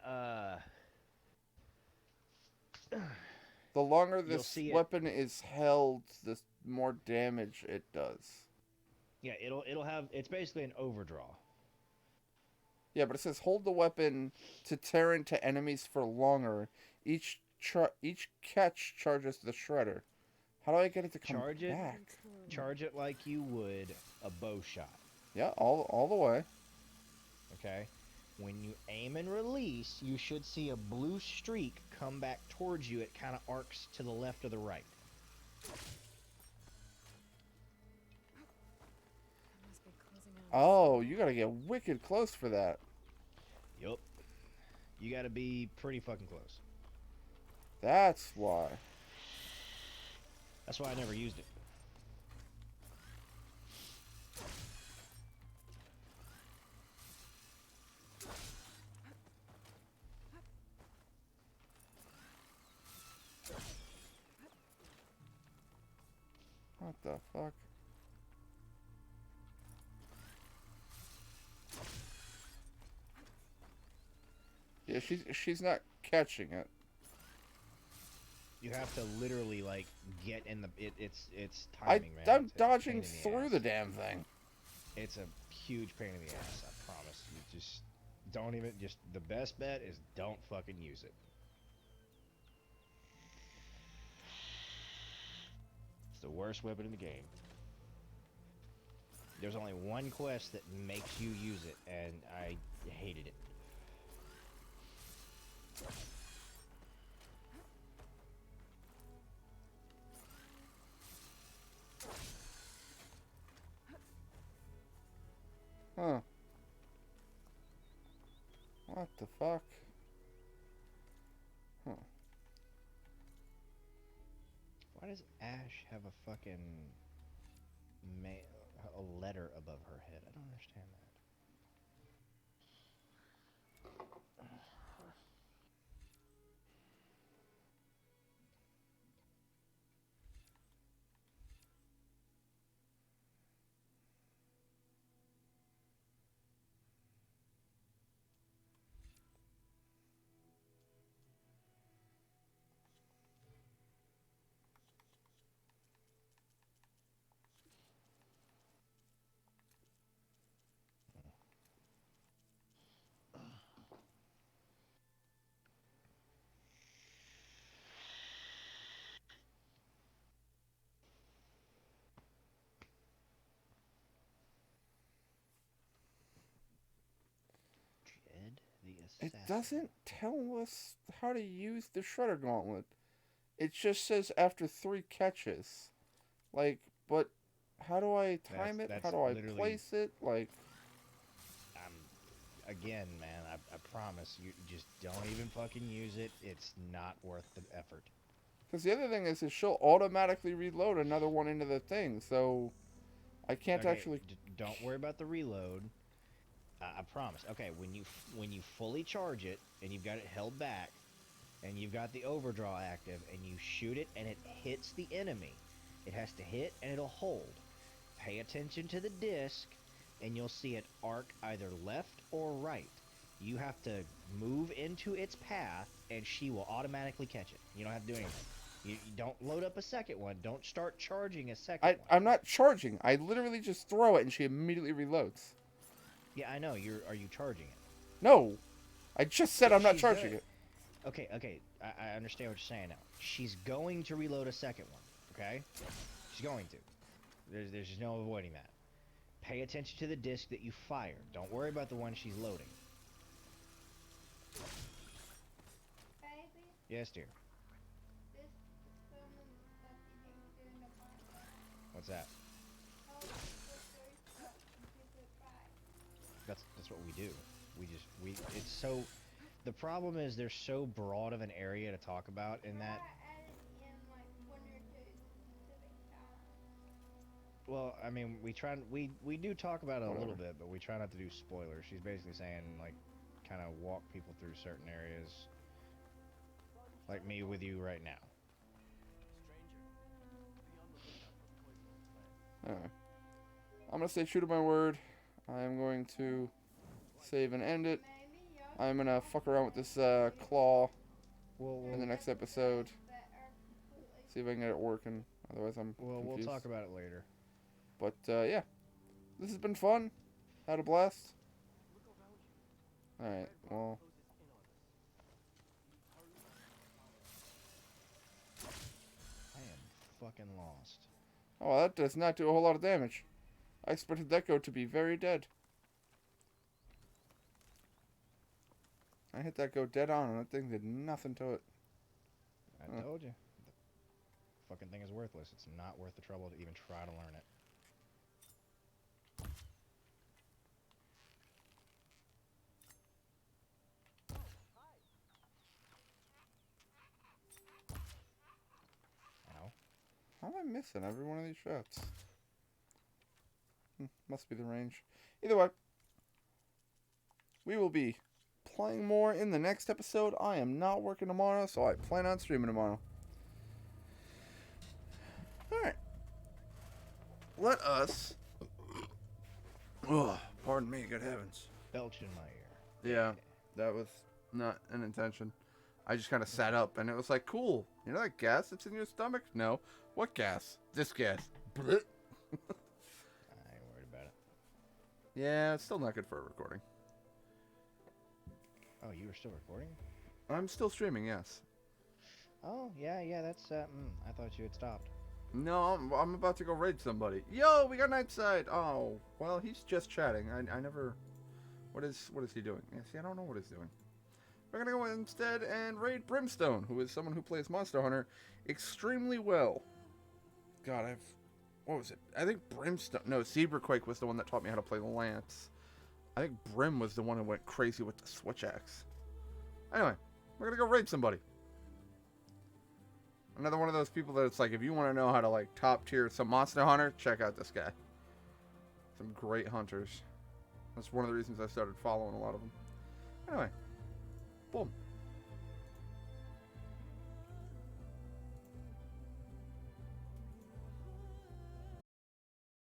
the longer this see it. weapon is held, the more damage it does. Yeah, it'll have, it's basically an overdraw. Yeah, but it says hold the weapon to tear into enemies for longer. Each catch charges the shredder. How do I get it to come back? Charge it like you would a bow shot. Yeah, all the way. Okay. When you aim and release, you should see a blue streak come back towards you. It kind of arcs to the left or the right. Oh, you gotta get wicked close for that. Yup. You gotta be pretty fucking close. That's why. That's why I never used it. What the fuck? Yeah, she's not catching it. You have to literally like get in the it's timing, man. I'm It's a dodging pain in the through ass. the damn thing. It's a huge pain in the ass, I promise. You just don't even the best bet is don't fucking use it. It's the worst weapon in the game. There's only one quest that makes you use it, and I hated it. Huh. What the fuck? Huh. Why does Ash have a fucking a letter above her head? I don't understand that. It doesn't tell us how to use the shredder gauntlet. It just says after 3 catches. Like, but how do I time it? How do I place it? Like, again, man, I promise you, just don't even fucking use it. It's not worth the effort. because the other thing is she'll automatically reload another one into the thing, so I can't Okay, actually. Don't worry about the reload. I promise. Okay, when you fully charge it and you've got it held back, and you've got the overdraw active, and you shoot it and it hits the enemy, it has to hit and it'll hold. Pay attention to the disc, and you'll see it arc either left or right. You have to move into its path, and she will automatically catch it. You don't have to do anything. You don't load up a second one. Don't start charging a second one. I'm not charging. I literally just throw it, and she immediately reloads. Yeah, I know. Are you charging it? No. I just said I'm not She's charging good. it. Okay. I understand what you're saying now. She's going to reload a second one, okay? She's going to. There's just no avoiding that. Pay attention to the disc that you fired. Don't worry about the one she's loading. Baby, Yes, dear. this filming stuff you can do in the podcast. What's that? How to put their stuff into the bag. That's what we do. It's so. The problem is there's so broad of an area to talk about in that. In like 1 or 2 specific times. Well, I mean, we do talk about it a little bit, but we try not to do spoilers. She's basically saying, like, kind of walk people through certain areas, like me with you right now. Alright. I'm going to stay true to my word. I am going to save and end it. I'm going to fuck around with this claw in the next episode. See if I can get it working. Otherwise, I'm confused. We'll talk about it later. But, yeah. This has been fun. Had a blast. Alright, well. I am fucking lost. Oh, that does not do a whole lot of damage. I expected that goat to be very dead. I hit that goat dead on, and that thing did nothing to it. I told you. The fucking thing is worthless. It's not worth the trouble to even try to learn it. Ow. How am I missing every one of these shots? Must be the range. Either way, we will be playing more in the next episode. I am not working tomorrow, so I plan on streaming tomorrow. Alright. Let us... Oh, pardon me, good heavens. Belch in my ear. Yeah, that was not an intention. I just kind of sat up, and it was like, cool. You know that gas that's in your stomach? No. What gas? This gas. I ain't worried about it. Yeah, it's still not good for a recording. Oh, you were still recording? I'm still streaming, yes. Oh, yeah, that's, I thought you had stopped. No, I'm about to go raid somebody. Yo, we got Nightside. Oh, well, he's just chatting. I never... What is he doing? Yeah, see, I don't know what he's doing. We're gonna go instead and raid Brimstone, who is someone who plays Monster Hunter extremely well. God, what was it? I think Brimstone... No, Zebraquake was the one that taught me how to play Lance. I think Brim was the one who went crazy with the switch axe. Anyway, we're gonna go raid somebody. Another one of those people that it's like, if you want to know how to, like, top tier some Monster Hunter, check out this guy. Some great hunters. That's one of the reasons I started following a lot of them. Anyway,